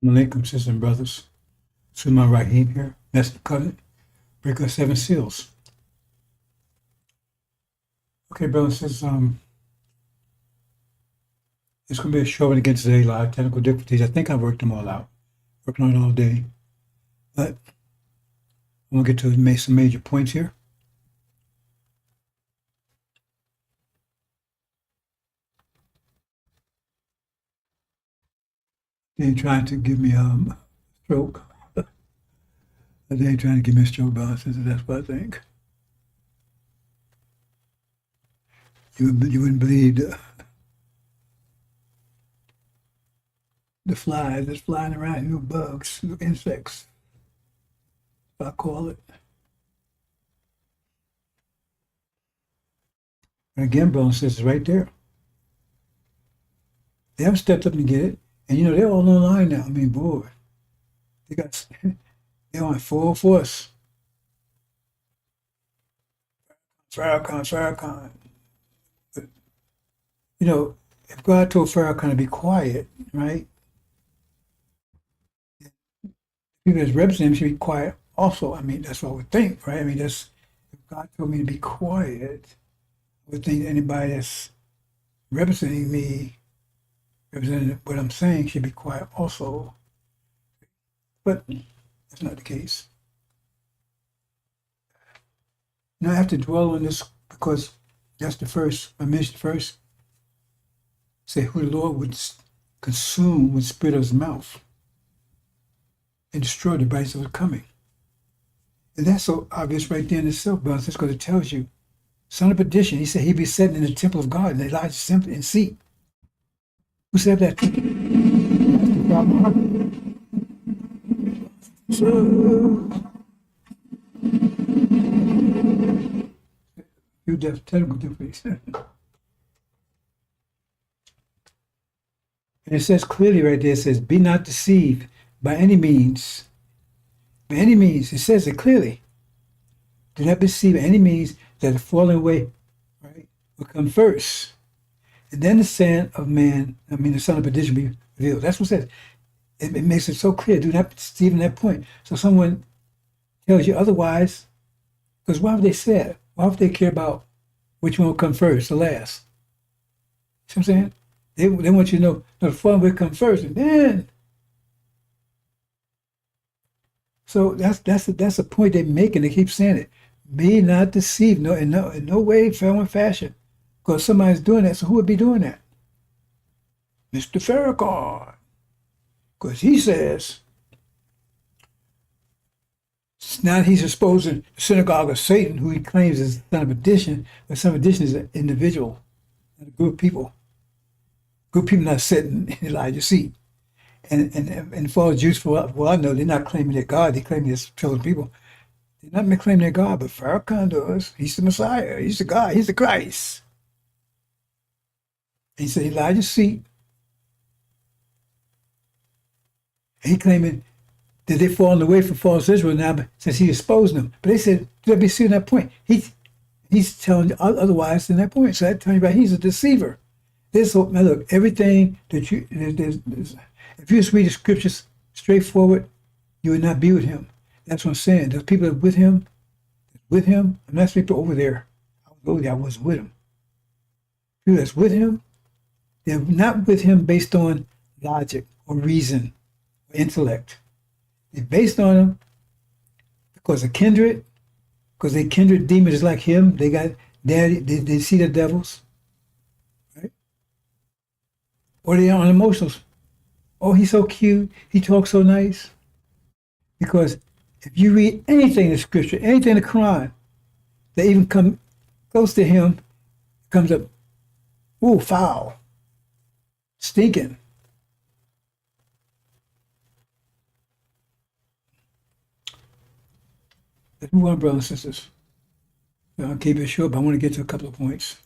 Alaikum, sisters and brothers. Suleiman Rahim here. That's the covenant. Break our seven seals. Okay, brothers and sisters, it's going to be a short one again today. A lot of technical difficulties. I think I worked them all out. Working on it all day. But I'm going to get to some major points here. They ain't trying to give me a stroke. They ain't trying to give me a stroke, brothers and sisters. That's what I think. You wouldn't believe the flies that's flying around, new bugs, new insects, I call it. And again, brothers and sisters, right there. They haven't stepped up to get it. And they're all online now. I mean, boy, they're on full force. Farrakhan. But, if God told Farrakhan to be quiet, right? People that's representing him should be quiet also. I mean, that's what I would think, right? I mean, if God told me to be quiet, I would think anybody that's representing me, representing what I'm saying, should be quiet also. But that's not the case. Now I have to dwell on this because that's the first, I mentioned first, say who the Lord would consume with the spirit of his mouth and destroy the brights of the coming. And that's so obvious right there in itself, brothers, because it tells you, son of perdition, he said he'd be sitting in the temple of God, in Elijah's temple, and seat. Who said that? That's the problem. So, you technical difficulties. And it says clearly right there, it says, be not deceived by any means. By any means, it says it clearly. Do not be deceived by any means that the falling away, right, will come first. And then the son of man, the son of perdition be revealed. That's what it says. It makes it so clear. Do not be deceived in that point. So someone tells you otherwise, because why would they say it? Why would they care about which one will come first or last? See what I'm saying? They want you to know, no, the falling will come first, and then. So that's a point they're making. They keep saying it. Be not deceived. No, in no way, form, or fashion. Because somebody's doing that. So who would be doing that? Mr. Farrakhan. Because he says, now he's exposing the synagogue of Satan, who he claims is son of perdition, but son of perdition is an individual, not a group of people. Group of people not sitting in Elijah's seat. And for Jews, for what I know, they're not claiming they're God. They're claiming they're chosen people. They're not claiming they're God, but Farrakhan does. He's the Messiah. He's the God. He's the Christ. And he said Elijah's seat. And he claiming that they've fallen away from false Israel now since he exposed them. But they said, do be seeing that point. He's telling you otherwise than that point. So that telling you about he's a deceiver. Now look, everything that if you just read the scriptures straightforward, you would not be with him. That's what I'm saying. There's people that are with him. I'm not speaking over there. I was with him. People that's with him, they're not with him based on logic or reason or intellect. They're based on him because of kindred, because they kindred demons like him. They got daddy, they see the devils, right? Or they're on emotionals. Oh, he's so cute. He talks so nice. Because if you read anything in the scripture, anything in the Quran, that even come close to him, it comes up, ooh, foul, stinking. Let's move on, brothers and sisters. I'll keep it short, but I want to get to a couple of points.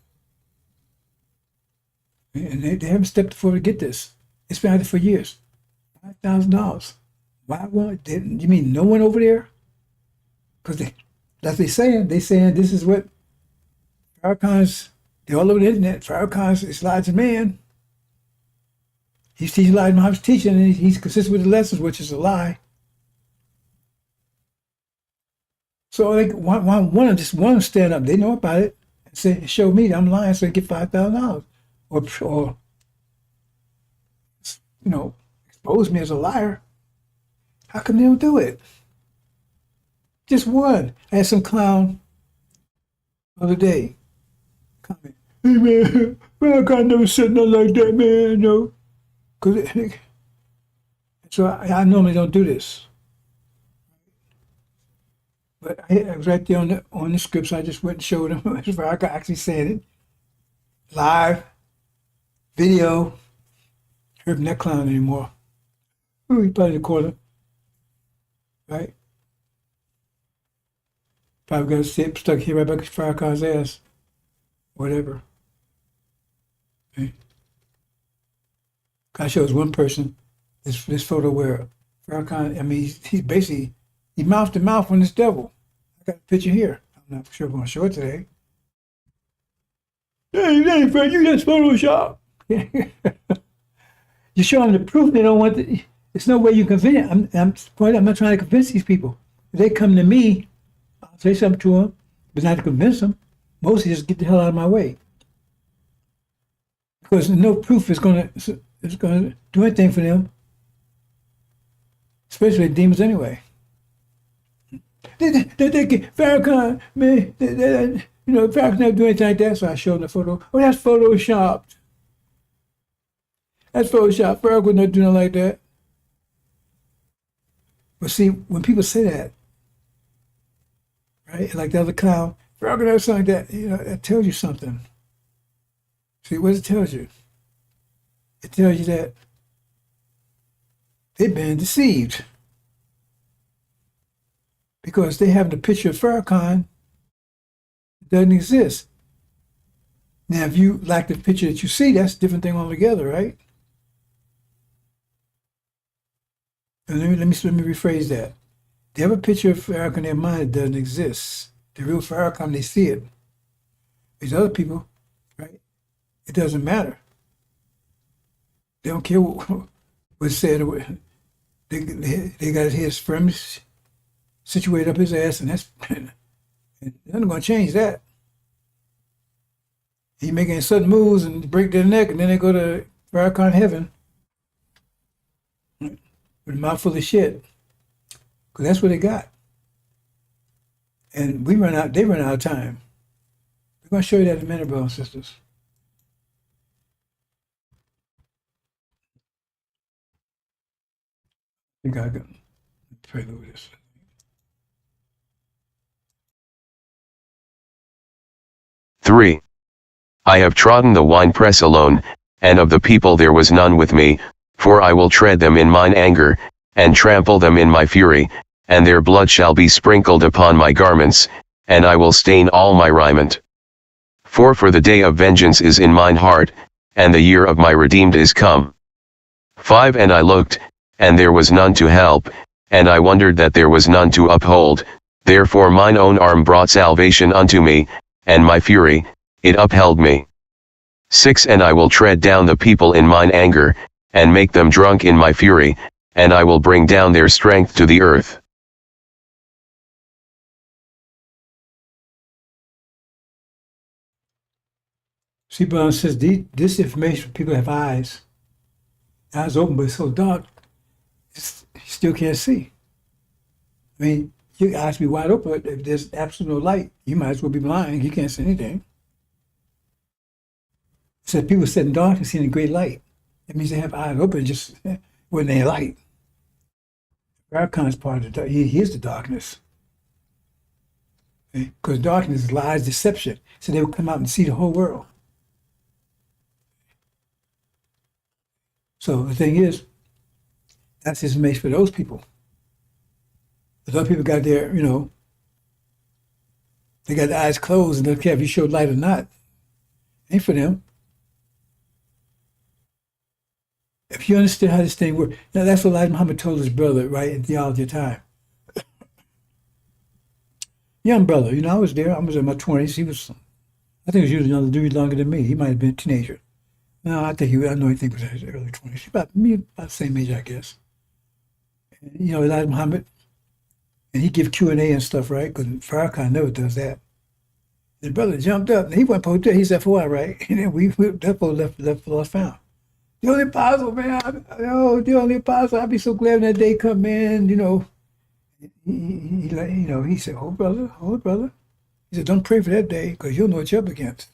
And they haven't stepped forward to get this. It's been out there for years. $5,000. Why won't they? You mean no one over there? Because that's they saying. They saying this is what Farrakhan's. They're all over the internet. Farrakhan's is Elijah's man. He's teaching lies. Muhammad's teaching, and he's consistent with the lessons, which is a lie. So like one of them stand up. They know about it and say, "Show me that I'm lying," so they get $5,000, or expose me as a liar. How come they don't do it? Just one. I had some clown the other day comment, "Hey man, Farrakhan never said nothing like that, man." No, because so I normally don't do this. But I was right there on the scripts. I just went and showed him where I could actually say it live, video. Heard from that clown anymore. Oh, he's probably in the corner, right? Probably got to sit stuck here right back to Farrakhan's ass, whatever. Okay. I shows one person this photo where Farrakhan. I mean, he's basically he mouth to mouth on this devil. I got a picture here. I'm not sure if I'm going to show it today. Hey, Fred, you just Photoshop. You show them the proof. They don't want the. There's no way you convince. I'm not trying to convince these people. If they come to me, I'll say something to them, but not to convince them. Mostly just get the hell out of my way, because no proof is going to do anything for them, especially demons anyway. They get Farrakhan, man. Farrakhan never do anything like that. So I showed them the photo. Oh, that's photoshopped. That's Photoshop. Farrakhan would not do nothing like that. But see, when people say that, right, like the other clown, Farrakhan never something like that. It tells you something. See, what it tells you? It tells you that they've been deceived. Because they have the picture of Farrakhan doesn't exist. Now, if you like the picture that you see, that's a different thing altogether, right? And let me rephrase that. They have a picture of Farrakhan in their mind that doesn't exist. The real Farrakhan, they see it. These other people, right? It doesn't matter. They don't care what's said. They got his firmness situated up his ass, and and they're not going to change that. He making sudden moves and break their neck, and then they go to Farrakhan heaven with a mouth full of shit, because that's what they got. And they run out of time. We're going to show you that in a minute, brothers and sisters. I think I can pray over this. 3. I have trodden the winepress alone, and of the people there was none with me, for I will tread them in mine anger, and trample them in my fury, and their blood shall be sprinkled upon my garments, and I will stain all my raiment. For the day of vengeance is in mine heart, and the year of my redeemed is come. 5. And I looked, and there was none to help, and I wondered that there was none to uphold, therefore mine own arm brought salvation unto me, and my fury, it upheld me. 6. And I will tread down the people in mine anger, and make them drunk in my fury, and I will bring down their strength to the earth. See, Brown says this information, people have eyes open, but it's so dark, you still can't see. I mean, your eyes be wide open, but if there's absolute no light, you might as well be blind. You can't see anything. So people sit in darkness seeing a great light. That means they have eyes open just when they light. Farrakhan's part of the dark. He is the darkness. Because darkness is lies, deception. So they will come out and see the whole world. So the thing is, that's his information for those people. But other people got their, they got their eyes closed and don't care if you show light or not. Ain't for them. If you understand how this thing works, now that's what Elijah Muhammad told his brother, right, in Theology of Time. Young brother, I was there. I was in my 20s. I think he was a younger dude, longer than me. He might have been a teenager. No, I know he was in his early 20s. About the same age, I guess. And, Elijah Muhammad, and he give Q&A and stuff, right? Because Farrakhan never does that. The brother jumped up and he went post. He said, "For what, right?" And then that boy left lost found. The only apostle, man. The only apostle. I'd be so glad when that day come in. He said, hold brother. He said, don't pray for that day because you'll know what you're up against.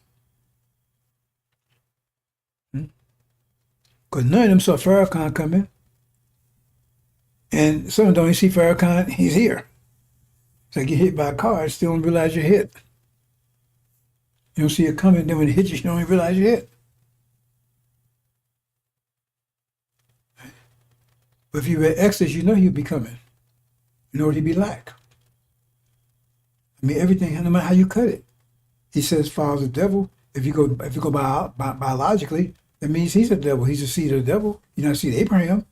Because none of them saw Farrakhan coming. And some don't even see Farrakhan, he's here. It's like you hit by a car and still don't realize you're hit. You don't see it coming, then when it hits you, you don't even realize you're hit. But if you read Exodus, you know he'll be coming. You know what he'd be like. I mean, everything, no matter how you cut it. He says follows the devil. If you go biologically, that means he's a devil. He's the seed of the devil. You know, seed of Abraham.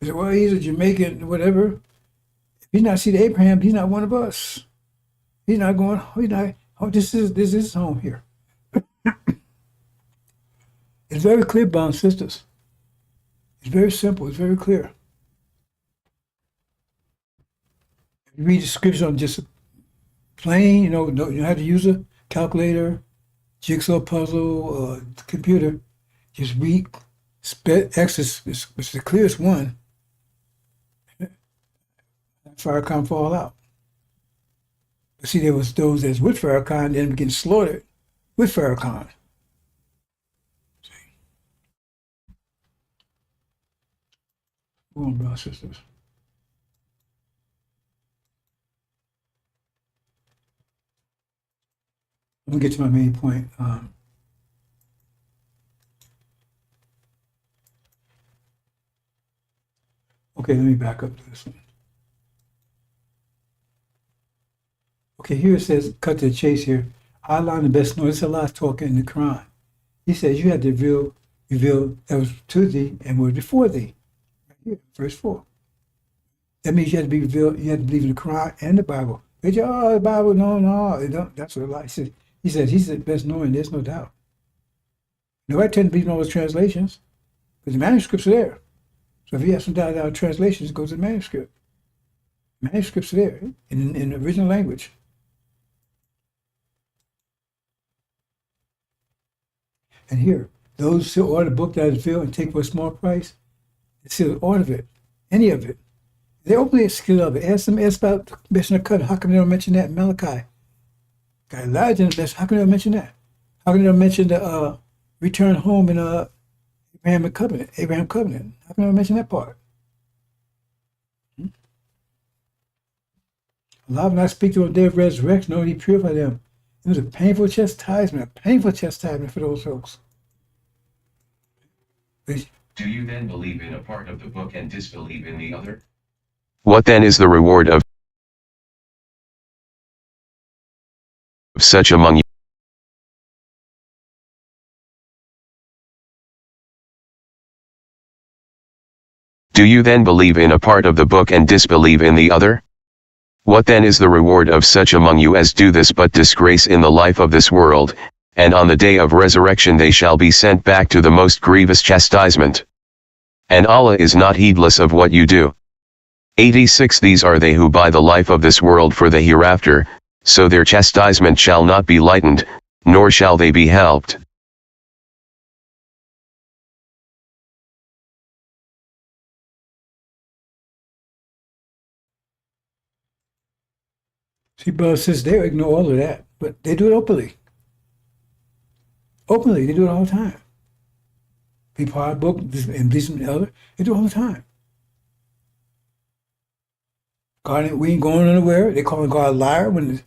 He said, well, he's a Jamaican, whatever. If he's not seed of Abraham, he's not one of us. He's not going, this is home here. It's very clear, brothers and sisters. It's very simple. It's very clear. If you read the scriptures on just plain, you don't have to use a calculator, jigsaw puzzle, computer. Just read Exodus, which is the clearest one. Farrakhan fall out. But see, there was those that's with Farrakhan, then getting slaughtered with Farrakhan. See? Go on, brothers and sisters. Let me get to my main point. Okay, let me back up to this one. Okay, here it says, cut to the chase here. Allah the best known. It's Allah's talking in the Quran. He says you had to reveal that was to thee and was before thee. Right here, verse 4. That means you had to be revealed, you had to believe in the Quran and the Bible. The Bible, no. That's what Allah says. He says he's the best known, there's no doubt. Nobody tend to believe in all those translations, because the manuscripts are there. So if you have some doubt about translations, go to the manuscript. Manuscripts are there in the original language. And here, those who order the book that is filled and take for a small price, it's still all of it, any of it. They openly skill of it. Ask about Bishop of Cut. How come they don't mention that in Malachi? Got Elijah in the best. How come they don't mention that? How come they don't mention the return home in Abraham covenant? How come they don't mention that part? Allah will not speak to them on the day of resurrection, nor he purify them. It was a painful chastisement for those folks. Do you then believe in a part of the book and disbelieve in the other? What then is the reward of such among you? Do you then believe in a part of the book and disbelieve in the other? What then is the reward of such among you as do this but disgrace in the life of this world, and on the day of resurrection they shall be sent back to the most grievous chastisement. And Allah is not heedless of what you do. 86 These are they who buy the life of this world for the hereafter, so their chastisement shall not be lightened, nor shall they be helped. See, brothers and sisters, they ignore all of that, but they do it openly. Openly, they do it all the time. People are book and this and the other, they do it all the time. God, we ain't going anywhere. They calling God a liar when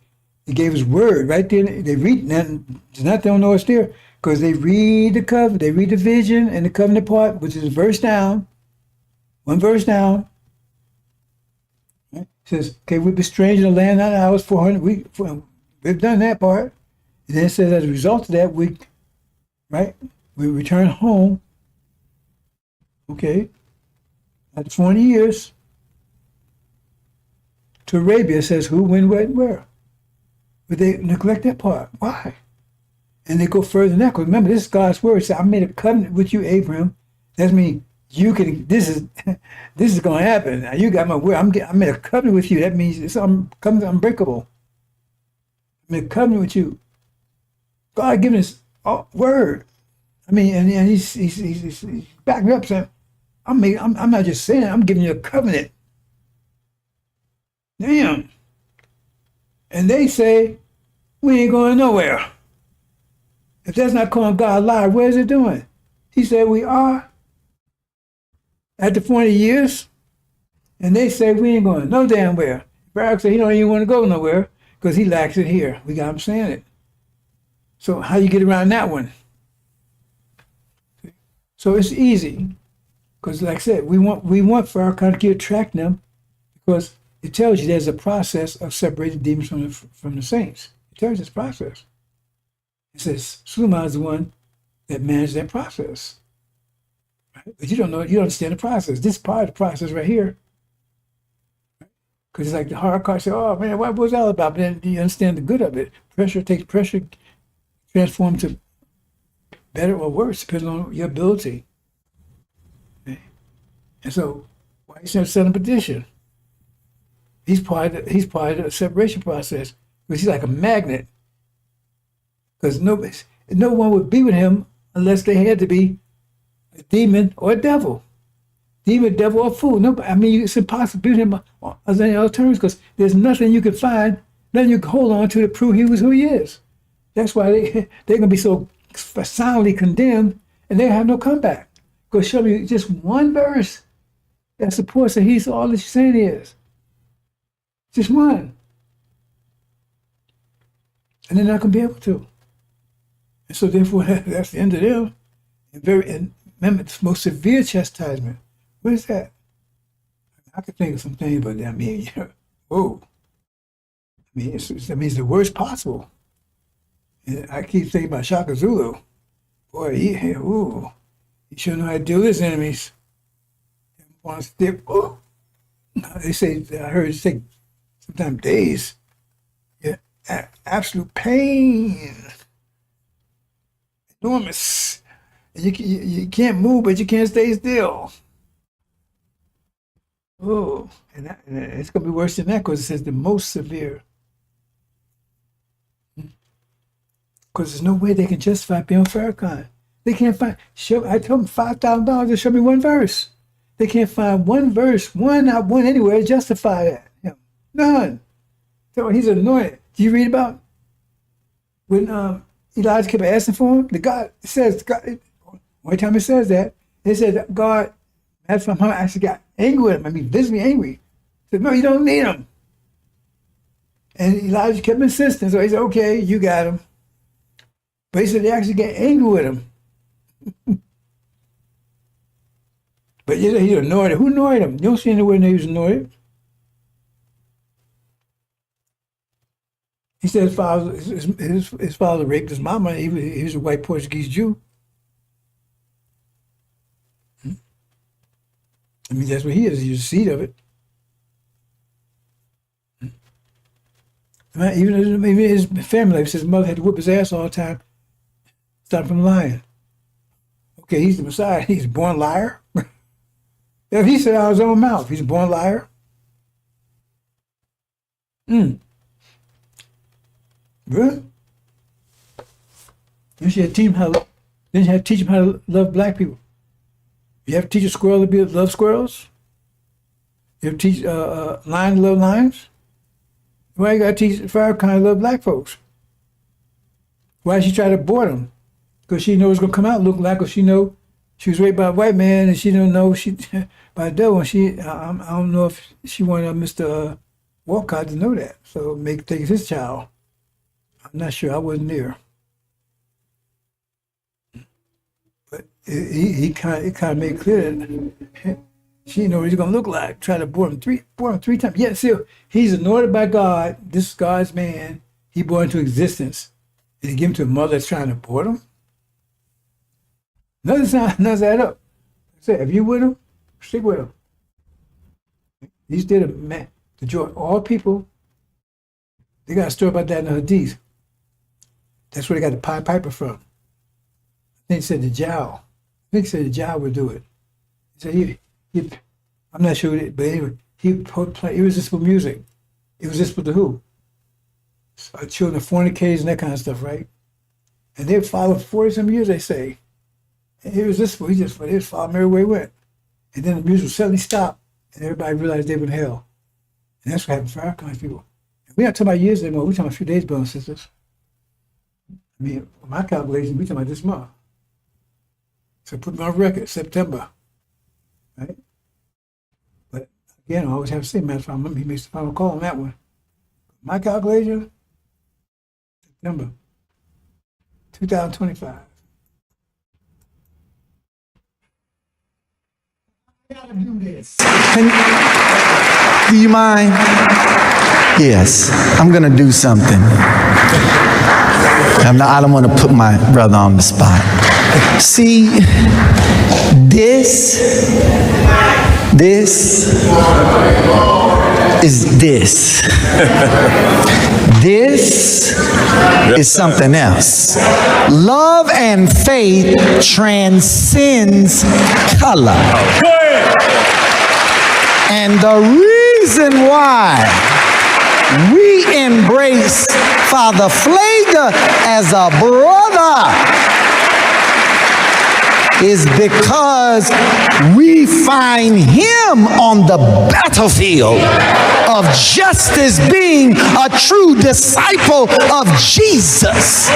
he gave his word right there. They read that, it's not they don't know it's there because they read the covenant, they read the vision and the covenant part, which is a verse down, one verse down. Right? It says, okay, we'll be strangers in the land, not ours, 400. We've done that part. And then it says, as a result of that, we return home. Okay, after 20 years. To Arabia. Says who, when, when, where. But they neglect that part. Why? And they go further than that. Because remember, this is God's word. It said, I made a covenant with you, Abraham. That means you can, this is this is going to happen. Now, you got my word. I made a covenant with you. That means it's covenant unbreakable. I made a covenant with you. God giving his word. I mean, and he's backing up saying, I'm not just saying, I'm giving you a covenant. Damn. And they say, we ain't going nowhere. If that's not calling God a liar, what is it doing? He said, we are after 40 years. And they say, we ain't going no damn where. Barak said he don't even want to go nowhere because he lacks it here. We got him saying it. So how you get around that one? So it's easy. Because like I said, we want Farrakhan to attract them because it tells you there's a process of separating demons from the saints. It tells you this process. It says Suleiman is the one that managed that process. Right? But you don't know, you don't understand the process. This part of the process right here. Because it's like the hard card say, oh man, what was that all about? But then you understand the good of it. Pressure takes pressure, transform to better or worse, depending on your ability. Okay? And so why you send a petition? He's part of the separation process, because he's like a magnet. Because no one would be with him unless they had to be a demon or a devil. Demon, devil, or fool. No, I mean, it's impossible to be with him on any other terms because there's nothing you can find, nothing you can hold on to prove he was who he is. That's why they're going to be so soundly condemned and they have no comeback. Go show me just one verse that supports that he's all that you're saying he is. Just one. And they're not going to be able to. And so therefore, that's the end of them. And remember, the most severe chastisement. What is that? I could think of some things, but I mean, whoa. I mean, that means the worst possible. And I keep thinking about Shaka Zulu. Boy, he sure know how to deal with his enemies. Want to stick, oh. They say, I heard it say sometimes days. Yeah, absolute pain. Enormous. And you can't move, but you can't stay still. Oh, and it's going to be worse than that because it says the most severe. Because there's no way they can justify being on Farrakhan. They can't find, I told them $5,000 to show me one verse. They can't find one verse, not one anywhere to justify that. None. So he's anointed. Do you read about when Elijah kept asking for him? Only time it says that, it says that God, that's from him, actually got angry with him. I mean, visibly angry. He said, no, you don't need him. And Elijah kept insisting. So he said, okay, you got him. But he said they actually get angry with him. But you know, he anointed. Who anointed him? You don't see anywhere he was anointed. He said his father raped his mama. He was a white Portuguese Jew. I mean, that's what he is. He's the seed of it. Even his family life, his mother had to whip his ass all the time, stop him from lying. Okay, he's the Messiah. He's a born liar. If he said out of his own mouth, he's a born liar. Really? Then you had to teach him how to love black people. You have to teach a squirrel to love squirrels. You have to teach a lion to love lions. Why you got to teach Farrakhan to love black folks? Why she try to abort them? Because she knows it's going to come out look like her. She know she was raped by a white man, and she don't know she by a devil. And I don't know if she wanted Mr. Walcott to know that. So take it his child. I'm not sure. I wasn't there. But it kind of made clear that she didn't know what he's going to look like. Try to abort him three times. Yeah, see, he's anointed by God. This is God's man. He brought into existence. And he gave him to a mother that's trying to abort him. Nothing's add up. I said, if you with him, stick with him. He's there to join all people. They got a story about that in the Hadith. That's where they got the Pied Piper from. I think he said the Jow. I think he said the Jow would do it. So I'm not sure, but anyway, he played irresistible music. Irresistible to who? Children of fornicators and that kind of stuff, right? And they followed 40-some years, they say. And irresistible, they just followed him everywhere he went. And then the music would suddenly stop, and everybody realized they were in hell. And that's what happened to Farrakhan people. And we're not talking about years anymore, we're talking about a few days, brothers and sisters. I mean, my calculation, we're talking about this month. So put me on record, September, right? But again, I always have to say, matter of fact, he makes the final call on that one. My calculation, September 2025. I gotta do this. Do you mind? Yes, I'm gonna do something. I don't want to put my brother on the spot. See, this is this. This is something else. Love and faith transcends color. And the reason why we embrace Father Flagger as a brother is because we find him on the battlefield of justice, being a true disciple of Jesus.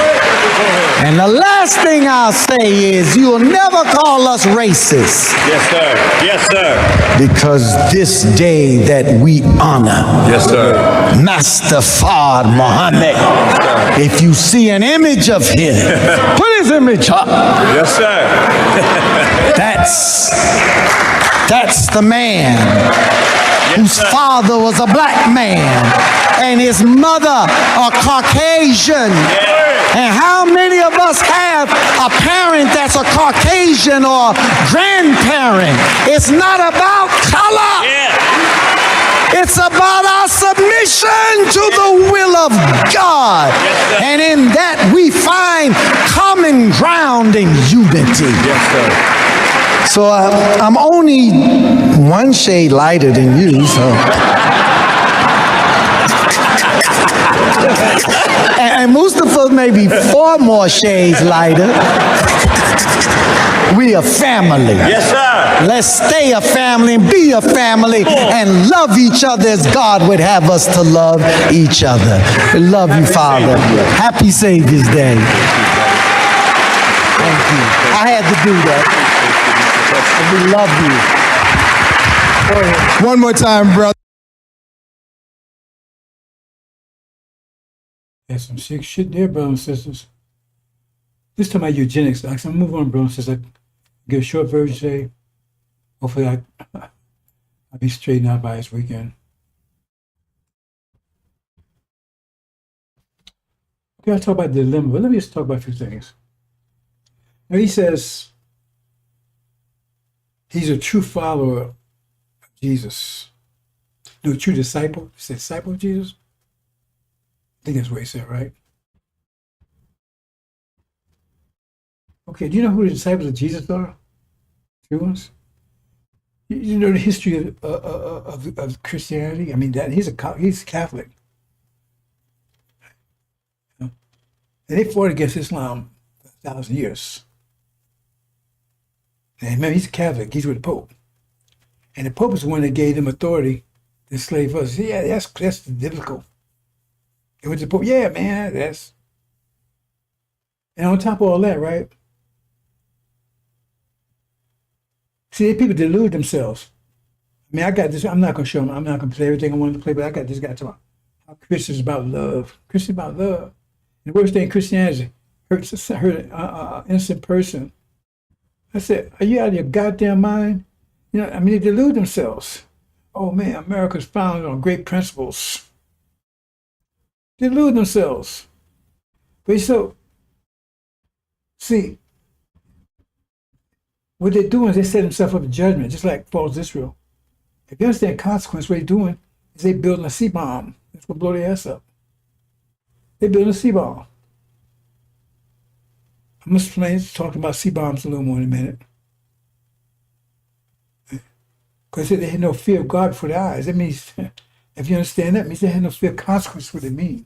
And the last thing I'll say is, you'll never call us racist. Yes, sir. Yes, sir. Because this day that we honor, Yes, sir. Master Fard Muhammad, if you see an image of him, put his image up. Yes, sir. That's the man whose father was a black man and his mother a Caucasian. And how many of us have a parent that's a Caucasian or grandparent? It's not about color. It's about our submission to the will of God. And in that we find common ground and unity. Yes, sir. So I'm only one shade lighter than you, so. And Mustafa maybe 4 more shades lighter. We a family. Yes, sir. Let's stay a family and be a family and love each other as God would have us to love each other. We love you, Father. Happy Savior's Day. Thank you. I had to do that. We love you. One more time, brother. There's some sick shit there, brothers and sisters. This time about eugenics. I'm gonna move on, brothers and sisters. Give a short version today. Hopefully I'll be straightened out by this weekend. Okay, I'll talk about the dilemma, but let me just talk about a few things. Now he says he's a true follower of Jesus. No, true disciple. He said disciple of Jesus? I think that's what he said, right? Okay, do you know who the disciples of Jesus are? True ones? You know the history of Christianity? I mean, he's Catholic. And they fought against Islam for 1,000 years. And remember, he's a Catholic. He's with the Pope. And the Pope is the one that gave them authority to enslave us. Yeah, that's biblical. It was the Pope. Yeah, man, that's. And on top of all that, right? See, people delude themselves. I mean, I got this. I'm not going to show them. I'm not going to play everything I wanted to play, but I got this guy talking about how Christians about love. Christians about love. And the worst thing in Christianity hurt an innocent person. I said, are you out of your goddamn mind? You know, I mean, they delude themselves. Oh, man, America's founded on great principles. They delude themselves. But so, see, what they're doing is they set themselves up to judgment, just like false Israel. If you understand consequence, what they're doing is they building a C-bomb. That's going to blow their ass up. They're building a C-bomb. I'm going to talk about C-bombs a little more in a minute. Because they had no fear of God before their eyes. That means, if you understand that, it means they had no fear of consequence, what it means.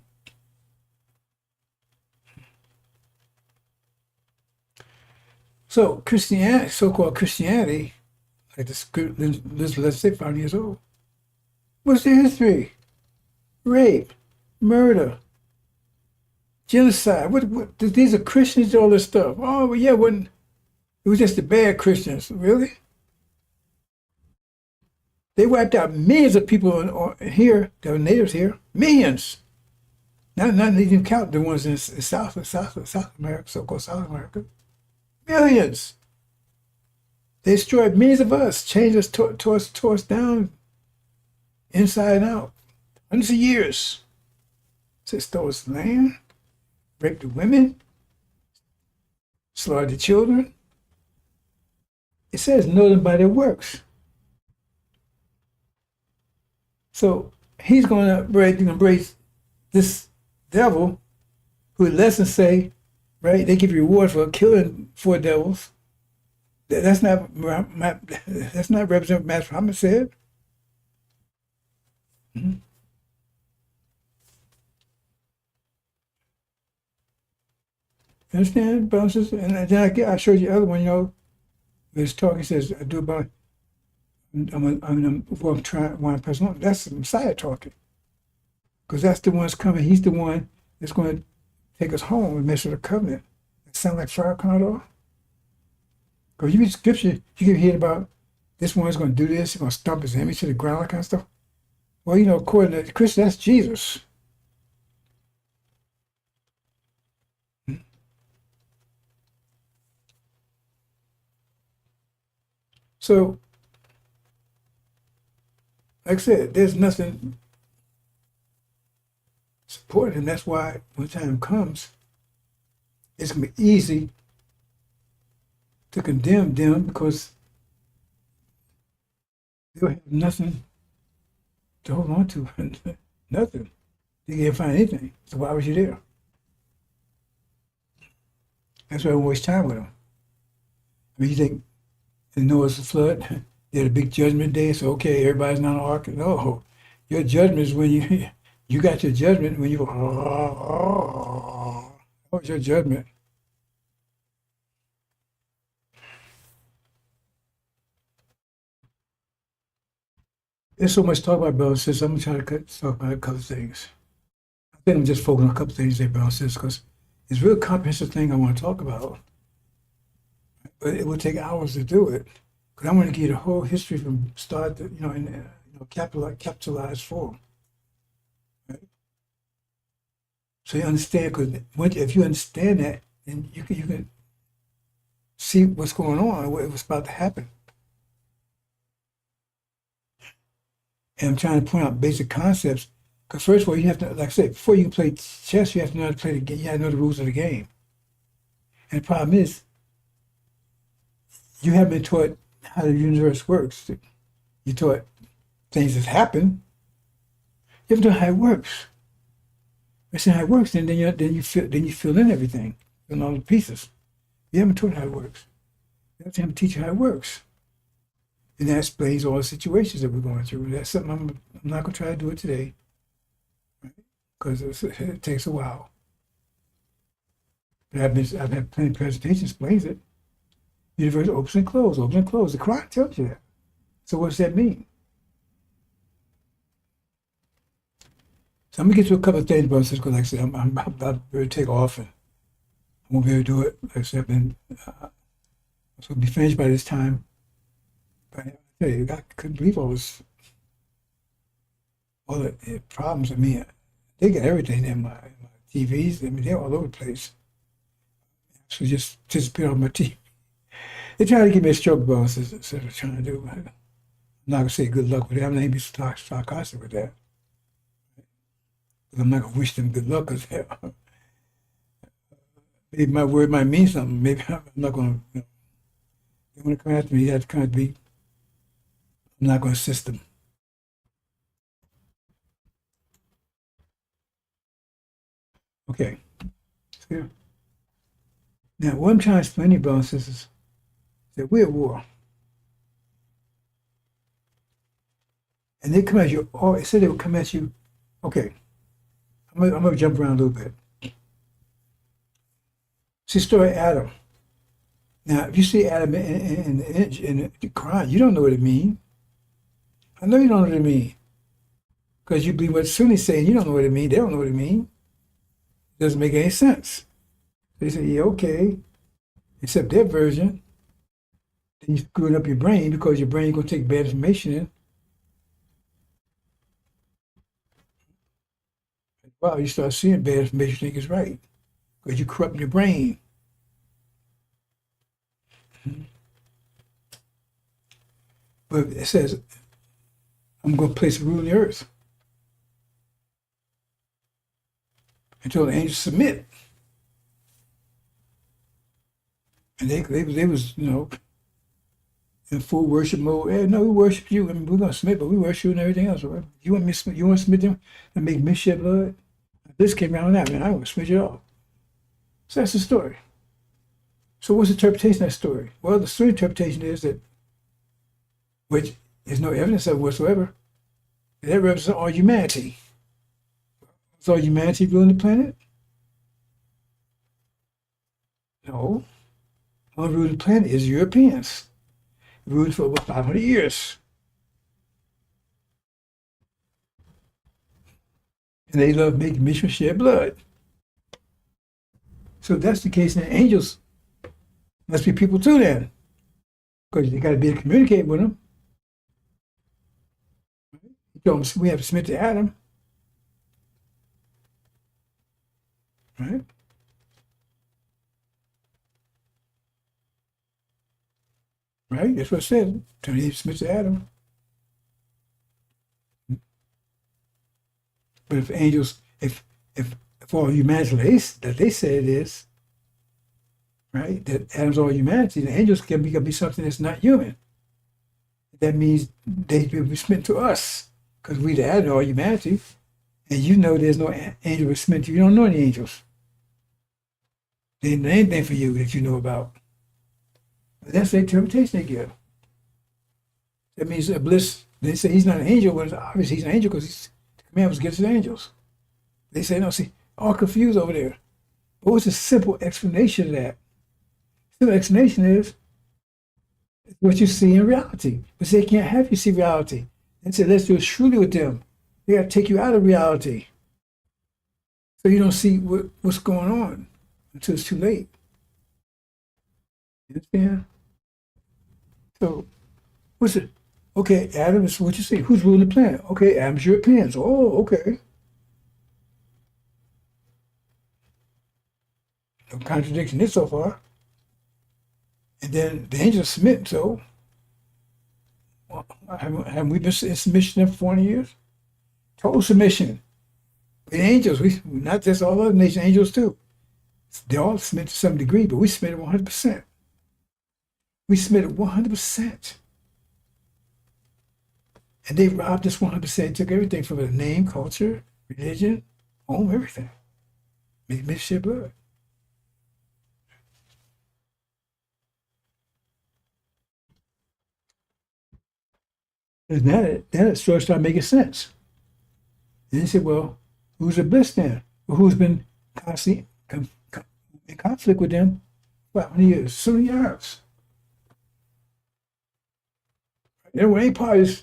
So Christianity, so-called Christianity, like this let's say 5 years old, what's their history? Rape, murder, genocide. What these are Christians, all this stuff. Oh, well, yeah, it was just the bad Christians. Really? They wiped out millions of people here, that were natives here. Millions. Not even count the ones in South America, so-called South America. Millions. They destroyed millions of us, changed us, tore us down inside and out. Hundreds of years. So stole us land, raped the women, slaughtered the children. It says, know them by their works. So he's going to embrace this devil who, in lessons say, right, they give you reward for killing 4 devils. That's not represent what Master Muhammad said. Mm-hmm. You understand, brothers and sisters? And then I showed you the other one, this talk, he says, I do about, I'm trying one person. That's the Messiah talking. Because that's the one that's coming. He's the one that's going to take us home and mess with the covenant. That sound like Farrakhan at all? Because you read scripture, you can hear about this one's going to do this, he's going to stomp his enemy to the ground, that kind of stuff. Well, according to Christian, that's Jesus. So, like I said, there's nothing supporting, and that's why when the time comes, it's going to be easy to condemn them because they'll have nothing to hold on to. Nothing. You can't find anything. So why was you there? That's why I don't waste time with them. I mean, you think in Noah's flood, they had a big judgment day, so okay, everybody's not on the ark. No, your judgment is when you got your judgment when you go, oh, what was your judgment? There's so much to talk about, brothers and sisters. I'm going to try to talk about a couple of things. I think I'm just focusing on a couple of things there, brothers and sisters, because it's a real comprehensive thing I want to talk about. But it will take hours to do it. Because I want to give you the whole history from start to, in capitalized form. Right? So you understand, because if you understand that, then you can see what's going on, what was about to happen. And I'm trying to point out basic concepts. Because first of all, you have to, like I said, before you can play chess, you have to know how to play the game. You have to know the rules of the game. And the problem is, you haven't been taught how the universe works. You're taught things that happen. You haven't taught how it works. That's how it works, then you fill in everything, in all the pieces. You haven't taught how it works. You have to teach you how it works. And that explains all the situations that we're going through. That's something I'm not going to try to do it today, because it takes a while. But I've had plenty of presentations explains it. Universe opens and closes, opens and closes. The Quran tells you that. So what does that mean? So I'm gonna get to a couple of things, brothers, because like I said, I'm about to take off, and I won't be able to do it. Like I said, so I'll be finished by this time. But I tell you, I couldn't believe all the problems. I mean, they got everything in my TVs. I mean, they're all over the place. So just disappear on my TV. They're trying to give me a stroke, boss, instead of trying to do. I'm not going to say good luck with it. I'm not going to be sarcastic with that. I'm not going to wish them good luck, because maybe my word might mean something. Maybe I'm not going to, they want to come after me, you have to come at me. I'm not going to assist them. Okay. So, Now, what I'm trying to explain to you, brothers and sisters, is that we're at war. And they come at you, or it said they would come at you. Okay, I'm gonna jump around a little bit. See, story of Adam. Now, if you see Adam in the Quran, you don't know what it means. I know you don't know what it means. Because you believe what Sunni's saying, you don't know what it means. They don't know what it means. It doesn't make any sense. They say, yeah, okay. Except their version. Then you screwing up your brain because your brain going to take bad information in. Wow, you start seeing bad information, you think it's right. Because you corrupt your brain. But it says, I'm going to place a rule in the earth until the angels submit. And they was, in full worship mode. Hey, no, we worship you. I mean, we're going to submit, but we worship you and everything else. Right? You want me to submit? You want to submit them and make me shed blood? This came around that, man. I want to submit it all. So that's the story. So what's the interpretation of that story? Well, the story interpretation is that, which there's no evidence of whatsoever, that represents all humanity. Is all humanity ruling the planet? No. All ruling the planet is Europeans. Ruled for over 500 years. And they love making mission shed blood. So if that's the case, then angels must be people too then. Because you got to be able to communicate with them. We have to submit to Adam. Right? Right? That's what it says. Turn he submits to Adam. But if angels, if all humanity that they say it is, right? That Adam's all humanity, the angels can be something that's not human. That means they be submitted to us. Because we the Adam all humanity. And you know there's no angel with submit to you. You don't know any angels. There ain't anything for you that you know about. But that's the interpretation they give. That means a bliss. They say he's not an angel, but it's obvious he's an angel because the command was against the angels. They say, no, see, all confused over there. But what's the simple explanation of that? The simple explanation is what you see in reality. But they can't have you see reality. They say, let's do it shrewdly with them. They got to take you out of reality. So you don't see what's going on until it's too late. You understand? So, what's it? Okay, Adam is what you say. Who's ruling the planet? Okay, Adam's Europeans. Oh, okay. No contradiction this so far. And then the angels submit, so well, haven't we been in submission for 400 years? Total submission. The angels, we not just all other nation angels too. They all submit to some degree, but we submitted 100%. We submitted 100%. And they robbed us 100%, took everything from the name, culture, religion, home, everything. Made me shed blood. And then it started making sense. And they said, well, who's the best then? Well, who's been constantly in conflict with them for how many years? So many years. They weren't any part of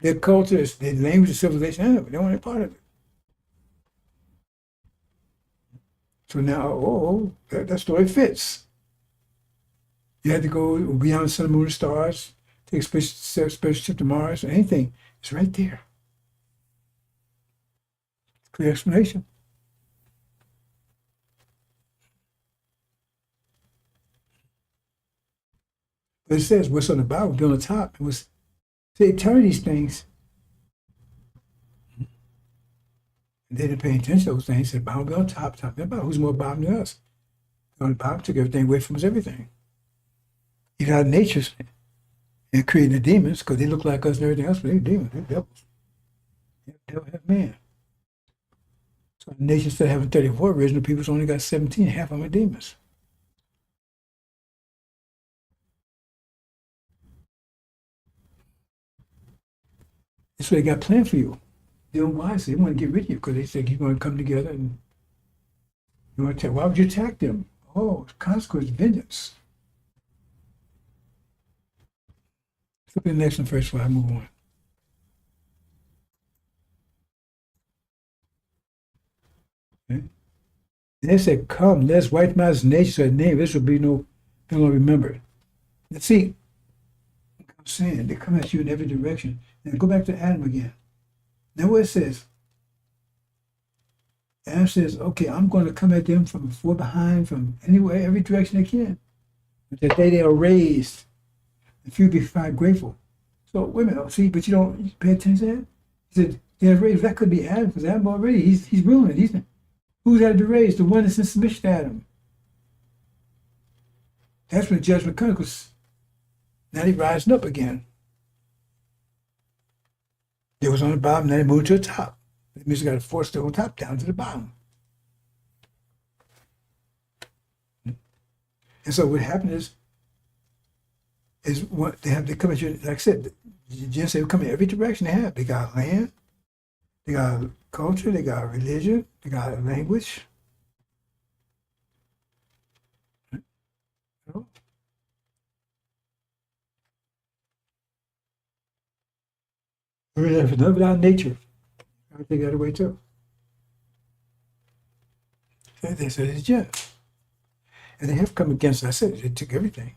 their culture, their language, their civilization, they weren't any part of it. So now, that story fits. You had to go beyond the sun, moon, and stars, take a spaceship to Mars, or anything. It's right there. Clear explanation. But it says what's on the bottom, be on the top. It was they turn these things. And they didn't pay attention to those things. Said bottom be on top, top be on bottom. Who's more bottom than us? On the bottom took everything away from us, everything. Even out of nature and creating the demons, because they look like us and everything else, but they're demons, they're devils. They're devil have man. So the nation instead of having 34 original peoples only got 17, half of them are demons. That's what they got planned for you. They don't wisely. They want to get rid of you because they think you're going to come together and you want to attack. Why would you attack them? Oh, consequence, vengeance. Flip the next one first before I move on. Okay. They said, come, let's wipe out his nation so his name, this will be no longer remembered. Let's see. I'm saying, they come at you in every direction. Now go back to Adam again. Now what it says, Adam says, okay, I'm going to come at them from before, behind, from anywhere, every direction they can. But that day they are raised, and few be found grateful. So wait a minute, see, but you don't pay attention to that? He said, they're raised. That could be Adam, because Adam already, he's ruling it. Who's had to be raised? The one that's in submission to Adam. That's when judgment comes, because now he's rising up again. They was on the bottom, now they moved to the top. That means you got to force the whole top down to the bottom. And so what happened is what they have to come at you, like I said, the gens say come in every direction they have. They got land, they got culture, they got religion, they got language. There's none without nature. I would take that away too. They said it's just. And they have come against, I said, they took everything.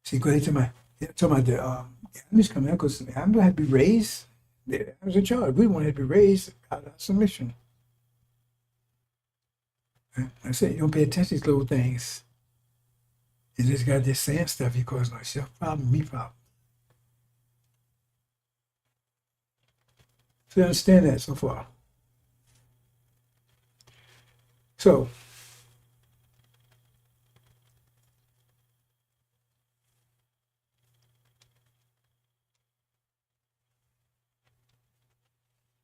See, because they told my the enemies coming out, because I'm going to have to be raised. I was in charge. We want to be raised out of submission. I said, you don't pay attention to these little things. You just got this saying stuff, you cause yourself problem, me problem. So you understand that so far. So,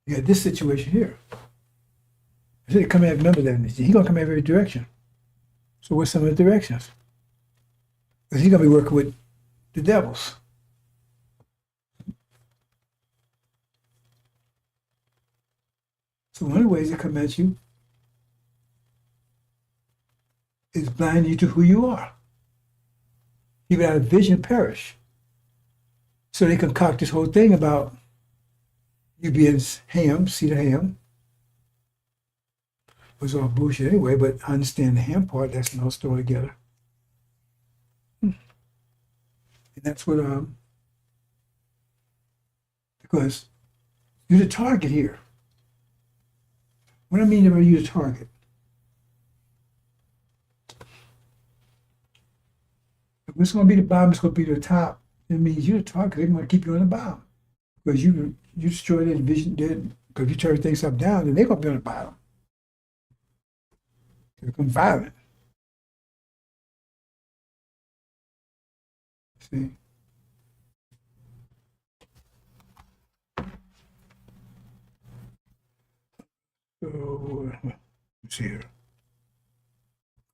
you got this situation here. I said, come in, remember that. He's going to come in every direction. So what's some of the directions? Because he's going to be working with the devils. So one of the ways they come at you is blind you to who you are. People out of vision perish. So they concoct this whole thing about you being Ham, seed of Ham. It was all bullshit anyway, but I understand the Ham part, that's the whole story together. And that's what, because you're the target here. What do I mean by you're the target? If it's going to be the bottom, it's going to be the top. It means you're the target. They're going to keep you on the bottom. Because you destroy their vision, because you turn things up down, then they're going to be on the bottom. They become violent. See? So, let's see here.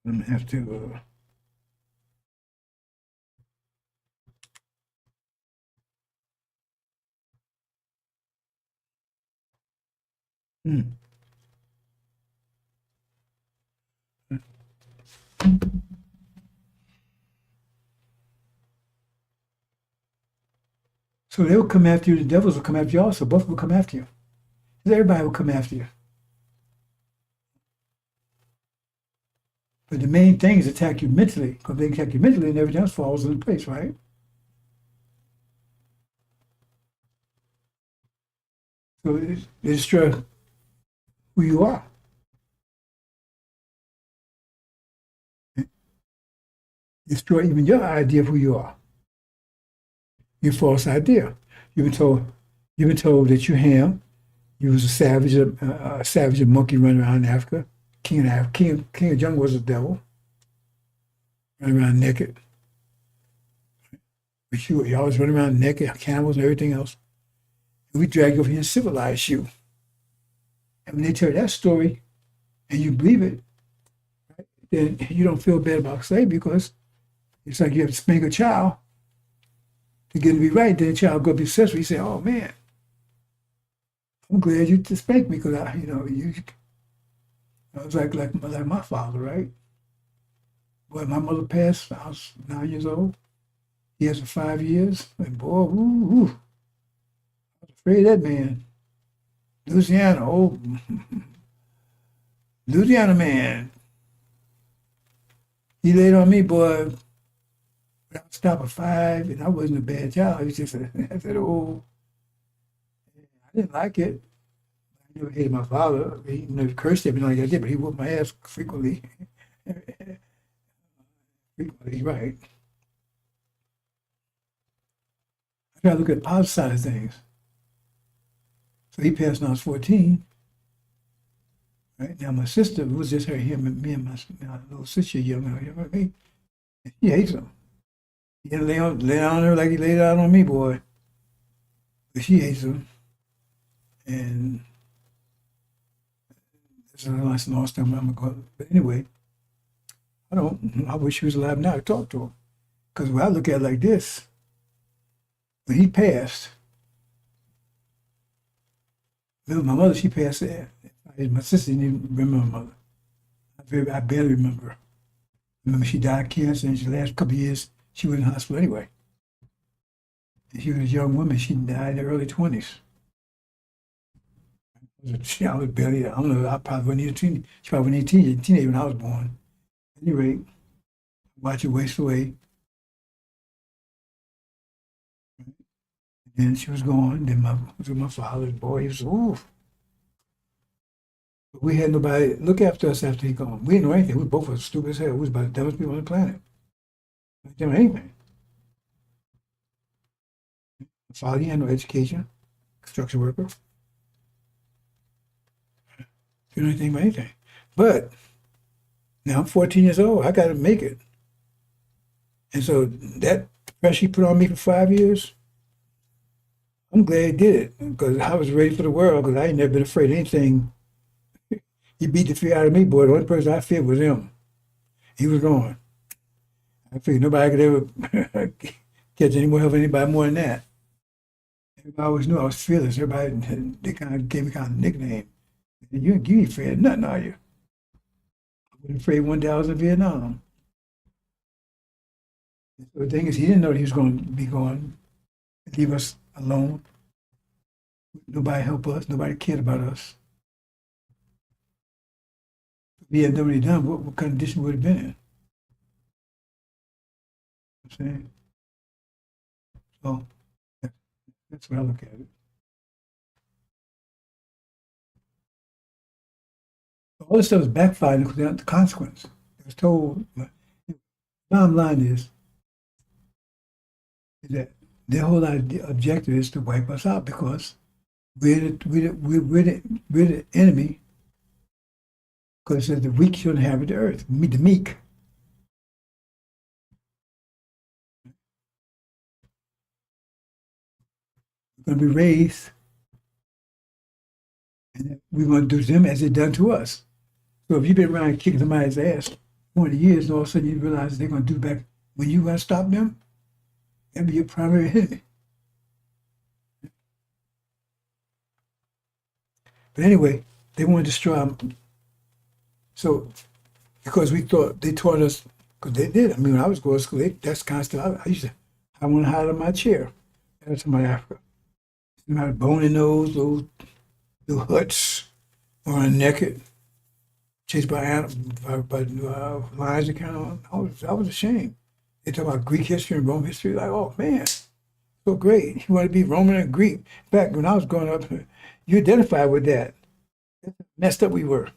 I'm going to have to... So they will come after you, the devils will come after you also. Both will come after you. Everybody will come after you. But the main thing is attack you mentally, because they attack you mentally and everything else falls into place, right? So they destroy who you are. Destroy even your idea of who you are. Your false idea. You've been told that you're Ham. You was a savage, a monkey running around in Africa. King of jungle was a devil. Running around naked. But you always run around naked, camels and everything else. And we drag you over here and civilize you. And when they tell that story and you believe it, right, then you don't feel bad about slavery, because it's like you have to spank a child to get it to be right. Then the child go be successful. You say, oh man, I'm glad you to spank me because I was like my father, right? Boy, my mother passed. I was 9 years old. He has for 5 years, and boy, I was afraid of that man. Louisiana, oh, Louisiana man. He laid on me, boy. I was top of five, and I wasn't a bad child. He was just I said, oh, I didn't like it. I never hated my father. He never cursed at me like I did, but he whooped my ass frequently. Frequently, right. I try to look at the positive side of things. So he passed when I was 14. Right now, my sister was just him and me and my little sister, younger than me. He hates him. He didn't lay down on her like he laid out on me, boy. But she hates him. And that's a nice long story. I'm going to. But anyway, I wish he was alive now to talk to him. Because when I look at it like this, when he passed, remember my mother, she passed there. My sister didn't even remember my mother. I barely remember her. Remember, she died of cancer, and the last couple of years, she was in the hospital anyway. And she was a young woman. She died in her early 20s. I was barely, I don't know, I probably wasn't even a teenager. She probably wasn't even a teenager when I was born. At any rate, watch her waste away. And then she was gone. Then my father's boy, he was, ooh. But we had nobody look after us after he gone. We didn't know anything. We both were stupid as hell. We was about the dumbest people on the planet. We didn't know anything. My father, he had no education, construction worker. Didn't know anything about anything. But now I'm 14 years old. I got to make it. And so that pressure he put on me for 5 years, I'm glad he did it because I was ready for the world because I ain't never been afraid of anything. He beat the fear out of me, boy. The only person I feared was him. He was gone. I figured nobody could ever catch any more of anybody more than that. Everybody always knew I was fearless. Everybody, they kind of gave me kind of a nickname. You ain't afraid of nothing, are you? I wasn't afraid one day I was in Vietnam. So the thing is, he didn't know that he was going to be gone, leave us alone. Nobody help us. Nobody cared about us. If he had nobody done, what condition would have been in? You know what I'm saying? So that's what I look at it. All this stuff is backfiring without the consequence. It was told. Bottom line is that their whole objective is to wipe us out because we're the enemy. Because it says the weak shall inherit the earth. The meek. We're going to be raised, and we're going to do to them as they've done to us. So if you've been around kicking somebody's ass 20 years, and all of a sudden you realize they're going to do back, when you going to stop them, that'll be your primary enemy. But anyway, they want to destroy them. So, because we thought they taught us, because they did. I mean, when I was going to school, that's kind of stuff. I want to hide in my chair. That's in Africa. You know, bone in those little huts, running naked, chased by lions and kind of. I was ashamed. They talk about Greek history and Roman history. Like, oh man, so great. You want to be Roman and Greek. In fact, when I was growing up, you identified with that. That's how messed up we were.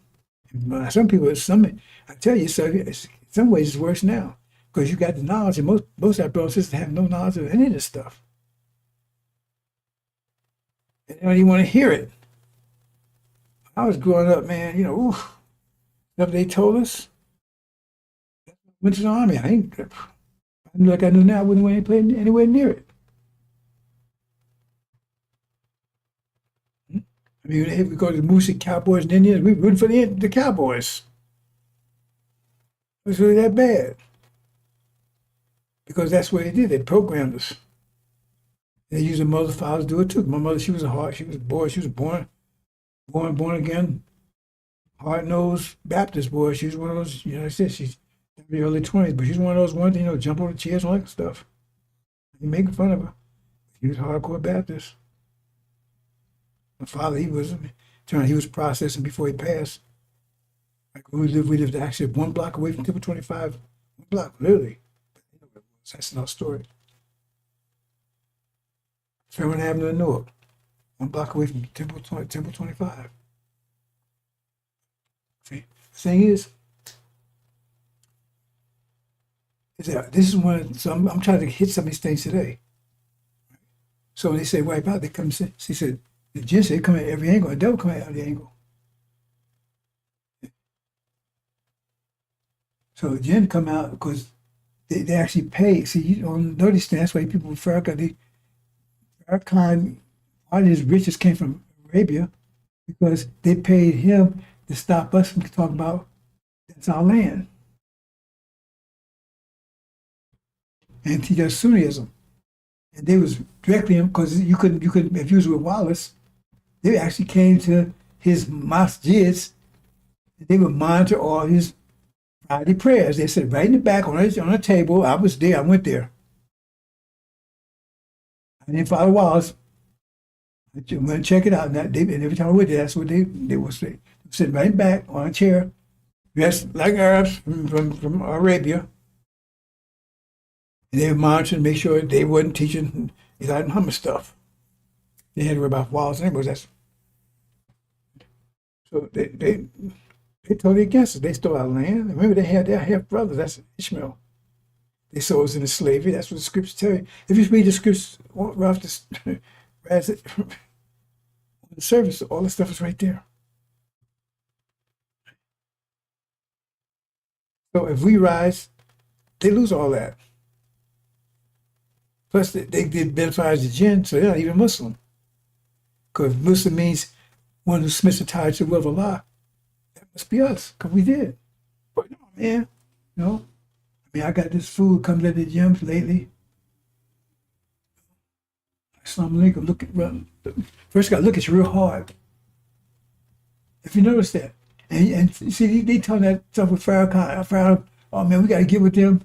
Some people, I tell you, so in some ways it's worse now because you got the knowledge, and most of our brothers and sisters have no knowledge of any of this stuff. And they don't even want to hear it. I was growing up, man, stuff they told us. Went to the army. I knew like I knew now, I wouldn't want to play anywhere near it. I mean, if we go to the Moosey Cowboys and Indians, we rooting for the Cowboys. It was really that bad. Because that's what they did. They programmed us. They used a mother's father to do it too. My mother, she was born born again, hard-nosed Baptist boy. She's one of those, I said she's in the early 20s, but she's one of those ones, jump on the chairs and all that stuff. You making fun of her. He was hardcore Baptist. My father, he was processing before he passed. Like we lived actually 1 block away from Temple 25. 1 block, literally. That's another story. Fairmont Avenue in Newark. 1 block away from Temple 25. See, the thing is that this is one. So I'm trying to hit some of these things today. So when they say wipe out, they come and say, she said, the jinn said, come at every angle. The devil come at every angle. So the jinn come out because they actually pay. See, you don't notice that. That's why people with Farrakhan, Farrakhan, all his riches came from Arabia because they paid him to stop us from talking about that's our land. And teach us Sunnism. And they was directly because you couldn't if you was with Wallace, they actually came to his masjids. They would monitor all his Friday prayers. They said right in the back on a table. I was there. I went there. I didn't follow Wallace. I went to check it out. And every time I went there, that's what they would say. Sitting right back on a chair, dressed like Arabs from Arabia. And they would monitor and make sure they wasn't teaching Elijah Muhammad stuff. They had to worry about Wallace anyway. So they totally against it. They stole our land. Remember, they had their half brothers. That's Ishmael. They sold us into slavery. That's what the scriptures tell you. If you read the scriptures, right the service, all the stuff is right there. So if we rise, they lose all that. Plus, they identify as a jinn, so they're not even Muslim. Because Muslim means one who submits the tie to the will of Allah. That must be us, because we did. But no, man, I got this food comes at the gym lately. Assalamu alaikum. First got to look at you real hard. If you notice that. And see, they tell that stuff with Farrakhan, oh man, we got to get with them.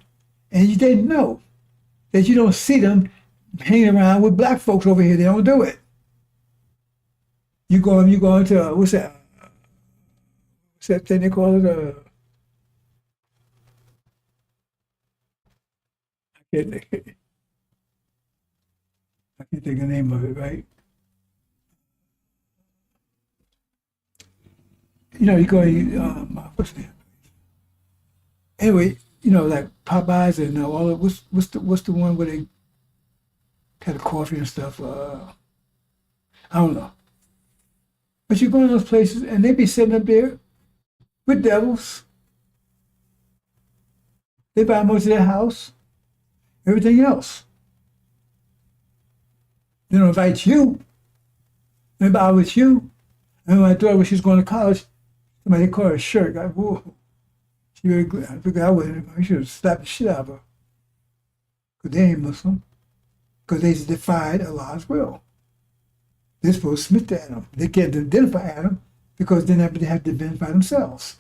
And you didn't know that you don't see them hanging around with black folks over here. They don't do it. You go into, what's that? What's that thing they call it? I can't think of the name of it, right? You go, what's that? Anyway, like Popeyes and all of what's the one where they had a coffee and stuff? I don't know. But you go to those places and they be sitting up there with devils. They buy most of their house, everything else. They don't invite you. They buy with you. And my daughter, when she was going to college, somebody called her a shirt. Whoa. She very good. I figured I should have slapped the shit out of her. Because they ain't Muslim. Because they defied Allah's will. They're supposed to submit to Adam. They can't identify Adam because then they have to identify themselves.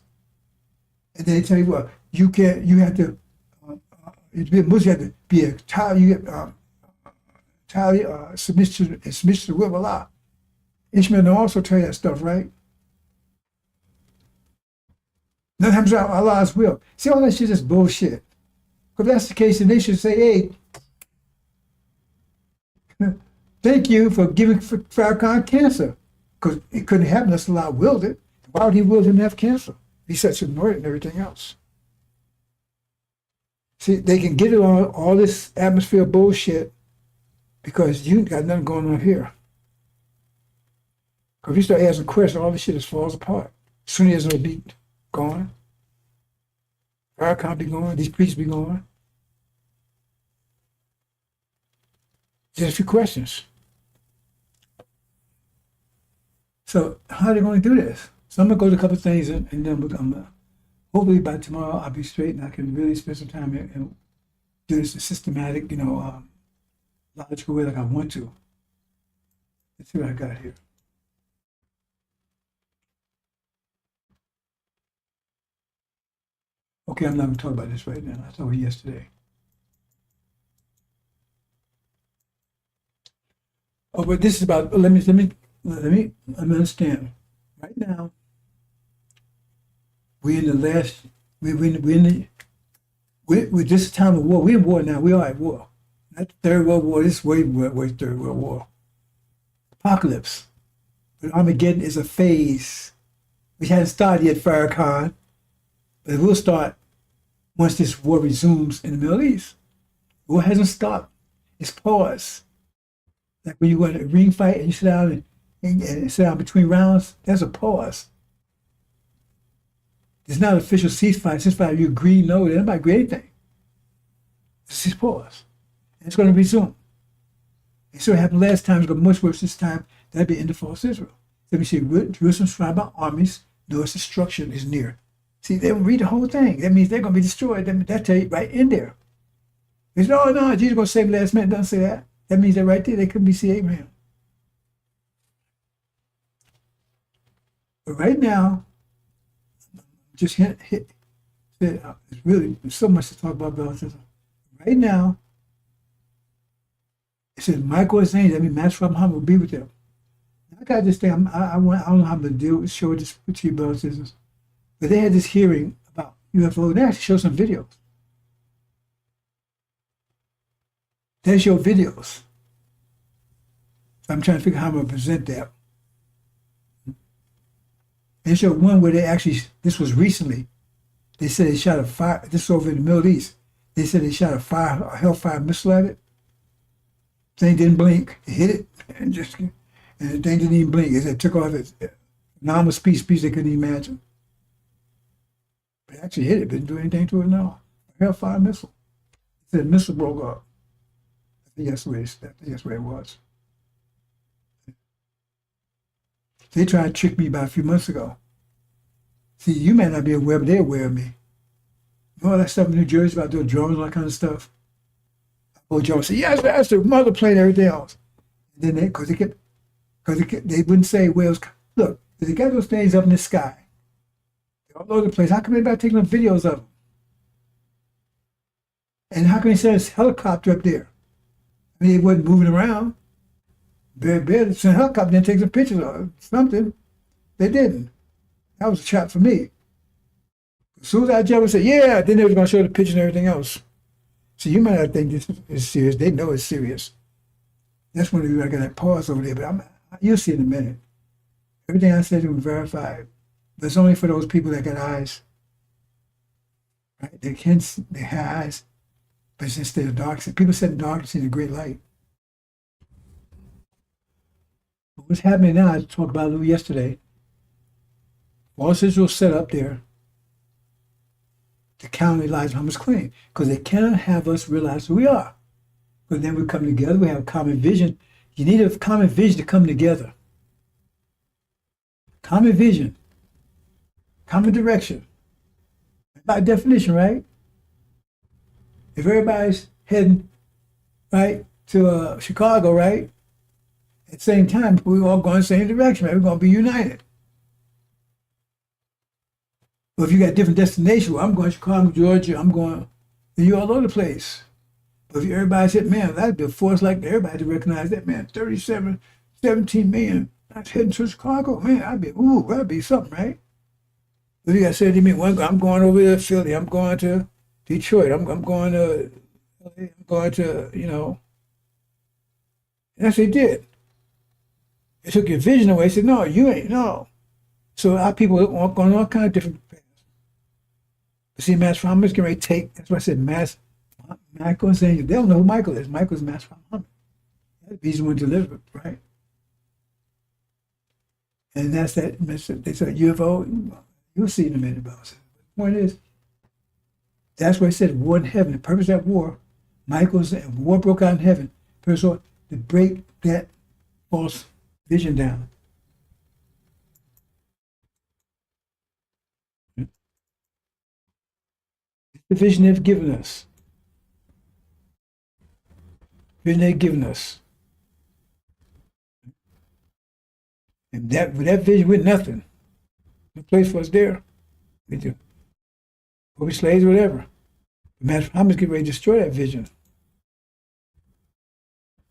And they tell you, well, you have to, to be a Muslim, you have to be a child, submit to the will of Allah. Ishmael will also tell you that stuff, right? Nothing happens out Allah's will. See, all that shit is bullshit. If that's the case, then they should say, hey, thank you for giving Farrakhan cancer. Because it couldn't happen unless Allah willed it. Why would he will him to have cancer? He's such a ignorant and everything else. See, they can get it on all this atmosphere bullshit because you got nothing going on here. Because if you start asking questions, all this shit just falls apart. Sunnism will be gone. Farrakhan be gone. These priests be gone. Just a few questions. So how are they going to do this? So I'm going to go to a couple of things and then hopefully by tomorrow I'll be straight and I can really spend some time and do this in a systematic, logical way like I want to. Let's see what I got here. Okay, I'm not going to talk about this right now. I told you yesterday. Oh, but this is about. Let me understand. Right now, we in the last. We in the. We this time of war. We're in war now. We are at war. Not the Third World War. This is way Third World War. Apocalypse. But Armageddon is a phase. We hadn't started yet, Farrakhan, but it will start once this war resumes in the Middle East. The war hasn't stopped. It's paused. Like when you go in a ring fight and you sit down and sit down between rounds, that's a pause. It's not an official ceasefire. Ceasefire, you agree, no, nobody agree anything. It's a pause. And it's going to resume. And so it happened last time, it's going to be much worse this time. That'd be the end of false Israel. Let me see, Jerusalem surrounded by armies, no its destruction is near. See, they don't read the whole thing. That means they're going to be destroyed. That tell you right in there. They say, oh, no, Jesus is going to save the last man. It doesn't say that. That means that right there, they couldn't be see Abraham. But right now, just hit it's really so much to talk about baptism. Right now, it says Michael is saying that means Master Muhammad will be with them. I got this thing. I don't know how to deal with show this with you baptisms, but they had this hearing about UFO. They actually showed some videos. They show videos. So I'm trying to figure out how I'm going to present that. They showed one where they actually, this was recently, they said they shot a fire, this is over in the Middle East. They said they shot a Hellfire missile at it. Thing didn't blink. It hit it and the thing didn't even blink. It took off its normal speed they couldn't imagine. But it actually hit it, didn't do anything to it, no. A Hellfire missile. It said the missile broke up. I think that's the way it was. They tried to trick me about a few months ago. See, you may not be aware, but they're aware of me. You know all that stuff in New Jersey about doing drones and all that kind of stuff? Old Joe said, yes, that's the mother plane and everything else. And then they wouldn't say where it was. Look, they got those things up in the sky. They're all over the place. How come anybody taking videos of them? And how come they send this helicopter up there? I mean, it wasn't moving around. They sent a helicopter and take some pictures of something. They didn't. That was a trap for me. As soon as I jumped and said, yeah, then they was going to show the pictures and everything else. So you might not think this is serious. They know it's serious. That's when I got that pause over there. But you'll see in a minute. Everything I said was verified. But it's only for those people that got eyes. Right? They have eyes. But it's instead of dark. People said the darkness is a great light. But what's happening now, I talked about a little yesterday. False Israel set up there to counter Elijah Muhammad's claim, because they cannot have us realize who we are. Because then we come together, we have a common vision. You need a common vision to come together. Common vision, common direction. By definition, right? If everybody's heading right to Chicago, right, at the same time, we're all going the same direction, right? We're going to be united. But if you got different destinations, well, I'm going to Chicago, Georgia, then you're all over the place. But if everybody said, man, that'd be a force like everybody to recognize that, man, 17 million, that's heading to Chicago, man, that'd be something, right? If you got 70 million, well, I'm going over to Philly, I'm going to Detroit, I'm going to, and that's what they did. They took your vision away, said, no, you ain't, no. So our people are going all kind of different paths. But see, Master Muhammad's getting ready to take, that's why I said Michael is saying, they don't know who Michael is. Michael's Master Muhammad. He's the one to deliver, right? And that's that message. They said UFO, you'll see in a minute about it. The point is, that's why it said war in heaven. The purpose of that war, war broke out in heaven. First of all, to break that false vision down. The vision they've given us. Vision they've given us. And with that vision, we're nothing. No place for us there. We do. or be slaves, whatever. Master Muhammad's getting ready to destroy that vision.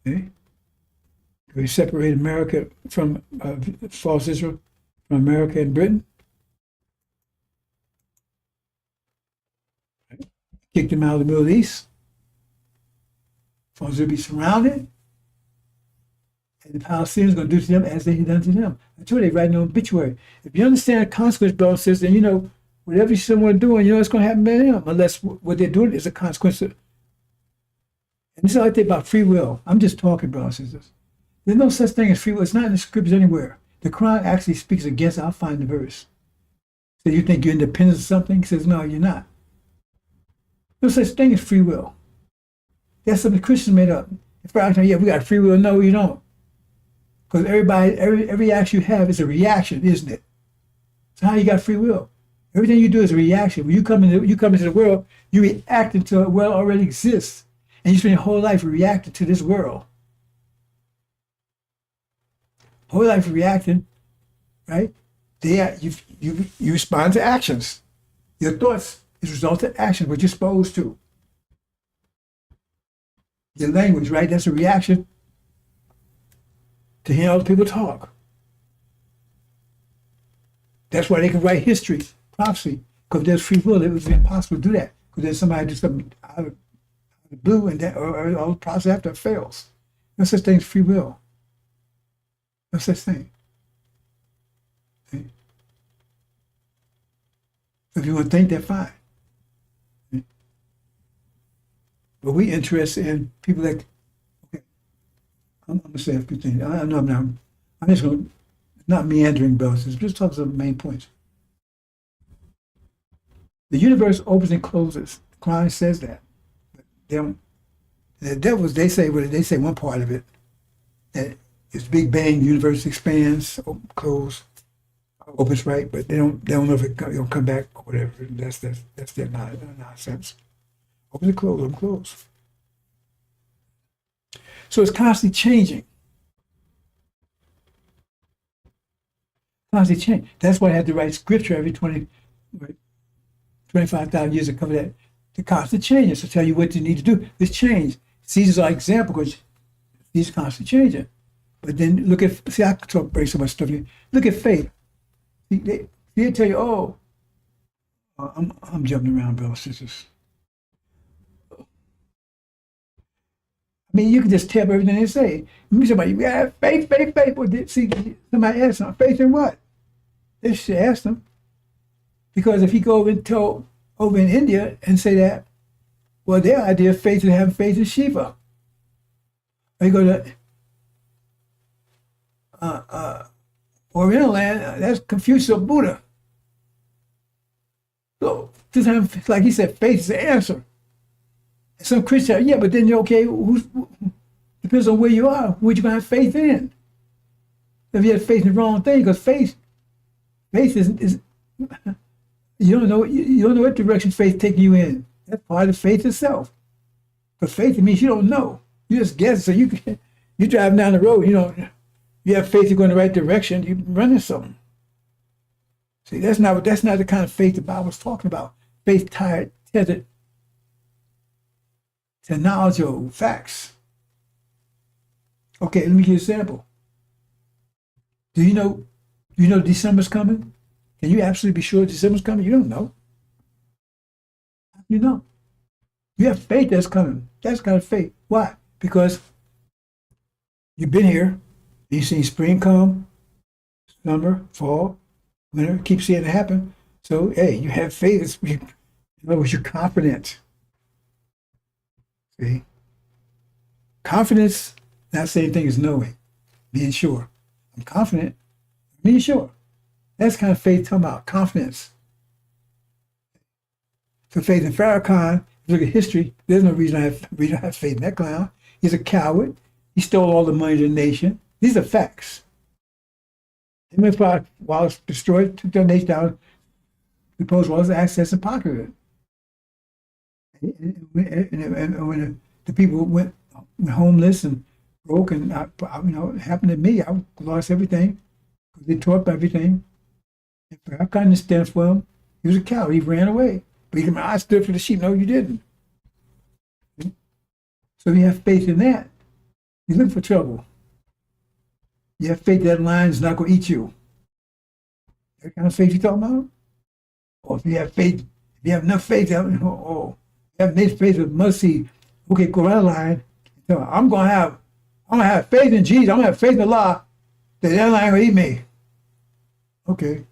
Okay? We separate America from false Israel, from America and Britain. Right? Kicked them out of the Middle East. False Israel be surrounded. And the Palestinians are going to do to them as they had done to them. That's what they write in the obituary. If you understand the consequence, brothers and sisters, then you know whatever someone doing, you know it's going to happen to them, unless what they're doing is a consequence of. And this is what I think about free will. I'm just talking, brothers and sisters. There's no such thing as free will. It's not in the scriptures anywhere. The Quran actually speaks against. I'll find the verse. So you think you're independent of something? He says, no, you're not. No such thing as free will. That's something Christians made up. If Farrakhan, yeah, we got free will. No, you don't. Because every action you have is a reaction, isn't it? So how you got free will? Everything you do is a reaction. When you come into the world, you react until the world already exists. And you spend your whole life reacting to this world. Whole life reacting, right? You respond to actions. Your thoughts is a result of action, what you're supposed to. Your language, right? That's a reaction to hearing other people talk. That's why they can write history, prophecy, because there's free will. It was impossible to do that because there's somebody do something out of the blue, and that, or all the process after it fails. No such thing as free will. No such thing. See? If you want to think, that's fine. See? But we interested in people that. Okay, I'm gonna say a few things. I'm just gonna not meandering, brothers. Just talk some main points. The universe opens and closes. The Quran says that. The devils, they say one part of it, that it's Big Bang, the universe expands, close, opens, right, but they don't know if it'll come back or whatever. That's their nonsense. Open and close, open and close. So it's constantly changing. Constantly changing. That's why I had to write scripture every 25,000 years to cover that. The constant changes to tell you what you need to do. This change. Caesar's our example because he's constantly changing. But then look at, see, I can bring so much stuff here. Look at faith. They tell you, oh, I'm jumping around, brothers and sisters. I mean, you can just tell everything they say. Somebody, you got faith. Well, see, somebody asked them, faith in what? They should ask them. Because if he go over and tell over in India and say that, well, their idea of faith is having faith in Shiva. Or you go to Oriental land, that's Confucius or Buddha. So just have, like he said, faith is the answer. And some Christians, yeah, but then you're okay. Depends on where you are. What you gonna have faith in? If you have faith in the wrong thing, because faith is you don't know what direction faith taking you in. That's part of faith itself. But faith means you don't know. You just guess. So you driving down the road, you have faith you're going in the right direction. You're running something. See, that's not the kind of faith the Bible's talking about. Faith tethered to knowledge of facts. Okay, let me give you an example. Do you know December's coming? Can you absolutely be sure December's coming? You don't know. You know. You have faith that's coming. That's kind of faith. Why? Because you've been here. You've seen spring come, summer, fall, winter. Keep seeing it happen. So, hey, you have faith. In other words, you're confident. See? Confidence, not the same thing as knowing, being sure. I'm confident, being sure. That's kind of faith talking about confidence. So faith in Farrakhan, if you look at history, there's no reason I have faith in that clown. He's a coward. He stole all the money of the nation. These are facts. Him and Wallace destroyed, took the nation down, deposed Wallace, access and pocketed it. And when the people went homeless and broke, and it happened to me, I lost everything. They tore up everything. And Farrakhan didn't stand for him. He was a coward. He ran away. But you can, I stood for the sheep. No, you didn't. So you have faith in that. You look for trouble. You have faith that lion's not going to eat you. That kind of faith you talking about? Or if you have faith, if you have enough faith, you have enough faith with mercy. Okay, go around the line. I'm gonna have faith in Jesus. I'm gonna have faith in Allah that lion will eat me. Okay.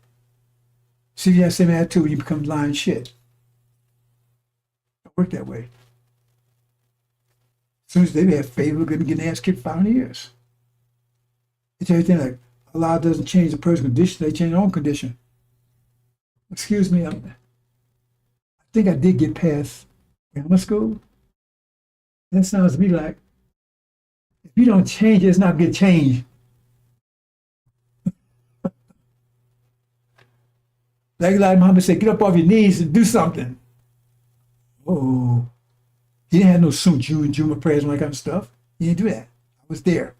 See if you have the same attitude when you become lion shit. Don't work that way. As soon as they have faith, we're gonna get an ass kicked for 500 years. It's everything like Allah doesn't change the person's condition, they change their own condition. Excuse me, I think I did get past grammar school. That sounds to me like, if you don't change, it's not going to change. Like Muhammad said, get up off your knees and do something. Oh, he didn't have no Jew and Juma prayers and all that kind of stuff. He didn't do that. I was there.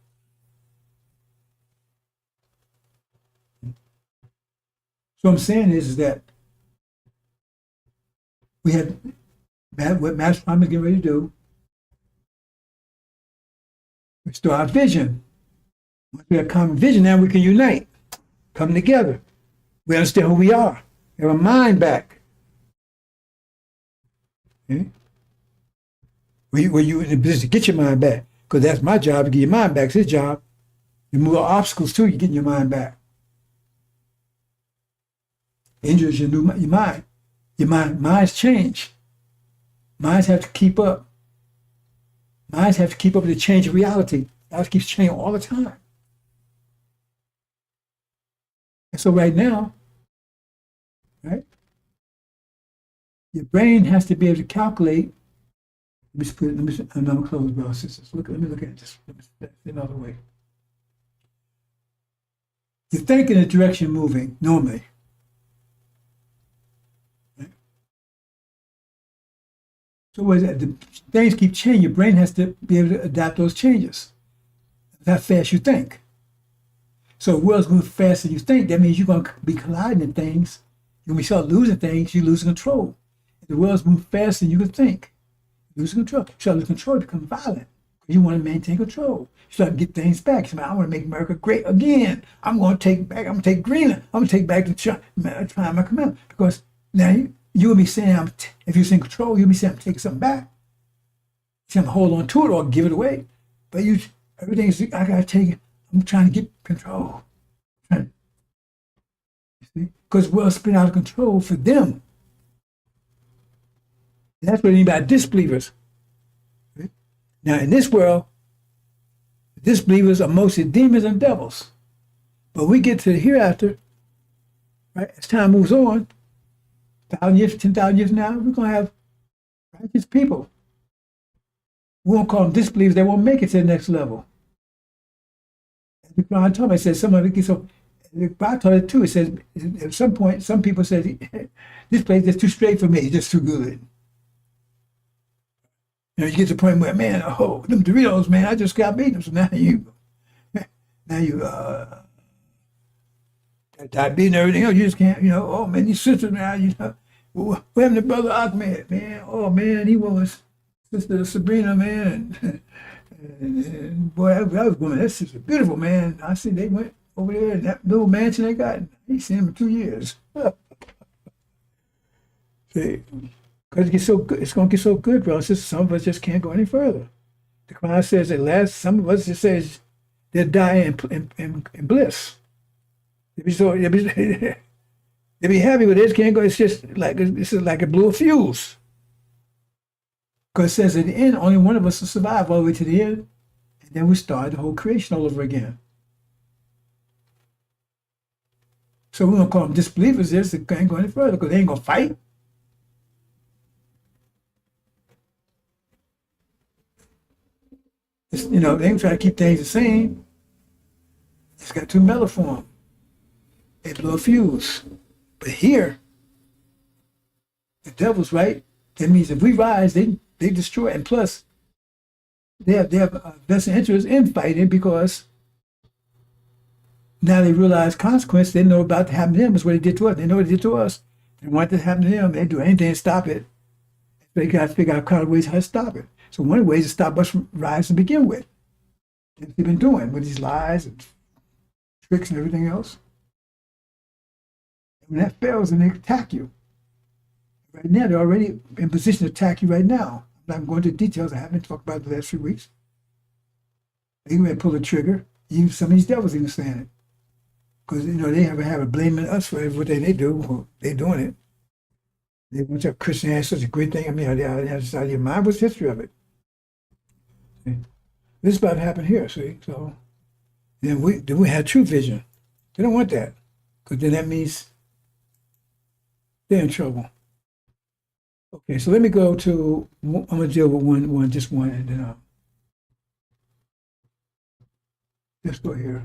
So what I'm saying is that we had what Master Muhammad is getting ready to do. Restore our vision. Once we have common vision, now we can unite, come together. We understand who we are. We have a mind back. Okay? Were you in the business to get your mind back? Because that's my job, to get your mind back. It's his job to remove obstacles too. You're getting your mind back. Injuries your mind. Your minds change. Minds have to keep up. Minds have to keep up with the change of reality. That keeps changing all the time. And so right now, right, your brain has to be able to calculate. Let me another close, brothers and sisters. Let me look at this another way. You think in a direction moving normally. So as the things keep changing, your brain has to be able to adapt those changes. That's how fast you think. So the world's moving faster than you think. That means you're going to be colliding in things. When we start losing things, you lose control. If the world's moving faster than you can think, you lose control. You start losing control, you become violent. You want to maintain control. You start to get things back. You say, I want to make America great again. I'm going to take back, I'm going to take Greenland. I'm going to take back the time I come out. Because now you will be saying, if you're in control, you'll be saying, I'm taking something back. See, I'm hold on to it or give it away. But everything is, I got to take it. I'm trying to get control. You see? Because the world's been out of control for them. And that's what I mean by disbelievers. Right? Now, in this world, disbelievers are mostly demons and devils. But we get to the hereafter, right? As time moves on, 1,000 years, 10,000 years now, we're going to have righteous people. We won't call them disbelievers. They won't make it to the next level. The Quran told me, it says, some of it gets so, the Quran told it too. It says, at some point, some people said, this place is too straight for me. It's just too good. You get to the point where, man, them Doritos, man, I just got beaten. So now you diabetes and everything else, you just can't, oh man, these sisters now, what happened to Brother Ahmed, man? Oh man, he was Sister Sabrina, man. And boy, that was woman, that's just a beautiful man. I see they went over there in that little mansion they got. He's seen him in 2 years. See, because it gets so good, it's going to get so good, bro. It's just some of us just can't go any further. The Quran says at some of us just says they'll die in bliss. They'll be happy, but they just can't go. It's just like it blew a fuse. Because it says at the end, only one of us will survive all the way to the end, and then we start the whole creation all over again. So we're gonna call them disbelievers. They can't go any further because they ain't gonna fight. They ain't try to keep things the same. It's got too mellow for them. They blow a fuse. But here, the devil's right. That means if we rise, they destroy. And plus, they have a vested interest in fighting because now they realize consequence. They know about to happen to them is what they did to us. They know what they did to us. They want this to happen to them. They do anything to stop it. They got to figure out kind of ways how to stop it. So one of the ways to stop us from rising to begin with. That's what they've been doing with these lies and tricks and everything else. And when that fails, then they attack you. Right now, they're already in position to attack you right now. I'm not going into details. I haven't talked about it the last few weeks. They may pull the trigger. Even some of these devils even saying it. Because, they have a blaming us for everything they do. Well, they're doing it. They want to have Christianity as such a great thing. I mean, they have this idea. Mine was history of it. See? This is about to happen here, see? So then we have true vision. They don't want that. Because then that means they're in trouble. Okay, so let me go to, I'm going to deal with just one, and then let's go here.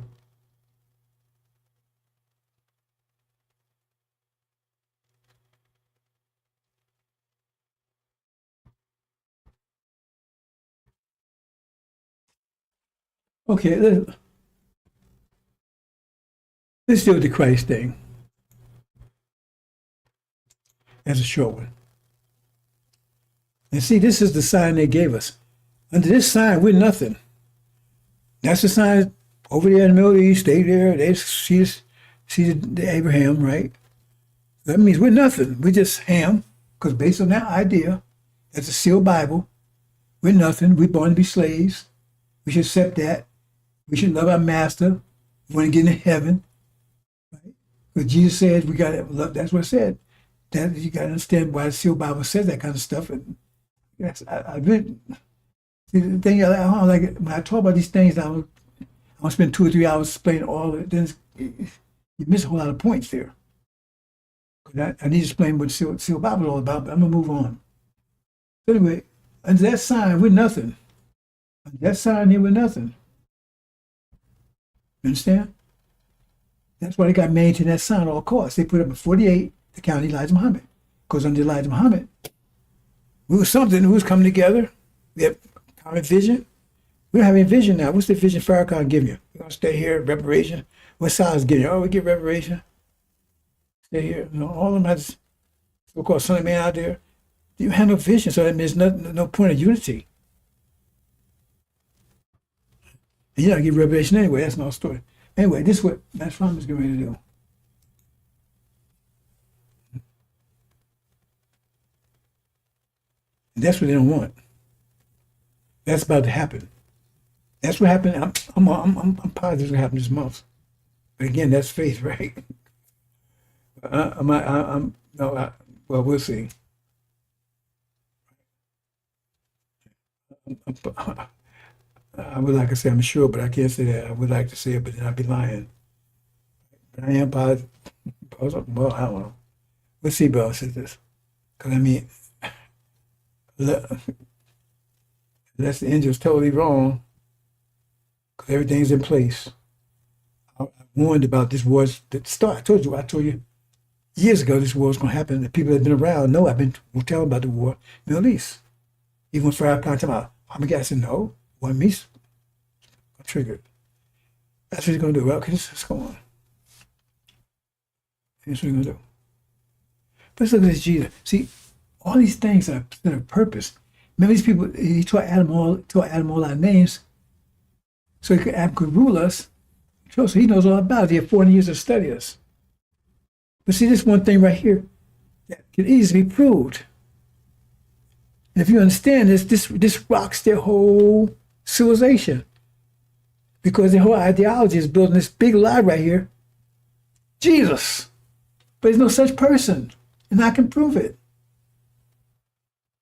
Okay, let's deal with the Christ thing. That's a short one. And see, this is the sign they gave us. Under this sign, we're nothing. That's the sign over there in the Middle East. They there. They see the Abraham, right? That means we're nothing. We're just Ham, because based on that idea, that's a sealed Bible. We're nothing. We're born to be slaves. We should accept that. We should love our master. We want to get into heaven. Right? Because Jesus said we got to love. That's what it said. That you got to understand why the sealed Bible says that kind of stuff. And yes, I really, see, the thing I don't like it, when I talk about these things, I want to spend 2 or 3 hours explaining all of it. Then you miss a whole lot of points there. I need to explain what sealed Bible is all about, but I'm gonna move on. So anyway, under that sign, we're nothing. Under that sign here, we're nothing. You understand? That's why they got maintained that sign at all costs. They put up in 48 to count Elijah Muhammad. Because under Elijah Muhammad, we were something who was coming together. We have common vision. We don't have any vision now. What's the vision Farrakhan giving you? We're going to stay here, reparation. What size giving you? Oh, we get reparation. Stay here. All of them has so-called son of man out there. You have no vision, so that means no point of unity. And you're not going to get revelation anyway. That's no story. Anyway, this is what Matt Fromm is getting ready to do. And that's what they don't want. That's about to happen. That's what happened. I'm positive it's gonna happen this month. But again, that's faith, right? Well, we'll see. I would like to say I'm sure, but I can't say that. I would like to say it, but then I'd be lying. But I am positive. Well, I don't know. We'll see, Bella says this. Because, I mean, unless the engine's totally wrong, because everything's in place. I warned about this war that start. I told you years ago this war was going to happen. The people that have been around know I've been telling about the war in the Middle East. Even when Farrakhan talked about, I'm guy said, no, one me's triggered. That's what he's going to do. Well, okay, let's go on. That's what he's going to do. But let's look at this Jesus. See, all these things are a purpose. Remember these people, he taught Adam all our names so Adam could rule us. So he knows all about it. He had 400 years to study us. But see, this one thing right here that can easily be proved. And if you understand this rocks their whole civilization. Because their whole ideology is building this big lie right here. Jesus. But there's no such person. And I can prove it.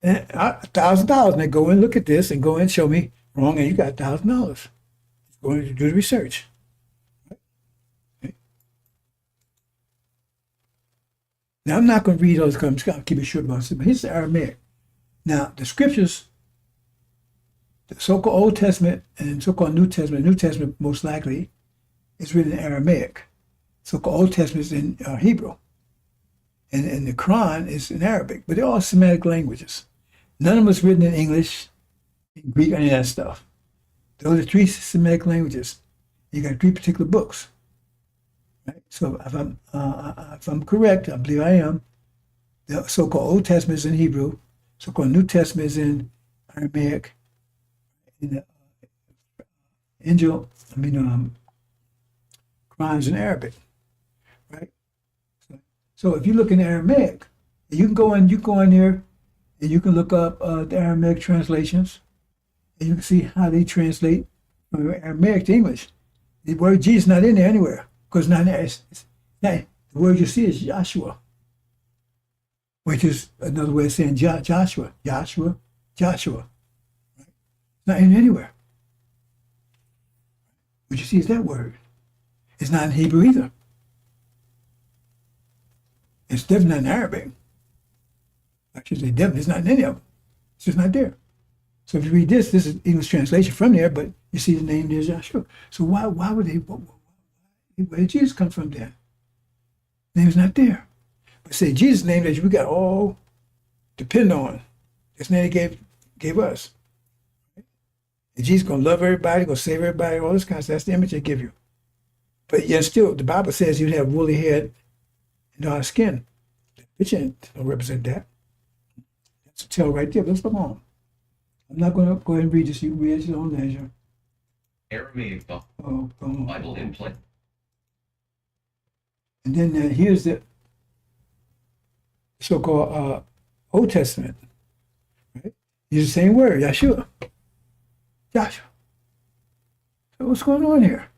And $1,000. And they go and look at this and go in and show me wrong, and you got $1,000. Go in and do the research. Okay. Now, I'm not going to read all this, I'm just going to keep it short about it, but here's the Aramaic. Now, the scriptures, the so-called Old Testament and so-called New Testament most likely is written in Aramaic. So-called Old Testament is in Hebrew. And the Quran is in Arabic, but they're all Semitic languages. None of them is written in English, in Greek, any of that stuff. Those are 3 Semitic languages. You got 3 particular books. Right? So if I'm correct, I believe I am, The so-called Old Testament is in Hebrew, so-called New Testament is in Aramaic, in the Quran's in Arabic, right? So if you look in Aramaic, you can go in there and you can look up the Aramaic translations, and you can see how they translate from Aramaic to English. The word Jesus is not in there anywhere, because not in there. It's not, the word you see is Joshua, which is another way of saying Joshua. Right? It's not in anywhere. What you see is that word. It's not in Hebrew either. It's definitely not in Arabic. I should say definitely, it's not in any of them. It's just not there. So if you read this is English translation from there, but you see the name there's Joshua. So why would where did Jesus come from then? The name's not there. But say Jesus' name that we got all depend on. This name he gave us. And Jesus gonna love everybody, gonna save everybody, all this kind of stuff. That's the image they give you. But yet still, the Bible says you'd have woolly head and dark skin. The picture don't represent that. That's a tell right there. Let's go on. I'm not going to go ahead and read this. You read it at your own leisure. Aramaic Bible in play. And then here's the so-called Old Testament. Right? Use the same word, Yeshua. Joshua. So what's going on here?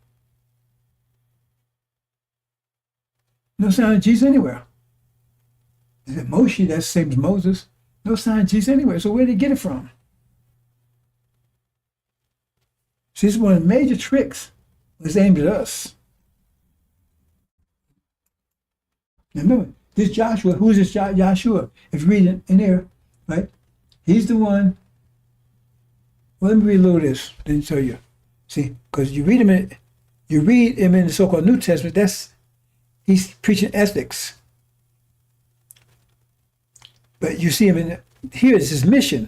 No sign of Jesus anywhere. Is it Moshe? That's the same as Moses. No sign of Jesus anywhere. So where did he get it from? See, this is one of the major tricks. It's aimed at us. Now remember, this Joshua, who is this Joshua? If you read it in there, right? He's the one. Well, let me read a little of this, then show you. See, because you read him in the so-called New Testament, he's preaching ethics. But you see him here is his mission.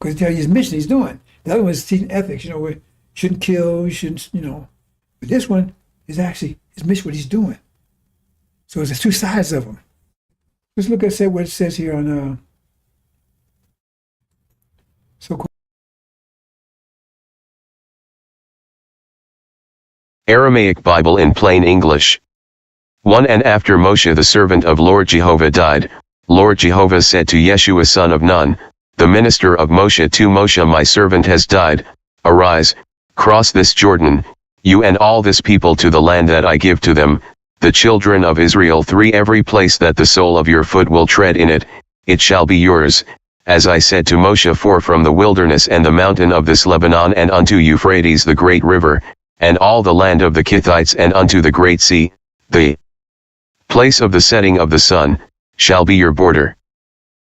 Because tell you his mission he's doing. The other one is teaching ethics, where you shouldn't kill, you shouldn't, But this one is actually his mission, what he's doing. So there's two sides of him. Let's look at what it says here on so-called Aramaic Bible in plain English. 1 And after Moshe the servant of Lord Jehovah died, Lord Jehovah said to Yeshua son of Nun, the minister of Moshe, to Moshe my servant has died, arise, cross this Jordan, you and all this people to the land that I give to them, the children of Israel. 3 Every place that the sole of your foot will tread in it, it shall be yours, as I said to Moshe. 4 From the wilderness and the mountain of this Lebanon and unto Euphrates the great river, and all the land of the Kittites and unto the great sea, the place of the setting of the sun, shall be your border.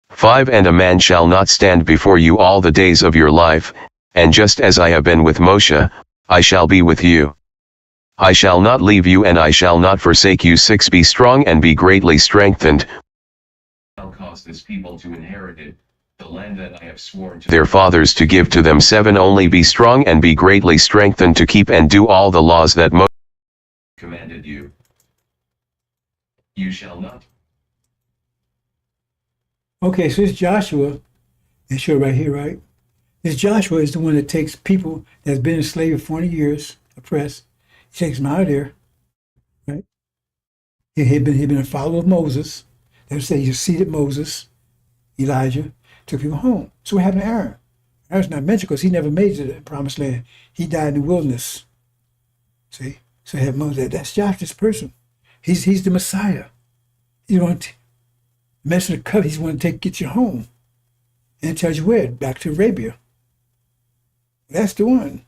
5 And a man shall not stand before you all the days of your life, and just as I have been with Moshe, I shall be with you. I shall not leave you and I shall not forsake you. 6 Be strong and be greatly strengthened. I'll cause this people to inherit it, the land that I have sworn to their fathers to give to them. 7 Only be strong and be greatly strengthened to keep and do all the laws that Moshe commanded you. You shall not. Okay, so this Joshua, they show right here, right? This Joshua is the one that takes people that's been enslaved for 40 years, oppressed. He takes them out of there, right? He'd been a follower of Moses. They would say he succeeded Moses, Elijah, took people home. So what happened to Aaron? Aaron's not mentioned because he never made it to the promised land. He died in the wilderness. See? So he had Moses. That's Joshua, this person. He's the Messiah. He's going to mess with the covenant. He's going to get you home. And it tells you where, back to Arabia. That's the one.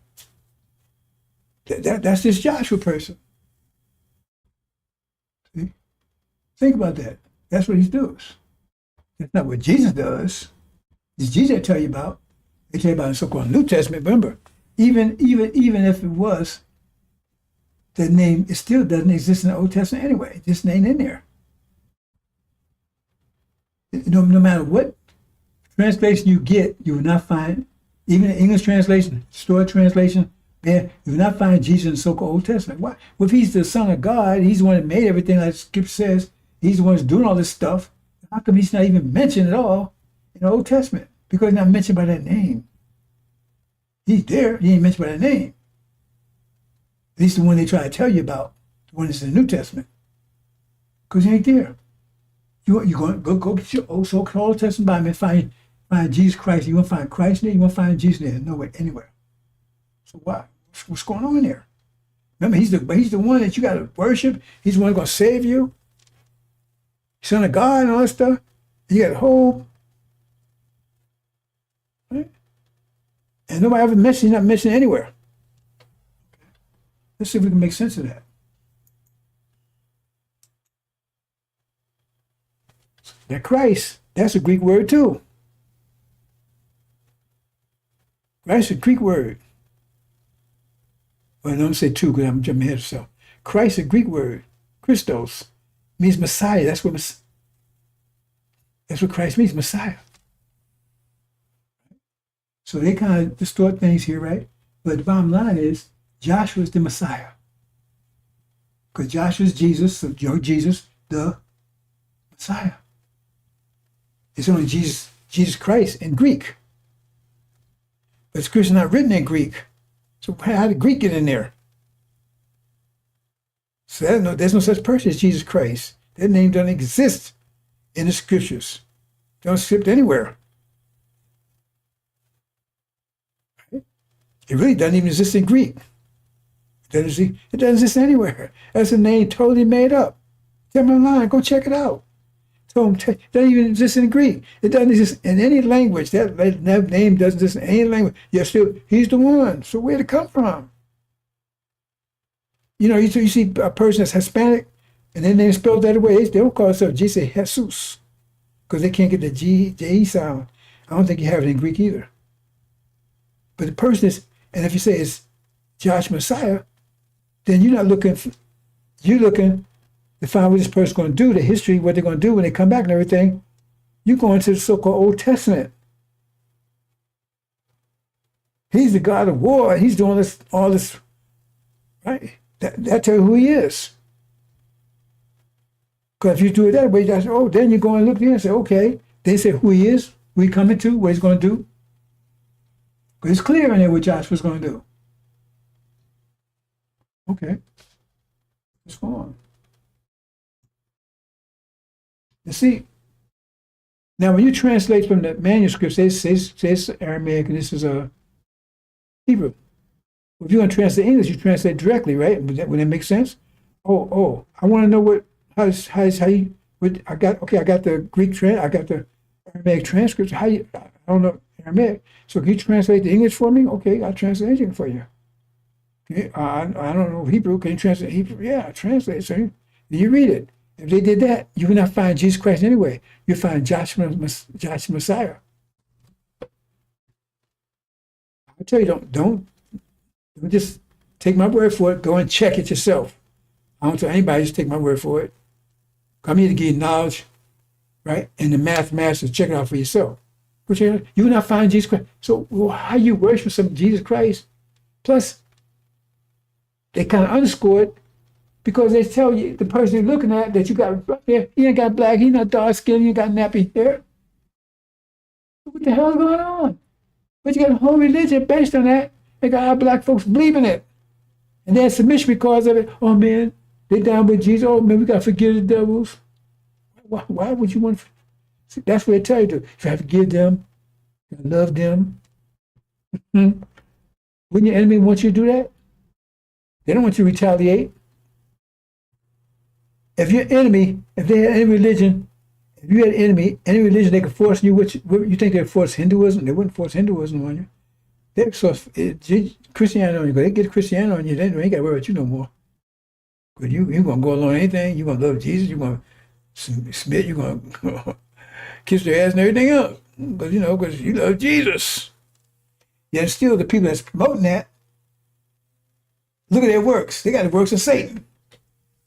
That's this Joshua person. See? Think about that. That's what he does. That's not what Jesus does. It's Jesus I tell you about. They tell you about in the so-called New Testament. Remember, even if it was, the name, it still doesn't exist in the Old Testament anyway. This ain't in there. No matter what translation you get, you will not find, even the English translation, Story translation, you will not find Jesus in the so-called Old Testament. Why? Well, if he's the Son of God, he's the one that made everything, like Scripture says, He's the one who's doing all this stuff. How come he's not even mentioned at all in the Old Testament? Because he's not mentioned by that name. He's there. He ain't mentioned by that name. He's the one they try to tell you about, the one that's in the New Testament. Because he ain't there. You're going to go get your so-called Old Testament Bible and find Jesus Christ. You won't find Christ there. You won't find Jesus there. Nowhere, anywhere. So why? What's going on there? Remember, he's the one that you got to worship. He's the one that's going to save you. Son of God and all that stuff. You got hope. Right? And nobody ever mentioned, he's not mentioned anywhere. Let's see if we can make sense of that. That Christ, that's a Greek word too. Christ is a Greek word. Well, don't say two because I'm jumping ahead of myself. Christ is a Greek word. Christos means Messiah. That's what Christ means, Messiah. So they kind of distort things here, right? But the bottom line is Joshua is the Messiah. Because Joshua is Jesus, so Jesus, the Messiah. It's only Jesus Christ in Greek. But Scripture's not written in Greek. So how did Greek get in there? So there's no such person as Jesus Christ. That name doesn't exist in the Scriptures. Don't script anywhere. It really doesn't even exist in Greek. It doesn't exist anywhere. That's a name totally made up. Tell me online, go check it out. It doesn't even exist in Greek. It doesn't exist in any language. That name doesn't exist in any language. Yet still, he's the one. So where'd it come from? You know, you see a person that's Hispanic, and then they spell that way. They don't call themselves Jesus, they say Jesus, because they can't get the J-E sound. I don't think you have it in Greek either. But the person is, and if you say it's Joshua Messiah, then you're not looking, you're looking to find what this person's going to do, the history, what they're going to do when they come back and everything. You're going to the so-called Old Testament. He's the God of war. He's doing all this, right? That tells you who he is. Because if you do it that way, then you go and look there and say, okay. They say who he is, who he's coming to, what he's going to do. Because it's clear in there what Joshua's going to do. Okay. Let's go on. You see, now when you translate from the manuscript, say it's Aramaic and this is Hebrew. If you're going to translate English, you translate directly, right? Would that make sense? Oh, I want to know how you, I got the Greek I got the Aramaic transcripts. I don't know Aramaic. So can you translate the English for me? Okay, I'll translate anything for you. Okay, I don't know Hebrew. Can you translate Hebrew? Yeah, translate. So you read it. If they did that, you would not find Jesus Christ anyway. You find Joshua Messiah. I tell you, don't just take my word for it. Go and check it yourself. I don't tell anybody, just take my word for it. I'm here to give you knowledge, right? And the math masters, check it out for yourself. But you will not find Jesus Christ. So how you worship some Jesus Christ? Plus, they kind of underscore it because they tell you, the person you're looking at, that you got right there, he ain't got black, he not dark skin, he ain't got nappy hair. What the hell is going on? But you got a whole religion based on that. They got our black folks believing it. And they're submission because of it. Oh man, they down with Jesus. Oh man, we got to forgive the devils. Why would you want to? See, that's what they tell you to. You have to forgive them, you gotta love them. Wouldn't your enemy want you to do that? They don't want you to retaliate. If your enemy, if they had any religion, if you had any religion they could force you, which you think they'd force Hinduism? They wouldn't force Hinduism on you. They'd force Christianity on you. They get Christianity on you, they ain't got to worry about you no more. But you going to go along anything, you going to love Jesus, you going to submit, you going to kiss their ass and everything else. But because you love Jesus. Yet still the people that's promoting that, look at their works. They got the works of Satan.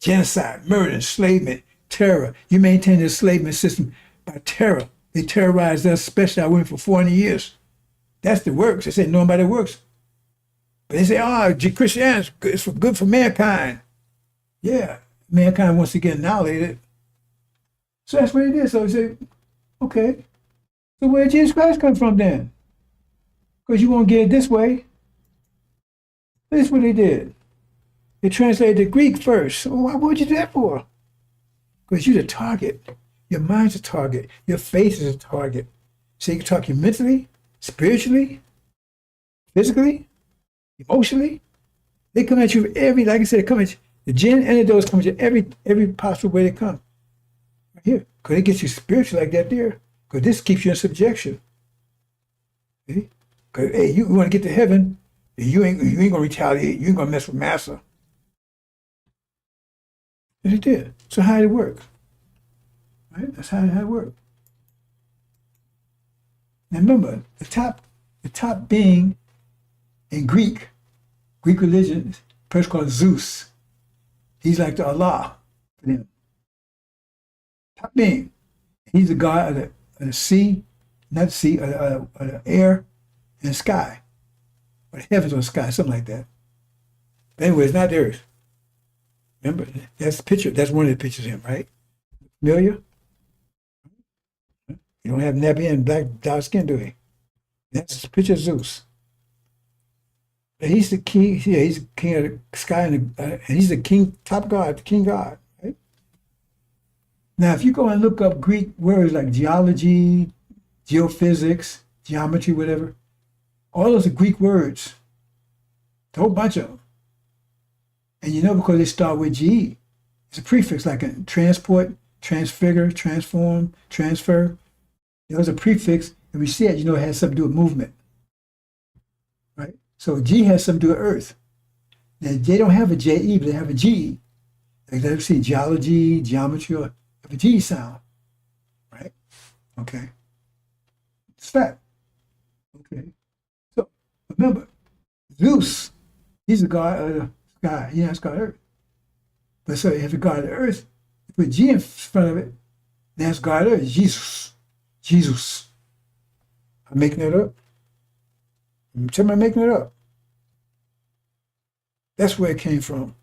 Genocide, murder, enslavement, terror. You maintain the enslavement system by terror. They terrorized us, especially our women, for 400 years. That's the works. They say nobody works. But they say, Christianity is good for mankind. Yeah, mankind wants to get annihilated. So that's what it is. So you say, okay, so where did Jesus Christ come from then? Because you won't get it this way. This is what they did. They translated the Greek first. So why would you do that for? Because you're the target. Your mind's a target. Your faith is a target. So you can talk you mentally, spiritually, physically, emotionally. They come at you every, like I said, they come at you. The jinn and the dose come at you every possible way they come. Right here. Because it gets you spiritual like that there. Because this keeps you in subjection. See? Because, hey, you want to get to heaven, you ain't going to retaliate. You ain't going to mess with Massa. And it did. So how did it work? Right? That's how it worked. Now remember, the top being in Greek religion, a person called Zeus. He's like the Allah for them. Top being. He's the god of the sea, not the sea, of the air and the sky. Or the heavens or the sky, something like that. But anyway, it's not the earth. Remember, that's the picture. That's one of the pictures of him, right? Familiar? You don't have Nebi and black dark skin, do we? That's the picture of Zeus. But he's the king. Yeah, he's the king of the sky, and he's the king, top god, the king god. Right? Now, if you go and look up Greek words like geology, geophysics, geometry, whatever, all those are Greek words. A whole bunch of them. And you know, because they start with GE, it's a prefix like a transport, transfigure, transform, transfer. There's a prefix, and we see it, you know, it has something to do with movement. Right? So G has something to do with Earth. Now, they don't have a JE, but they have a GE. Like they see geology, geometry, or have a G sound. Right? Okay. It's fact. Okay. So remember, Zeus, he's the god of the sky. He has god of Earth. But so you have the god of the Earth, you put G in front of it, that's god of Earth, Jesus. Jesus. I'm making it up. Tell me I'm making it up. That's where it came from.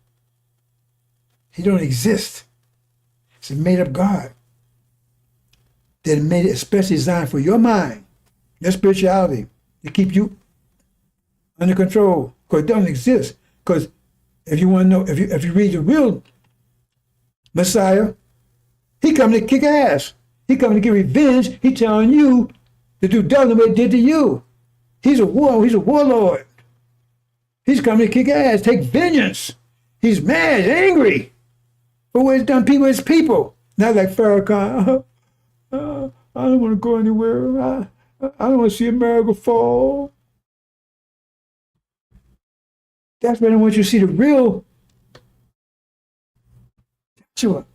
He don't exist. It's a made-up God that made it especially designed for your mind, your spirituality, to keep you under control. Because it doesn't exist. Because if you want to know, if you read the real Messiah, he come to kick ass. He coming to get revenge. He telling you to do double what he did to you. He's a warlord. He's coming to kick ass, take vengeance. He's mad, angry for what he's done to his people. Not like Farrakhan. I don't want to go anywhere. I don't want to see America fall. That's when I want you to see the real Joshua,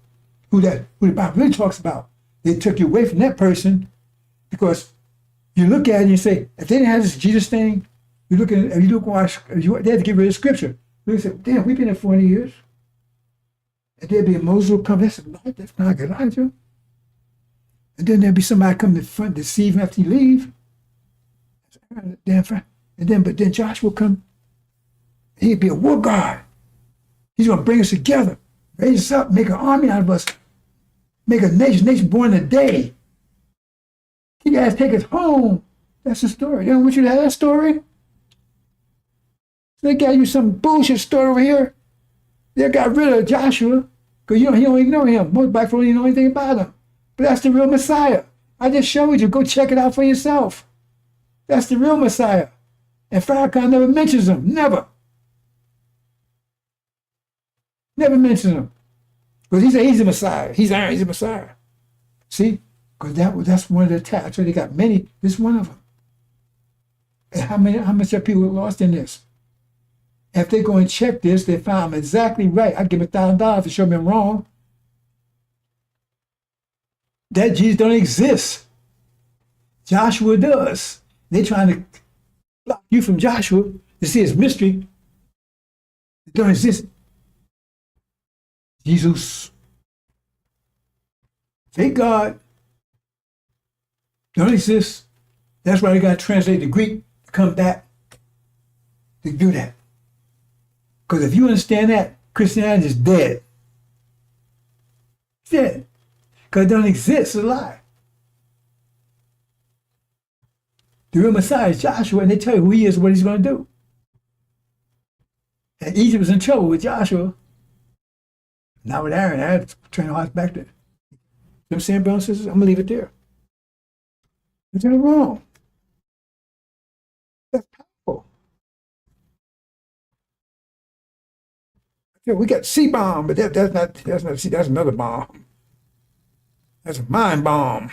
who the Bible really talks about. They took you away from that person because you look at it and you say, if they didn't have this Jesus thing, they had to get rid of scripture. They said, damn, we've been there 40 years. And there'd be a Moses will come, that's not like Elijah. And then there'd be somebody come in front, deceive him after you leave. And then Joshua will come. He'd be a war god. He's going to bring us together, raise us up, make an army out of us. Make a nation born in a day. You guys take us home. That's the story. They don't want you to have that story. They got you some bullshit story over here. They got rid of Joshua because he don't even know him. Most black folk don't even know anything about him. But that's the real Messiah. I just showed you. Go check it out for yourself. That's the real Messiah. And Farrakhan never mentions him. Never. Never mentions him. Because he said he's a Messiah. He's a Messiah. See? Because that's one of the attacks. So they got many. This is one of them. And how much are people lost in this? If they go and check this, they find I'm exactly right. I'd give them $1,000 to show me I'm wrong. That Jesus don't exist. Joshua does. They're trying to block you from Joshua to see his mystery. It don't exist. Jesus, fake God, don't exist. That's why they got to translate the Greek to come back to do that. Because if you understand that, Christianity is dead. It's dead. Because it don't exist. It's a lie. The real Messiah is Joshua, and they tell you who he is and what he's going to do. And Egypt was in trouble with Joshua. Not with Aaron. Aaron turned the hearts back there. You know what I'm saying, brothers and sisters? I'm going to leave it there. There's nothing wrong. That's powerful. Yeah, we got C-bomb, but that's not C, that's another bomb. That's a mind bomb.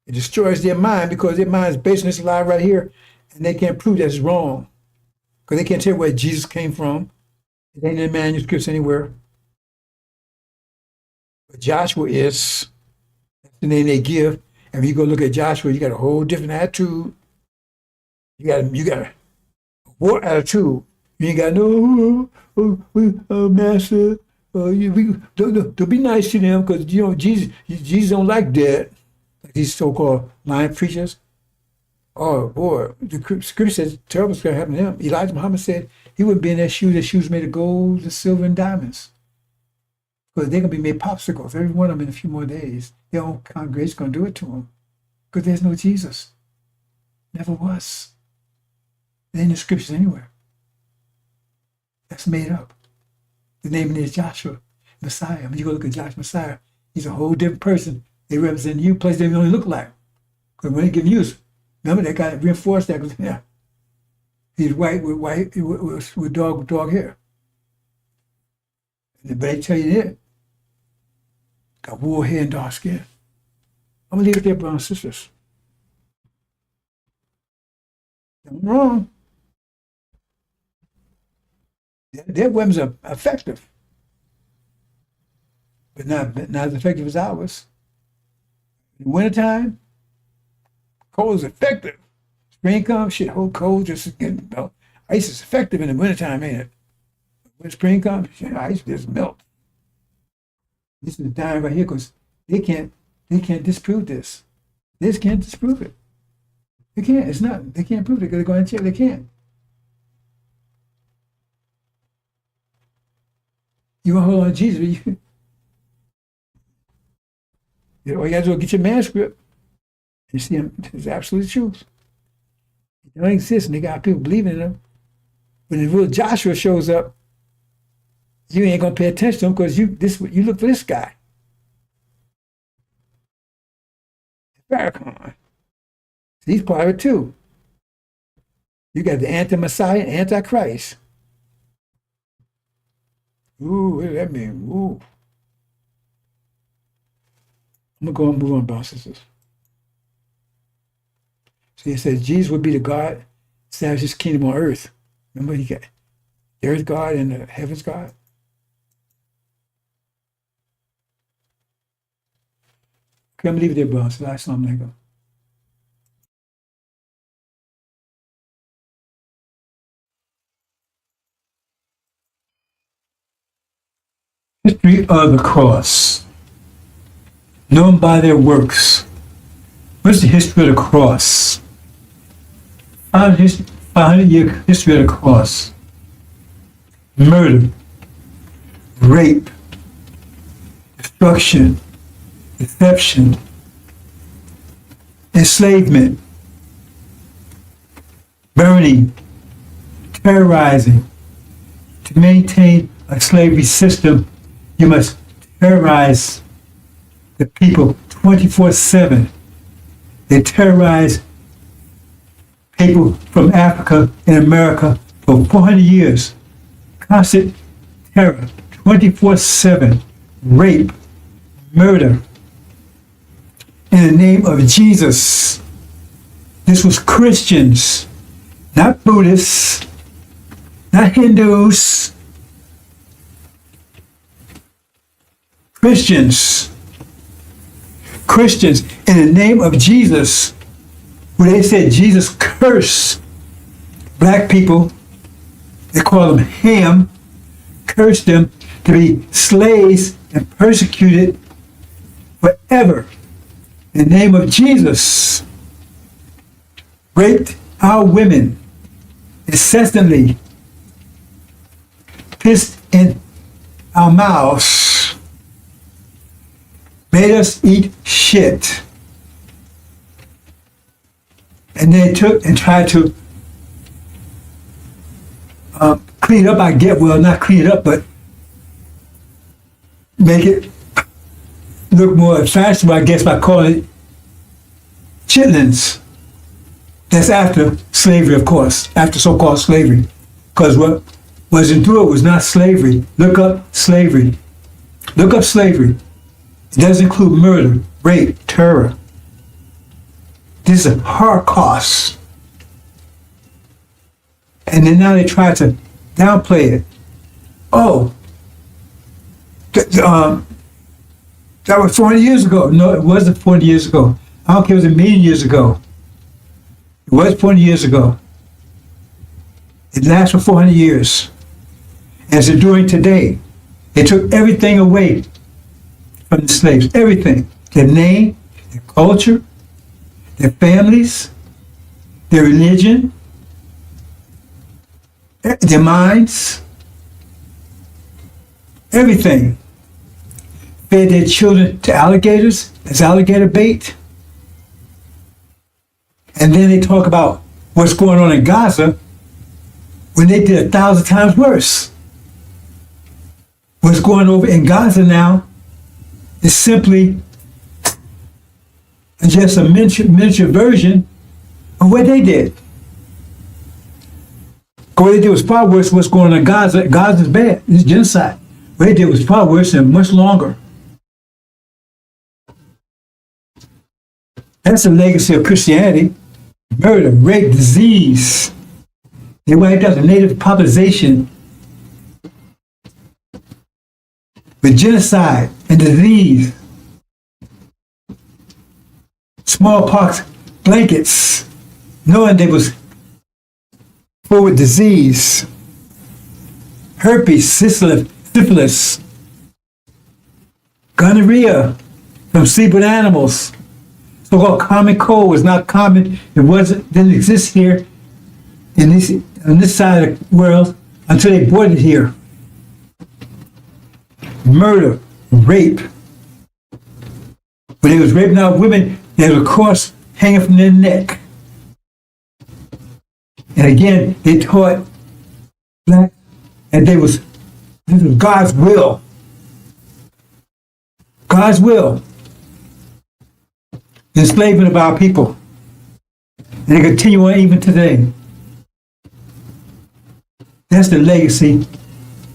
It destroys their mind because their mind is based on this lie right here, and they can't prove that's wrong. Because they can't tell where Jesus came from. It ain't in the manuscripts anywhere. But Joshua is. That's the name they give. And when you go look at Joshua, you got a whole different attitude. You got a war attitude. You ain't got no, master. Don't be nice to them because you know Jesus don't like that. Like these so-called lying preachers. Oh boy, the scripture says terrible's going to happen to him. Elijah Muhammad said he wouldn't be in their shoes made of gold and silver and diamonds. Because they're going to be made popsicles, every one of them in a few more days. Their own congregation's going to do it to them. Because there's no Jesus. Never was. It ain't in the scriptures anywhere. That's made up. The name is Joshua, Messiah. When you go look at Joshua, Messiah, he's a whole different person. They represent you, place they only look like. Because when they give you, remember that guy reinforced that, because yeah, he's white with dog hair. But they tell you that. Got wool hair and dark skin. I'm gonna leave it there, brothers and sisters. I'm wrong. Their weapons are effective, but not as effective as ours. In the wintertime, cold is effective. Spring comes, shit, whole cold just getting melt. Ice is effective in the wintertime, ain't it? When spring comes, shit, ice just melt. This is the time right here because they can't disprove this. They just can't disprove it. They can't. It's not. They can't prove it. They're going to check. They can't. You want to hold on to Jesus? All you got to do is get your manuscript. You see him. It's absolute truth. They don't exist, and they got people believing in them. When the real Joshua shows up, you ain't gonna pay attention to him because you look for this guy. Farrakhan. He's part of it too. You got the anti-Messiah and Antichrist. Ooh, what does that mean? Ooh. I'm gonna go and move on, brothers and sisters. So he says Jesus would be the God, establish his kingdom on earth. Remember, he got the earth God and the heavens God. Okay, I'm gonna leave it there, brothers. Assalamu alaikum. History of the cross, known by their works. What's the history of the cross? 500-year history of the cross. Murder, rape, destruction, deception, enslavement, burning, terrorizing. To maintain a slavery system, you must terrorize the people 24/7. They terrorize people from Africa and America for 400 years. Constant terror, 24/7, rape, murder. In the name of Jesus. This was Christians, not Buddhists, not Hindus. Christians in the name of Jesus, where they said Jesus cursed black people, they call them Ham, cursed them to be slaves and persecuted forever. In the name of Jesus, raped our women incessantly, pissed in our mouths, made us eat shit. And they took and tried to clean it up, not clean it up, but make it look more fashionable, I guess, by calling it chitlins. That's after slavery, of course, after so-called slavery. Because what was into it was not slavery. Look up slavery. Look up slavery. It does include murder, rape, terror. This is a Holocaust. And then now they try to downplay it. Oh, that was 40 years ago. No, it wasn't 40 years ago. I don't care if it was a million years ago. It was 40 years ago. It lasts for 400 years. As they're doing today, they took everything away from the slaves. Everything. Their name, their culture, their families, their religion, their minds, everything. Fed their children to alligators as alligator bait. And then they talk about what's going on in Gaza when they did 1,000 times worse. What's going over in Gaza now is simply just a miniature version of what they did. What they did was far worse than what's going on in Gaza. Gaza's bad. It's genocide. What they did was far worse and much longer. That's the legacy of Christianity. Murder, rape, disease. They wiped out the native population with genocide and disease. Smallpox blankets, knowing they was full with disease. Herpes, syphilis, gonorrhea from sleep with animals. So-called common cold was not common. Didn't exist here on this side of the world until they brought it here. Murder, rape. When they was raping out women, there was a cross hanging from their neck. And again, they taught black, and this was God's will. God's will. The enslavement of our people. And they continue on even today. That's the legacy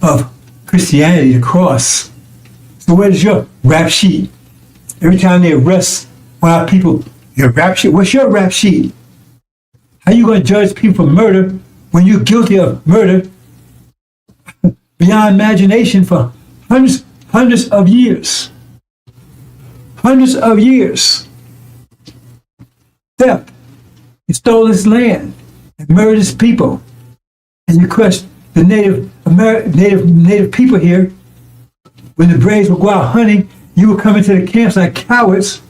of Christianity, the cross. So where's your rap sheet? Every time they arrest one of our people, your rap sheet. What's your rap sheet? How are you going to judge people for murder when you're guilty of murder beyond imagination for hundreds of years? Hundreds of years. Theft. You stole this land and murdered its people. And you crushed the native people here. When the braves would go out hunting, you would come into the camps like cowards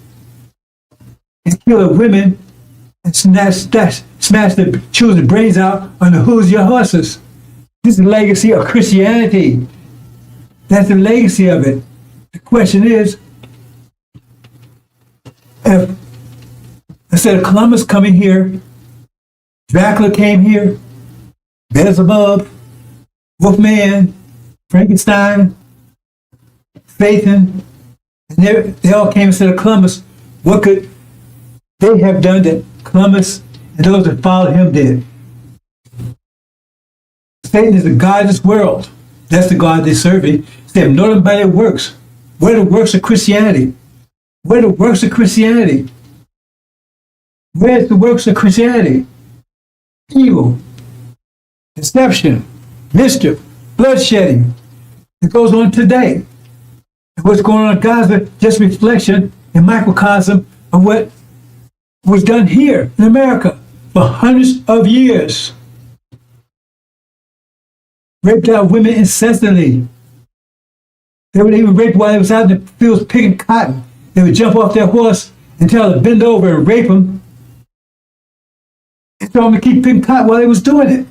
and kill the women and smash the children's brains out on the hooves of your horses. This is the legacy of Christianity. That's the legacy of it. The question is, if instead of Columbus coming here, Dracula came here, Beelzebub, Wolfman, Frankenstein, Satan, and they all came instead of Columbus. What could they have done that Columbus and those that followed him did? Satan is the God of this world. That's the God they're serving. They have known him by their works. What are the works of Christianity? What are the works of Christianity? Where's the works of Christianity? Evil, deception, mischief, bloodshedding. It goes on today. And what's going on in Gaza, just reflection and microcosm of what was done here in America for hundreds of years. Raped out women incessantly. They would even rape while they was out in the fields picking cotton. They would jump off their horse and tell them to bend over and rape them. And tell them to keep picking cotton while they was doing it.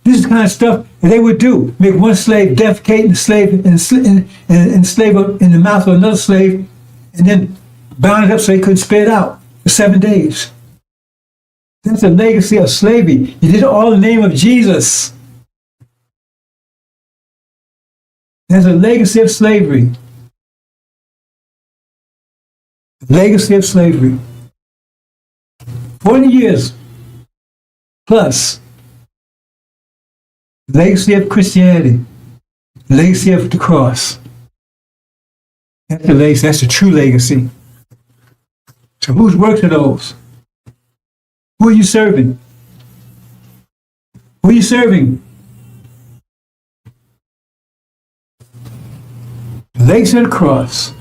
This is the kind of stuff that they would do. Make one slave defecate in the slave and slave in the mouth of another slave, and then bound it up so he couldn't spit it out for 7 days. That's a legacy of slavery. You did it all in the name of Jesus. There's a legacy of slavery. Legacy of slavery. 40 years plus. Legacy of Christianity. Legacy of the cross. That's the legacy. That's the true legacy. So whose works are those? Who are you serving? Who are you serving? The legacy of the cross.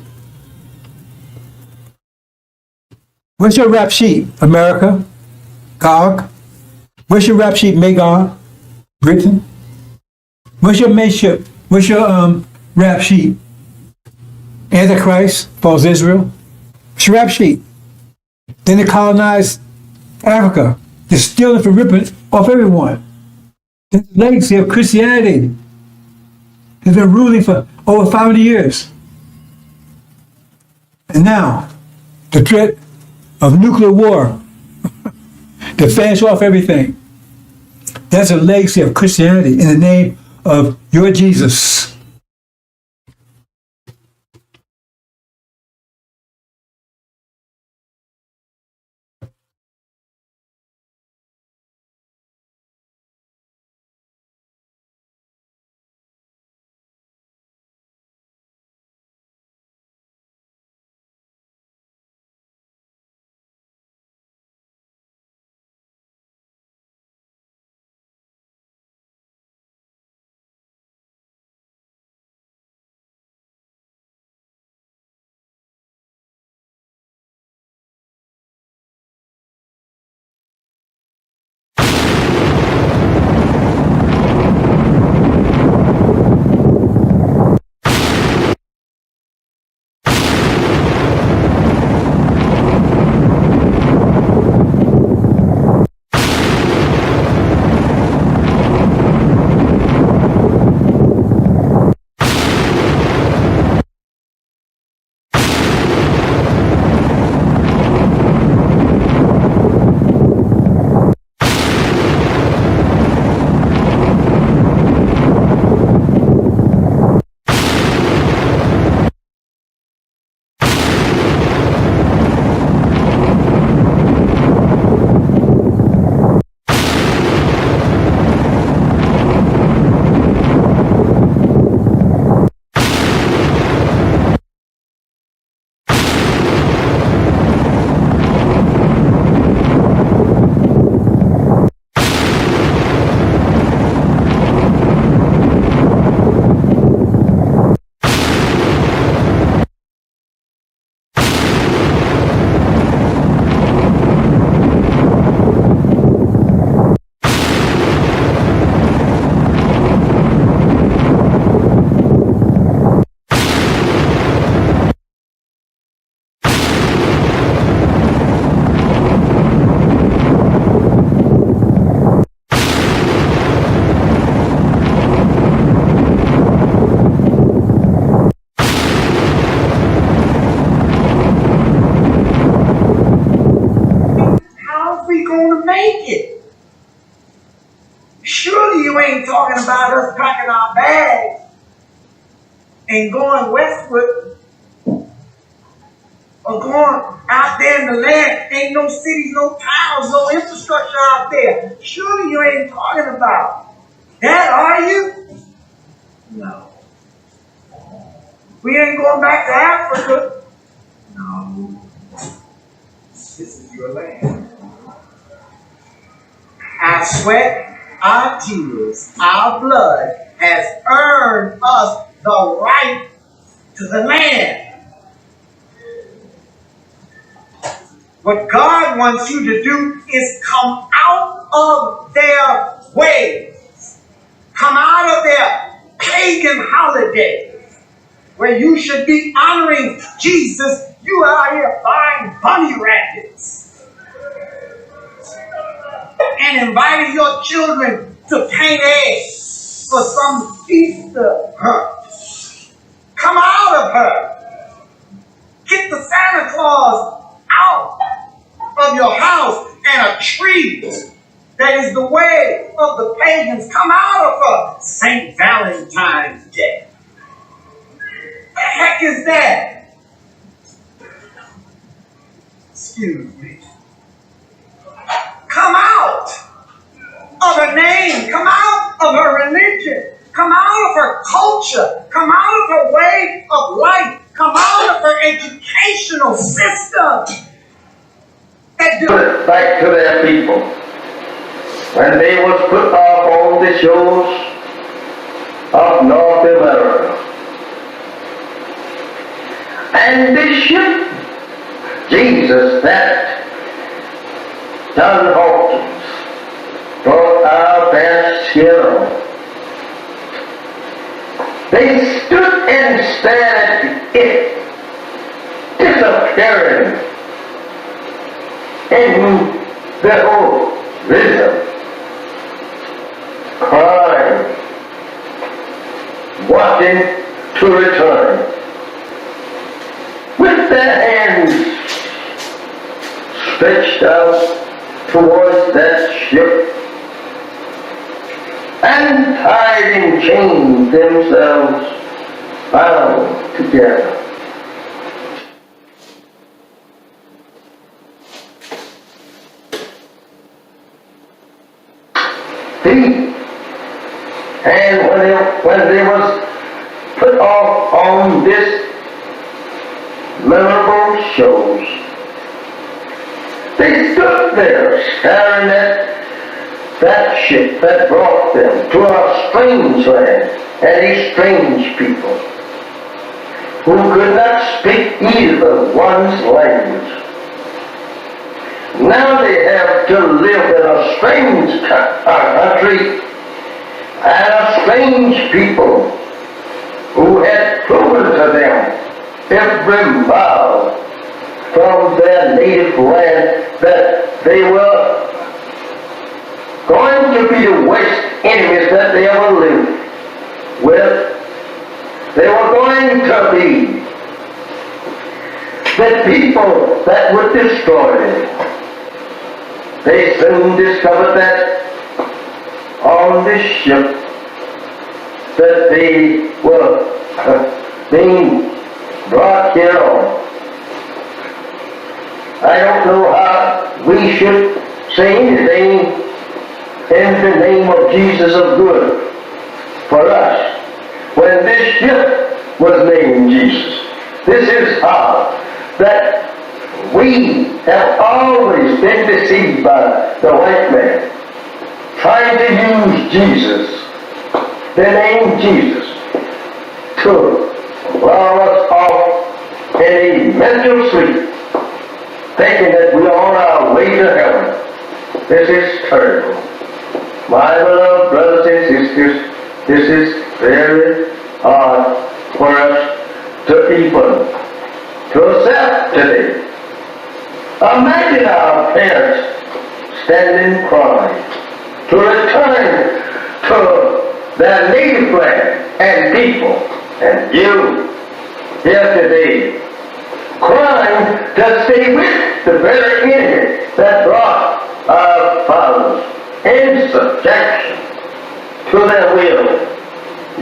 Where's your rap sheet, America? Gog? Where's your rap sheet, Magog? Britain? Where's your mateship? Where's your rap sheet? Antichrist, false Israel? What's your rap sheet? Then they colonized Africa. They're stealing from ripping off everyone. That's the legacy of Christianity. They've been ruling for over 500 years. And now, the threat of nuclear war to finish off everything. That's a legacy of Christianity in the name of your Jesus. Make it. Surely you ain't talking about us packing our bags and going westward or going out there in the land. Ain't no cities, no towns, no infrastructure out there. Surely you ain't talking about that, are you? No. We ain't going back to Africa. No. This is your land. Our sweat, our tears, our blood has earned us the right to the land. What God wants you to do is come out of their ways. Come out of their pagan holidays where you should be honoring Jesus. You are out here buying bunny rabbits and inviting your children to paint eggs for some Easter hunt. Come out of her. Get the Santa Claus out of your house, and a tree that is the way of the pagans. Come out of her. St. Valentine's Day. The heck is that? Excuse me. Come out of her name. Come out of her religion. Come out of her culture. Come out of her way of life. Come out of her educational system. Put it back to their people. When they was put off on the shores of North America. And this ship, Jesus, that John Hawkins brought our best hero. They stood and stared at it disappearing in the horizon, crying, watching to return, with their hands stretched out towards that ship, and tied in chains themselves bound together. And when they was put off on this memorable shows, they stood there staring at that ship that brought them to a strange land and a strange people who could not speak either one's language. Now they have to live in a strange country and a strange people who had proven to them every mile from their native land that they were going to be the worst enemies that they ever lived with. They were going to be the people that would destroy them. They soon discovered that on this ship that they were being brought here on. I don't know how we should say anything in the name of Jesus of good for us when this ship was named Jesus. This is how that we have always been deceived by the white man, trying to use Jesus, the name Jesus, to lull us off in a mental sleep, thinking that we are on our way to heaven. This is terrible. My beloved brothers and sisters, this is very hard for us to even to accept today. Imagine our parents standing crying to return to their native land and people, and you here today crying to stay with the very enemy that brought our fathers in subjection to their will.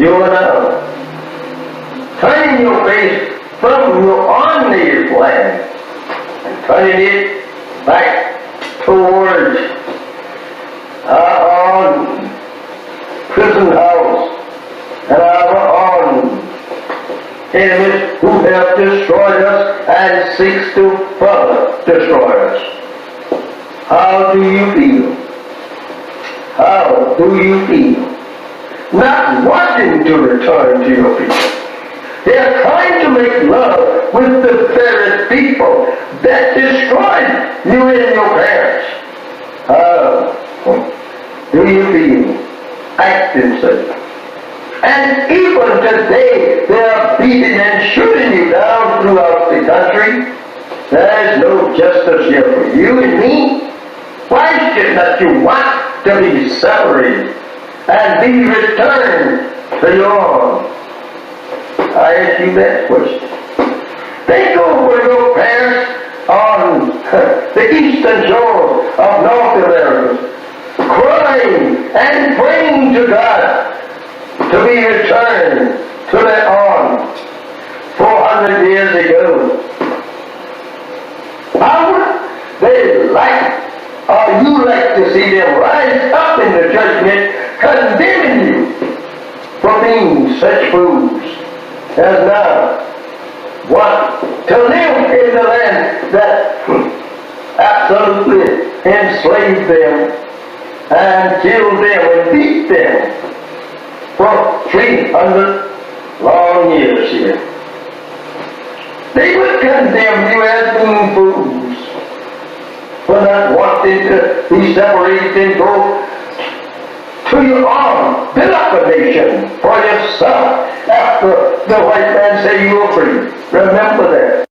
You and I, turning your face from your own native land and turning it back towards our own prison house and our own enemies who have destroyed us and seeks to further destroy us. How do you feel? How do you feel? Not wanting to return to your people. They are trying to make love with the very people that destroyed you and your parents. How do you feel acting such? And even today, they are beating and shooting you down throughout the country. There is no justice here for you and me. Why should not you want to be separated and be returned to your arms? I ask you that question. Think over your parents on the eastern shore of North America, crying and praying to God to be returned to their arms 400 years ago. How would they like, or you like to see them rise up in the judgment condemning you for being such fools as now want to live in the land that absolutely enslaved them and killed them and beat them for 300 long years here? They would condemn you as being fools for not wanting to be separated and go to your arm, build up a nation for yourself after the white man say you are free. Remember that.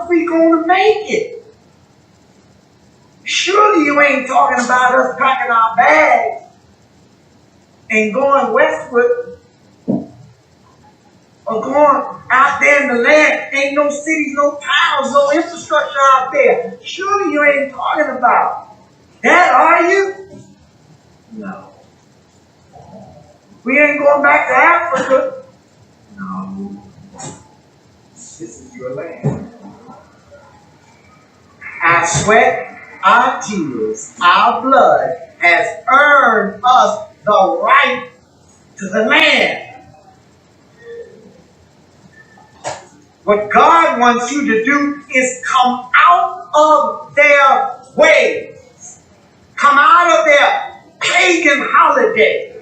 if we gonna make it? Surely you ain't talking about us packing our bags and going westward or going out there in the land. Ain't no cities, no towns, no infrastructure out there. Surely you ain't talking about that, are you? No. We ain't going back to Africa. No. This is your land. Our sweat, our tears, our blood has earned us the right to the land. What God wants you to do is come out of their ways. Come out of their pagan holiday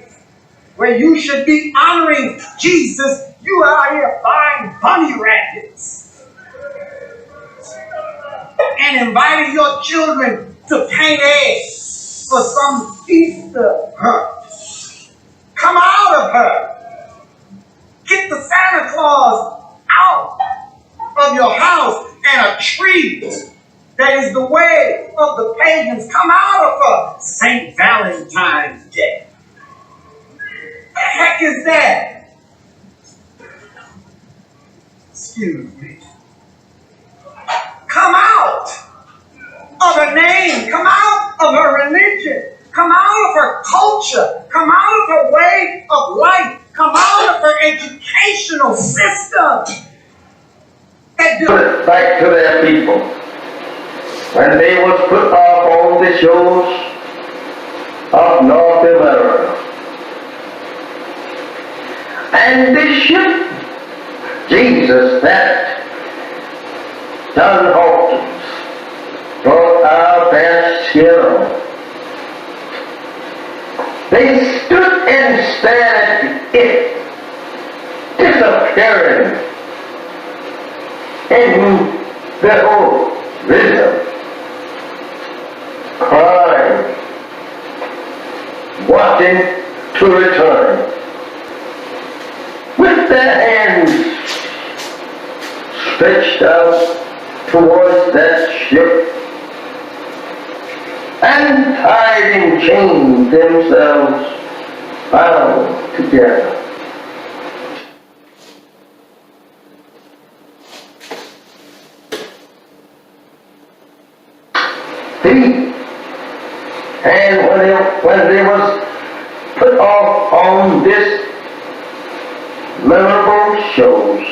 where you should be honoring Jesus. You are out here buying bunny rabbits and inviting your children to paint eggs for some Easter hunt. Come out of her. Get the Santa Claus out of your house and a tree that is the way of the pagans. Come out of her. St. Valentine's Day. What the heck is that? Excuse me. Come out of her name. Come out of her religion. Come out of her culture. Come out of her way of life. Come out of her educational system. Put it back to their people. When they was put off on the shores of North America. And this ship, Jesus, that John Hawkins brought our best hero. They stood and stared at it disappearing in the horizon, crying, wanting to return. With their hands stretched out towards that ship and tied in chains themselves bound together. And when they was put off on this memorable shows,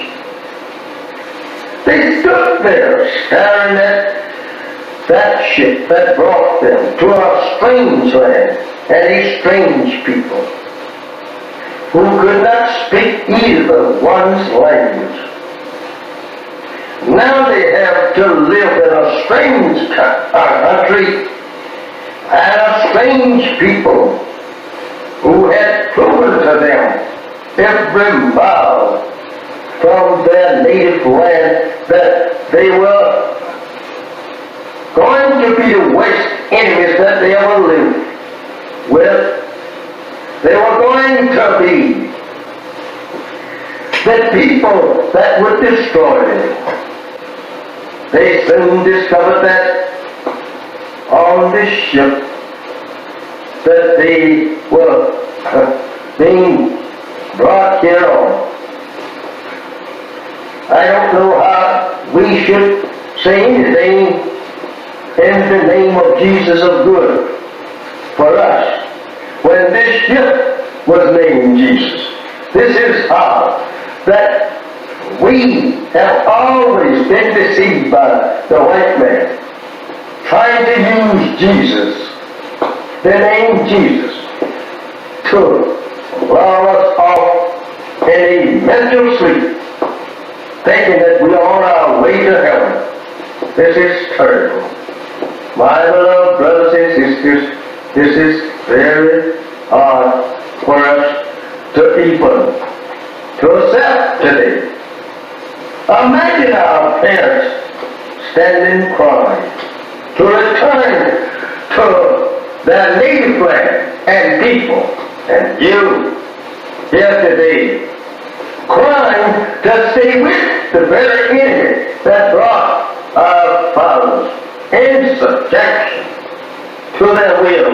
they stood there staring at that ship that brought them to a strange land and a strange people who could not speak either one's language. Now they have to live in a strange country and a strange people who had proven to them every mile from their native land that they were going to be the worst enemies that they ever lived with. They were going to be the people that would destroy them. They soon discovered that on this ship that they were being brought here on. I don't know how we should say anything in the name of Jesus of good for us when this ship was named Jesus. This is how that we have always been deceived by the white man, trying to use Jesus, the name Jesus, to lull us off in a mental sleep, thinking that we are on our way to heaven. This is terrible. My beloved brothers and sisters, this is very hard for us to even to accept today. Imagine our parents standing crying to return to their native land and people, and you here today crying to stay with the very enemy that brought in subjection to their will,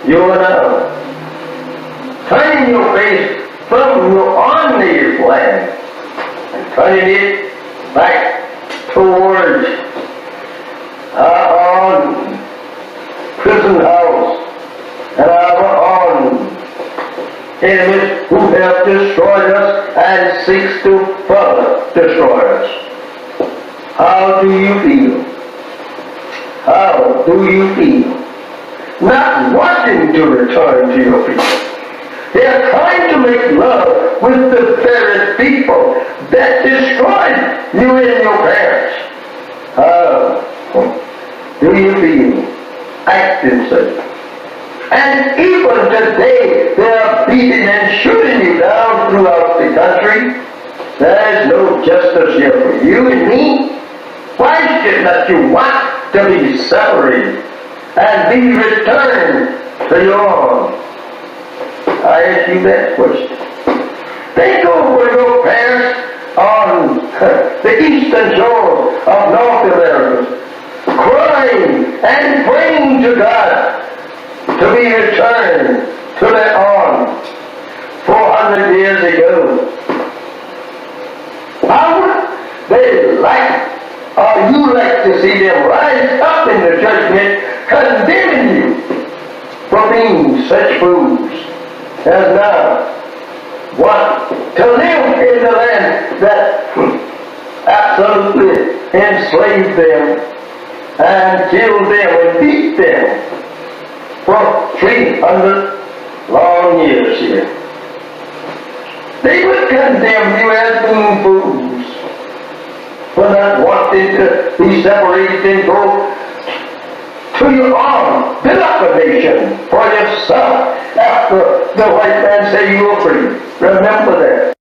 you and I, turning your face from your own native land and turning it back towards our own prison house and our own enemies who have destroyed us and seeks to further destroy us. How do you feel? How do you feel? Not wanting to return to your people. They are trying to make love with the very people that destroyed you and your parents. How do you feel acting such? And even today, they are beating and shooting you down throughout the country. There is no justice here for you and me. Why should not you want to be separated and be returned to your own? I ask you that question. Think over your parents on the eastern shore of North America, crying and praying to God to be returned to their own 400 years ago. How would they like, or you like to see them rise up in the judgment condemning you for being such fools as now want to live in the land that absolutely enslaved them and killed them and beat them for 300 long years here. They would condemn you as being fools for not wanting to be separated and go to your own, build up a nation for yourself after the white man said you were free. Remember that.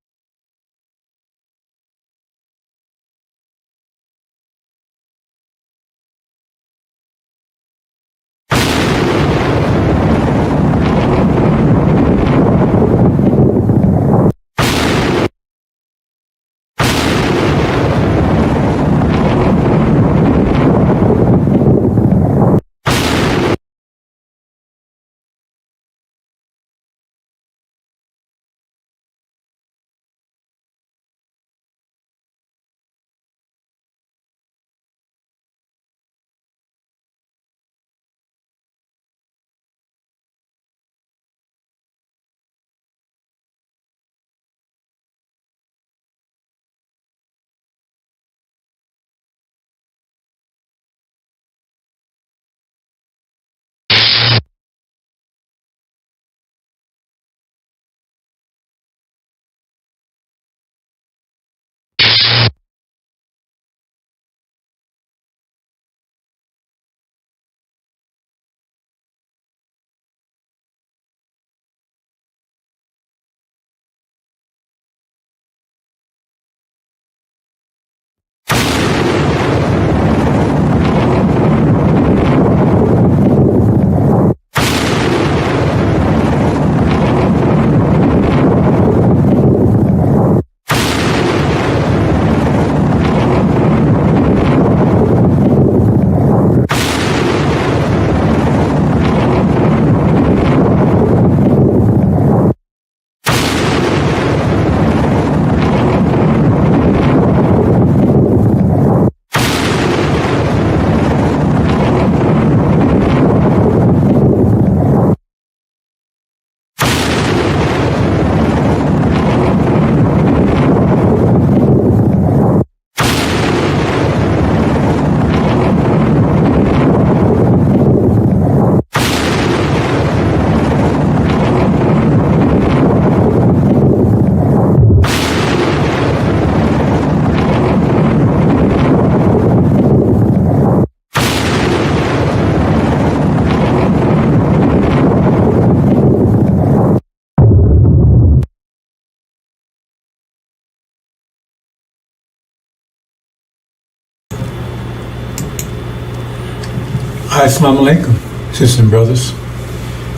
Assalamu alaikum, sisters and brothers.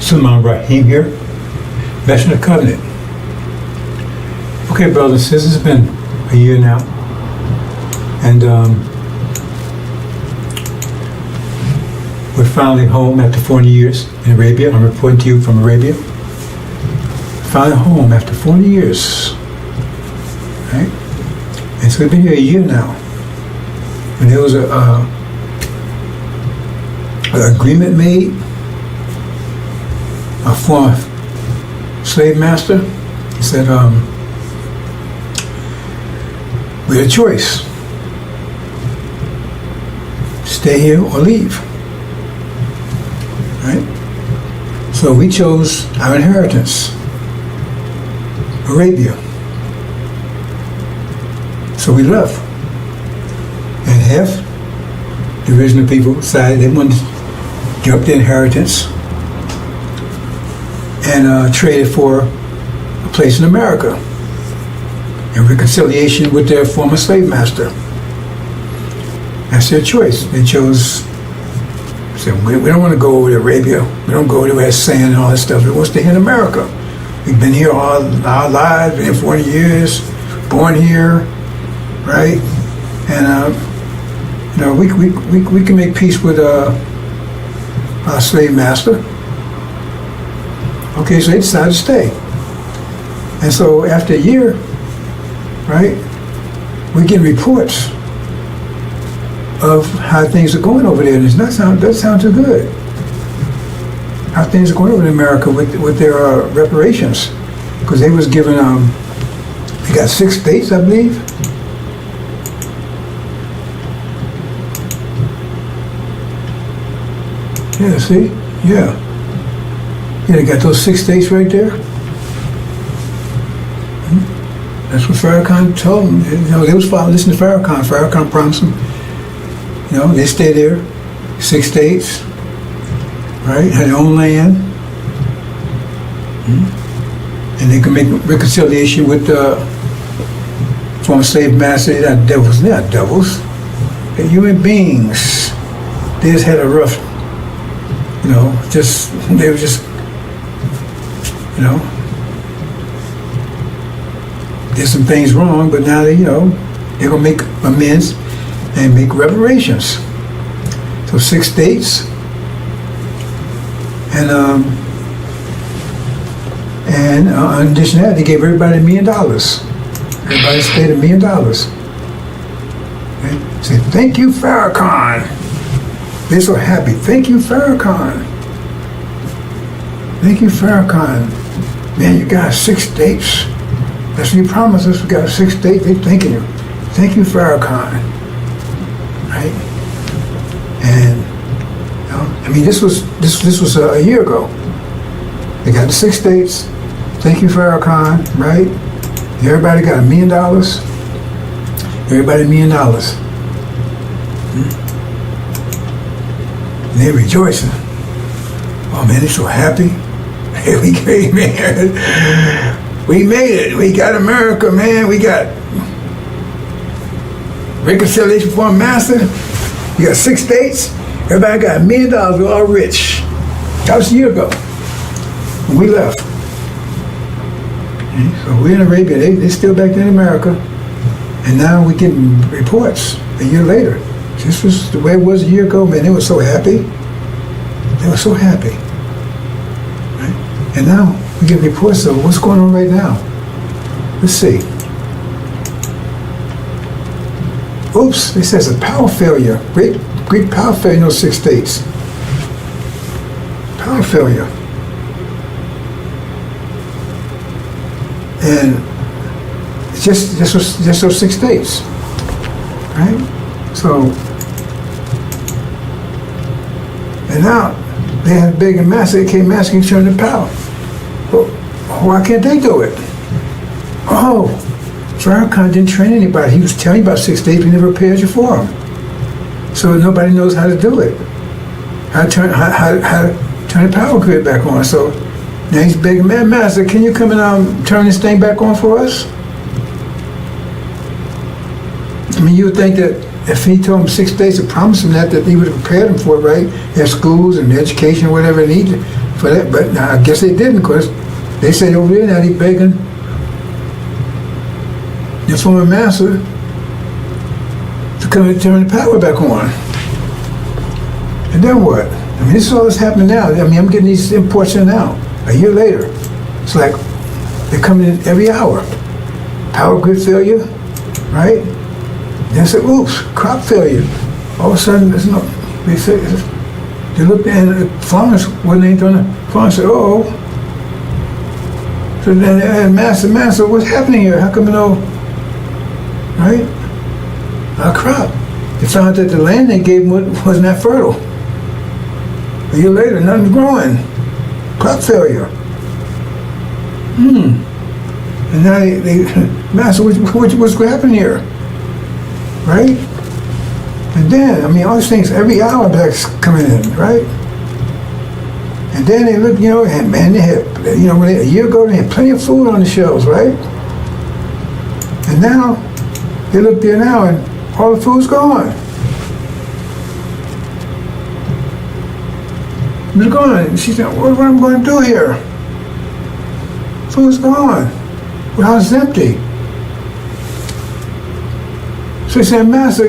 Sulman Rahim here, Veteran of Covenant. Okay, brothers, this has been a year now, and We're finally home after 40 years in Arabia. I'm reporting to you from Arabia. Finally home after 40 years. Right? And so we've been here a year now. And there was an agreement made. A former slave master, he said, we had a choice. Stay here or leave. Right? So we chose our inheritance, Arabia. So we left. And half the original people decided they wanted to give up their inheritance and traded for a place in America in reconciliation with their former slave master. That's their choice. They chose, said, we don't want to go over to Arabia. We don't go over where it's sand and all that stuff. We want to stay here in America. We've been here all our lives, been here 40 years, born here, right? And we can make peace with our slave master. Okay, so they decided to stay. And so after a year, right, we're getting reports of how things are going over there. And it doesn't sound too good. How things are going over in America with their reparations. Because they was given, they got 6 states, I believe. Yeah, see? Yeah. Yeah, they got those 6 states right there. That's what Farrakhan told them. You know, they was listening to Farrakhan. Farrakhan promised them, you know, they stay there, 6 states, right? Had their own land. And they can make reconciliation with the former slave master. They're not devils. They're not devils. They're human beings. They just had a rough, you know, they were just, you know, did some things wrong, but now they, you know, they're gonna make amends and make reparations. So 6 states, and in addition to that, they gave everybody $1 million. Everybody stayed $1 million. Okay? Say, thank you, Farrakhan. They're so happy. Thank you, Farrakhan. Thank you, Farrakhan. Man, you got 6 states. That's what you promised us. We got 6 states. They're thanking you. Thank you, Farrakhan. Right? And you know, I mean, this was a year ago. They got the 6 states. Thank you, Farrakhan. Right? Everybody got $1 million. Everybody $1 million. And they're rejoicing. Oh man, they're so happy. Hey, we came here. We made it. We got America, man. We got reconciliation for a master. We got 6 states. Everybody got $1 million. We're all rich. That was a year ago when we left. So we're in Arabia. They're still back there in America. And now we're getting reports a year later. This was the way it was a year ago, man. They were so happy. They were so happy. Right? And now we get reports of what's going on right now. Let's see. Oops, it says a power failure. Great power failure in those 6 states. Power failure. And it's just those 6 states. Right? So, and now they have big and massive, they came asking to turn the power. Well, why can't they do it? Oh, Farrakhan didn't train anybody. He was telling you about 6 states, but he never prepared you for them. So nobody knows how to do it. How to turn the power grid back on. So now he's begging, man, master, can you come and turn this thing back on for us? I mean, you would think that if he told him 6 states to promise him that he would have prepared him for it, right? Their schools and education, whatever they needed for that. But now I guess they didn't, because they say over there now he's begging the former master to come and turn the power back on. And then what? I mean, this is all that's happening now. I mean, I'm getting these imports in now. A year later, it's like they're coming in every hour. Power grid failure, right? Then say, oops, crop failure. All of a sudden, there's no. They say, they looked at the farmers when they done it. Farmers said, oh. So then they had master, what's happening here? How come no, right? Our crop. They found that the land they gave them wasn't that fertile. A year later, nothing's growing. Crop failure. And now they master, what's happening here? Right? And then, I mean, all these things, every hour that's coming in, right? And then they look, and they had, a year ago they had plenty of food on the shelves, right? And now, they look there now and all the food's gone. It's gone. She said, what am I going to do here? Food's gone. The house is empty. So he said, Master,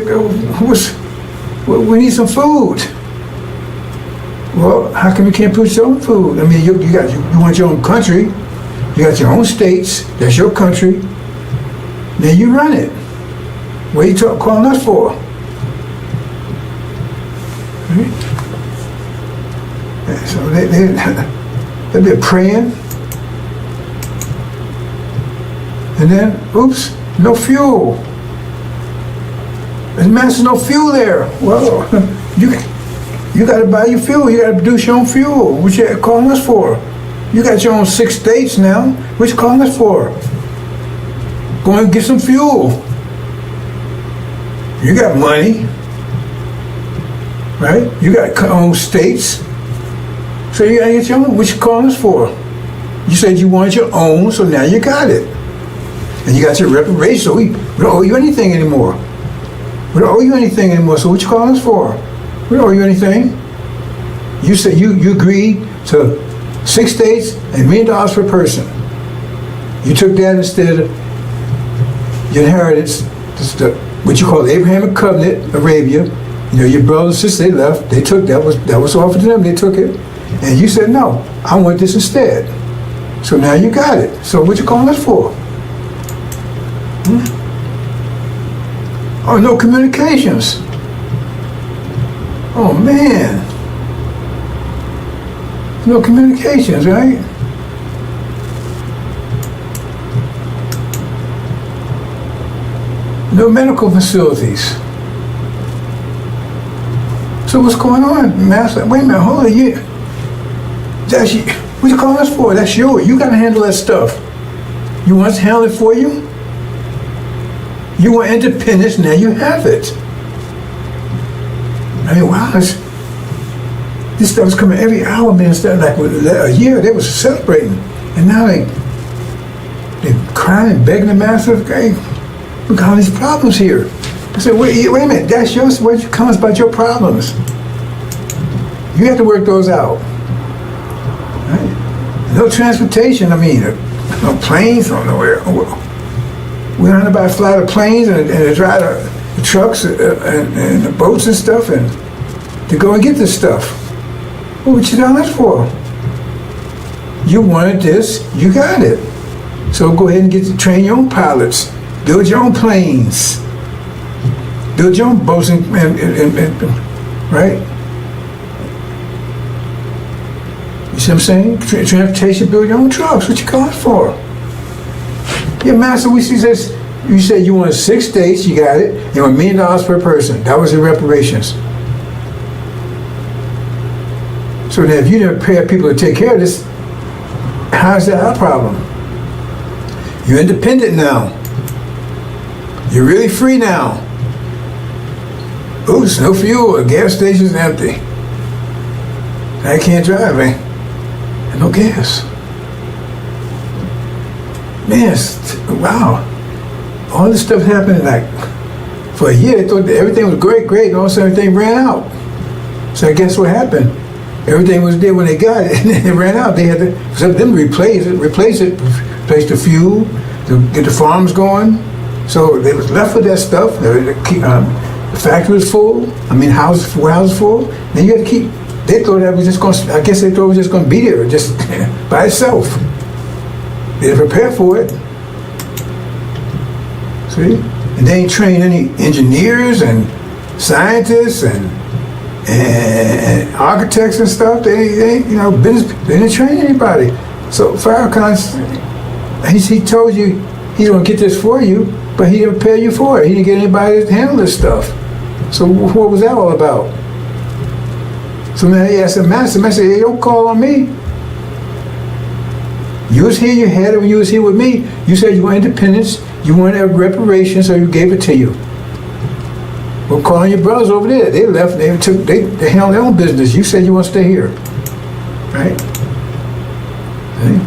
we need some food. Well, how come you can't put your own food? I mean, you want your own country. You got your own states. That's your country. Then you run it. What are you calling us for? Right? And so they've been praying. And then, oops, no fuel. There's Master, no fuel there. Well, you got to buy your fuel. You got to produce your own fuel. What you calling us for? You got your own 6 states now. What you calling us for? Go and get some fuel. You got money, right? You got your own states. So you got to get your own. What you calling us for? You said you wanted your own, so now you got it. And you got your reparation, so we don't owe you anything anymore. We don't owe you anything anymore, so what you calling us for? We don't owe you anything. You said you agreed to 6 states and $1 million per person. You took that instead of your inheritance, what you call the Abrahamic covenant, Arabia. Your brothers and sisters, they left. They took that was offered to them. They took it, and you said no. I want this instead. So now you got it. So what you calling us for? Oh, no communications. Oh man. No communications, right? No medical facilities. So what's going on, Master? Wait a minute, hold on. That's you. What you calling us for? That's yours. You got to handle that stuff. You want us to handle it for you? You want independence, now you have it. I mean, wow, this stuff is coming every hour, man. Instead of like a year, they was celebrating. And now they're crying and begging the Master, hey, we got all these problems here. I said, wait a minute, that's yours. Where you come about your problems? You have to work those out. Right? No transportation, I mean, no planes, no nowhere. We learned about fly the planes and to drive the trucks and the boats and stuff and to go and get this stuff. Well, what you done this for? You wanted this, you got it. So go ahead and get to train your own pilots, build your own planes, build your own boats and right? You see what I'm saying? Transportation, build your own trucks. What you calling for? Yeah, Master, we see this. You said you wanted 6 states, you got it. You want $1 million per person. That was your reparations. So then if you didn't prepare people to take care of this, how is that our problem? You're independent now. You're really free now. Oops, no fuel, the gas station's empty. I can't drive, eh? And no gas. Man, wow. All this stuff happened like for a year. They thought that everything was great, and all of a sudden everything ran out. So I guess what happened? Everything was there when they got it, and then it ran out. They had to, for them to replace the fuel, to get the farms going. So they was left with that stuff. The factory was full. I mean, warehouses full. Then you had to keep they thought that was just going. I guess they thought it was just going to be there, just by itself. They didn't prepare for it. See, and they ain't trained any engineers and scientists and architects and stuff. They business. They didn't train anybody. So Farrakhan, he told you he's going to get this for you, but he didn't prepare you for it. He didn't get anybody to handle this stuff. So what was that all about? So now he asked the master, said, hey, don't call on me. You was here, you had it when you was here with me. You said you want independence, you wanted reparations, so you gave it to you. Well, calling your brothers over there. They left, they handled their own business. You said you want to stay here. Right? See?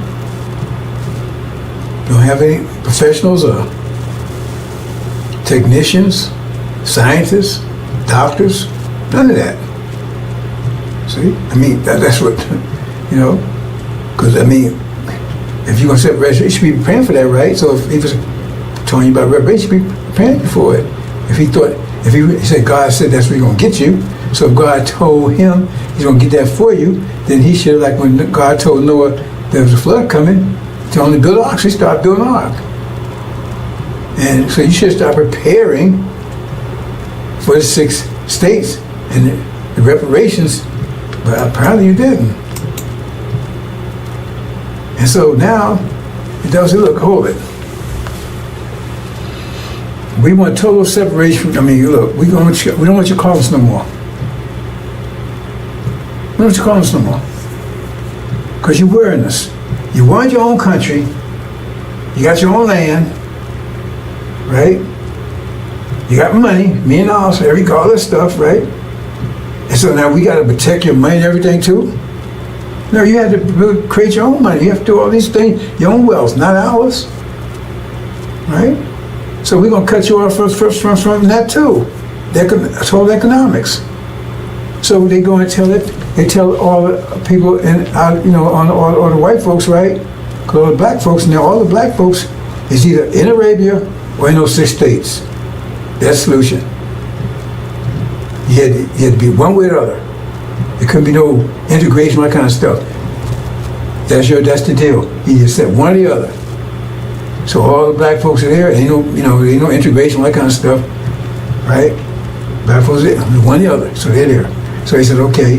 Don't have any professionals or technicians, scientists, doctors, none of that. See? I mean, that's what, because I mean, if you're going to set reparation, you should be preparing for that, right? So if he was telling you about reparation, you should be preparing for it. If he said God said that's where he's going to get you, so if God told him he's going to get that for you, then he should, like when God told Noah there was a flood coming, to only build an ark, so he started building an ark. And so you should start preparing for the 6 states and the reparations, but apparently you didn't. And so now, it does say, look, hold it. We want total separation. Look, we don't want you to call us no more. We don't want you to call us no more. Because you're wearing us. You want your own country. You got your own land. Right? You got money, $1 million, all this stuff, right? And so now we got to protect your money and everything too? No, you have to create your own money. You have to do all these things, your own wealth, not ours. Right? So we're going to cut you off from that too. That's all economics. So they go and tell it. They tell all the people all the white folks, right? Because all the black folks, now all the black folks is either in Arabia or in those 6 states. That's the solution. You had to be one way or the other. There couldn't be no integration, that kind of stuff. That's the deal. You just said one or the other. So all the black folks are there. Ain't no integration, that kind of stuff, right? Black folks are there, one or the other. So they're there. So he said, okay,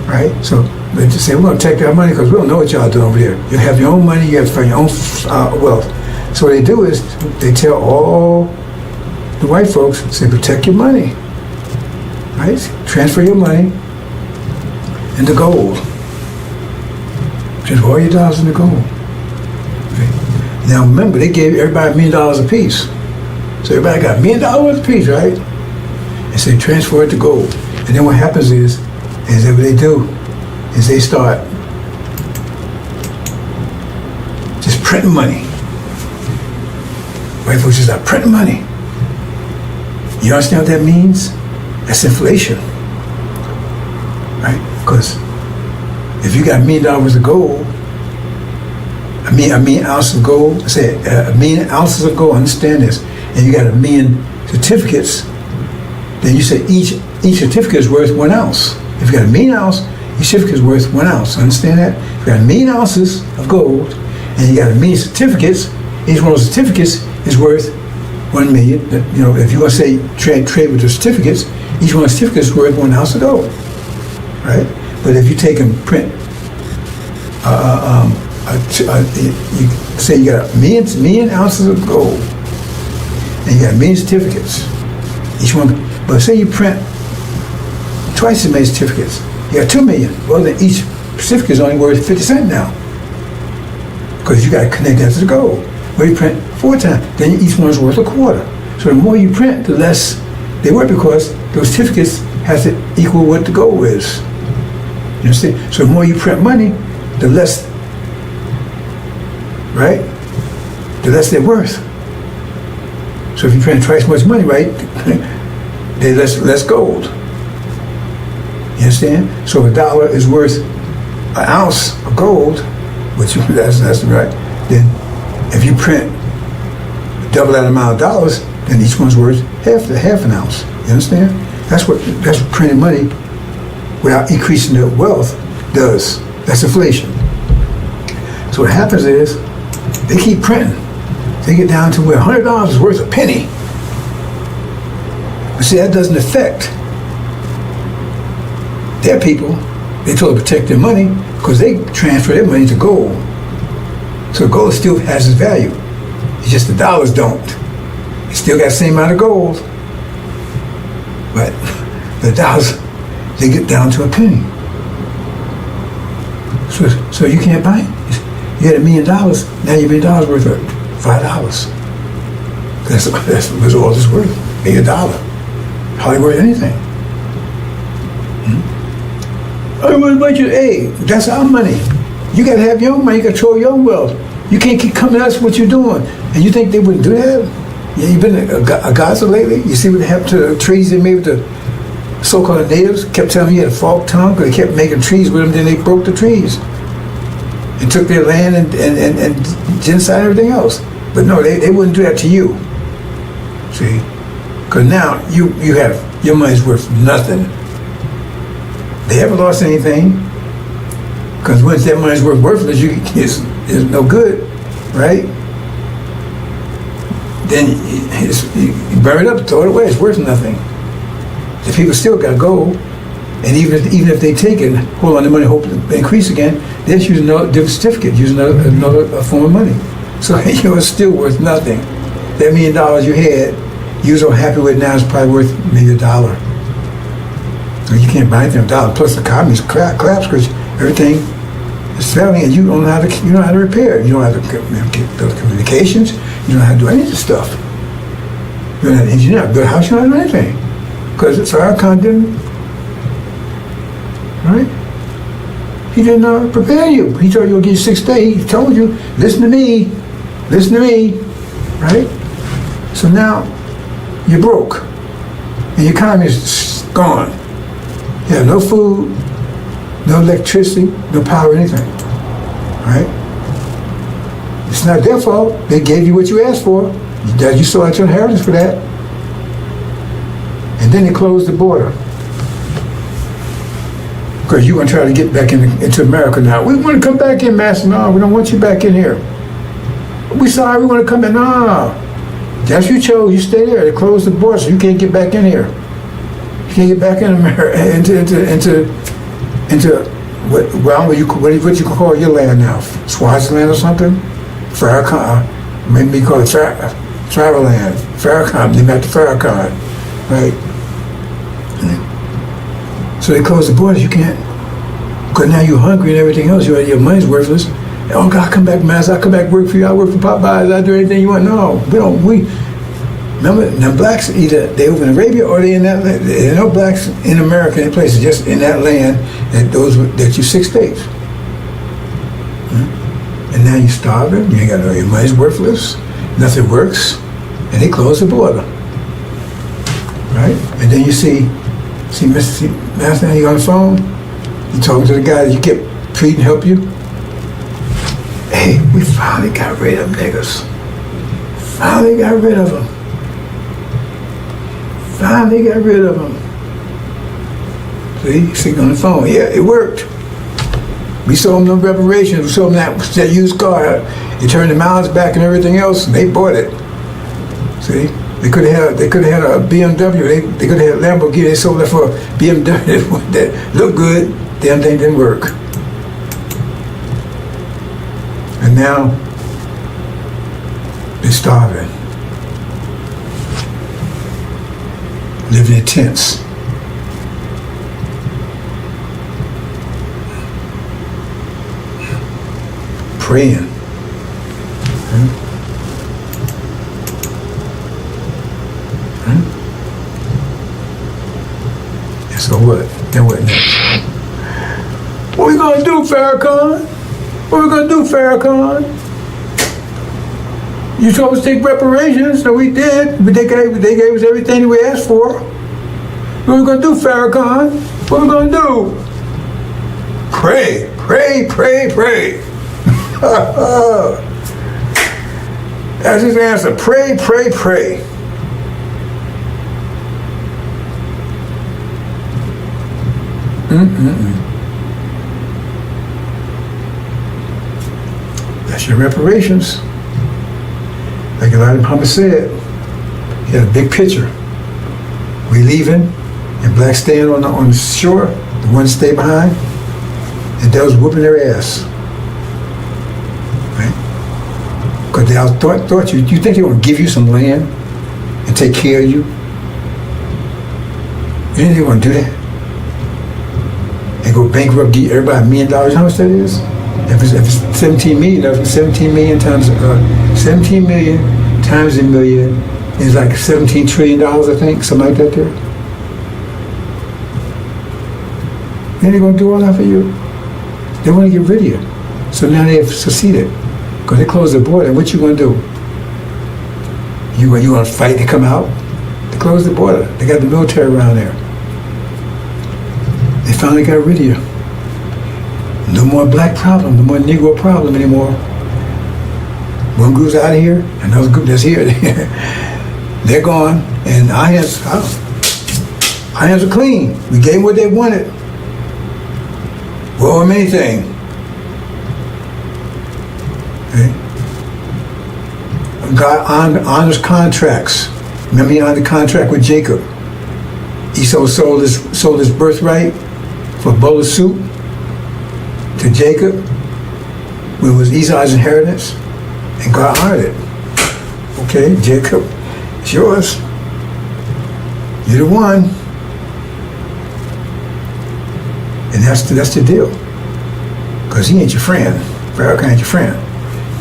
right? So they just say, we're going to take our money because we don't know what y'all doing over there. You have your own money. You have your own wealth. So what they do is they tell all the white folks, say, protect your money, right? Transfer your money into gold. Just all your dollars into gold. Okay. Now remember, they gave everybody $1 million apiece. So everybody got $1 million apiece, right? And so they transfer it to gold. And then what happens is that what they do is they start just printing money. White folks just start printing money. You understand what that means? That's inflation. Right? Because if you got $1 million of gold, a million ounces of gold, say $1 million ounces of gold, understand this, and you got 1 million certificates, then you say each certificate is worth 1 ounce. If you got 1 million ounce, each certificate is worth 1 ounce. Understand that? If you got 1 million ounces of gold, and you got 1 million certificates, each one of those certificates is worth 1 million. If you want to say trade with the certificates, each one of the certificates is worth 1 ounce of gold. Right? But if you take and print, you say you got 1 million ounces of gold, and you got 1 million certificates, each one. But say you print twice as many certificates, you got 2 million. Well, then each certificate is only worth 50 cents now, because you got to connect that to the gold. Well, you print 4 times, then each one is worth a quarter. So the more you print, the less they worth, because those certificates has to equal what the gold is. You understand? So the more you print money, the less, right? The less they're worth. So if you print twice as much money, right, there's less gold. You understand? So a dollar is worth an ounce of gold, which that's right. Then if you print double that amount of dollars, then each one's worth half an ounce. You understand? That's what printing money without increasing their wealth does. That's inflation. So what happens is they keep printing. They get down to where $100 is worth a penny. But see, that doesn't affect their people. They try to protect their money because they transfer their money to gold. So gold still has its value. It's just the dollars don't. It still got the same amount of gold. But the dollars, they get down to a penny. So you can't buy it. You had $1 million, now your $1 million worth of $5. That's all it's worth. Maybe $1. Hardly worth anything. Hey, that's our money. You gotta have your own money, you control your own wealth. You can't keep coming at us what you're doing. And you think they wouldn't do that? Yeah, you've been a Gaza lately? You see what happened to the trees they made with the so-called natives? Kept telling me you had a forked tongue because they kept making trees with them, then they broke the trees. And took their land and genocide and everything else. But no, they wouldn't do that to you. See? Because now you have, your money's worth nothing. They haven't lost anything. Because once that money's worthless, it's no good, right? Then you burn it up, throw it away, it's worth nothing. The people still got gold. And even if they take it, hold on to money, hope to increase again, they're just using another different certificate, using another form of money. So you're still worth nothing. That $1 million you had, you was so happy with now, it's probably worth maybe $1. So you can't buy anything with $1. Plus the economy's collapsed because everything is failing, and you don't know how to repair it. You don't know how to build communications. You don't know how to do any of this stuff. You don't know how to engineer, build a house. You don't know how to do anything because Farrakhan didn't. Right? He didn't prepare you. He told you he'll give you 6 days. He told you, listen to me, right? So now you're broke, and your economy is gone. You have no food, no electricity, no power, anything, right? It's not their fault. They gave you what you asked for. You still had your inheritance for that. And then they closed the border. Because you want to try to get back into America now. We want to come back in, Master. No, we don't want you back in here. We sorry, we want to come in. No. That's you chose. You stay there. They closed the border, so you can't get back in here. You can't get back in America, into what you could call your land now? Swaziland or something? Farrakhan. Maybe call it Traveland. Farrakhan. They met the Farrakhan, right? So they close the borders, you can't. Because now you're hungry and everything else, your money's worthless. Oh God, come back, Master, I'll come back work for you, I'll work for Popeyes, I'll do anything you want. No, remember, now blacks, either they over in Arabia or they in that land. There are no blacks in America, in places, just in that land, that you 6 days. And now you're starving, you ain't got your money's worthless, nothing works, and they close the border. Right? And then you see Mr. Master, you on the phone, you talking to the guy that you kept treating, help you. Hey, we finally got rid of them niggas. Finally got rid of them. Finally got rid of them. See on the phone. Yeah, it worked. We sold them reparations. We sold them that used car. You turned the miles back and everything else, and they bought it. See? They could have had a BMW. They could have had a Lamborghini. They sold it for a BMW that looked good. Damn thing didn't work. And now they're starving, living in tents. Praying. So what? Then what next? What we gonna do, Farrakhan? What we gonna do, Farrakhan? You told us to take reparations, so we did. But they gave us everything we asked for. What we gonna do, Farrakhan? What we gonna do? Pray, pray, pray, pray. That's his answer. Pray, pray, pray. That's your reparations. Like Elijah Muhammad said, he had a big picture. We leaving, and blacks staying on the shore, the ones stay behind, and they was whooping their ass. Right? Because they all thought you think they want to give you some land and take care of you? You think they want to do that? And go bankrupt, give everybody $1 million? How much that is? If it's 17 million, that's 17 million times 17 million times a million is like $17 trillion, I think, something like that there. Then they're gonna do all that for you. They want to get rid of you. So now they have succeeded because they closed the border. And what you gonna do? You gonna fight to come out? They closed the border. They got the military around there. They finally got rid of you. No more black problem, no more Negro problem anymore. One group's out of here, another group that's here. They're gone, and our hands are clean. We gave them what they wanted. Well, anything. Okay. God honors contracts. Remember, he honored the contract with Jacob. Esau sold his birthright for a bowl of soup to Jacob, where it was Esau's inheritance, and God honored it. Okay, Jacob, it's yours. You're the one. And that's the deal. Because he ain't your friend. Farrakhan ain't your friend.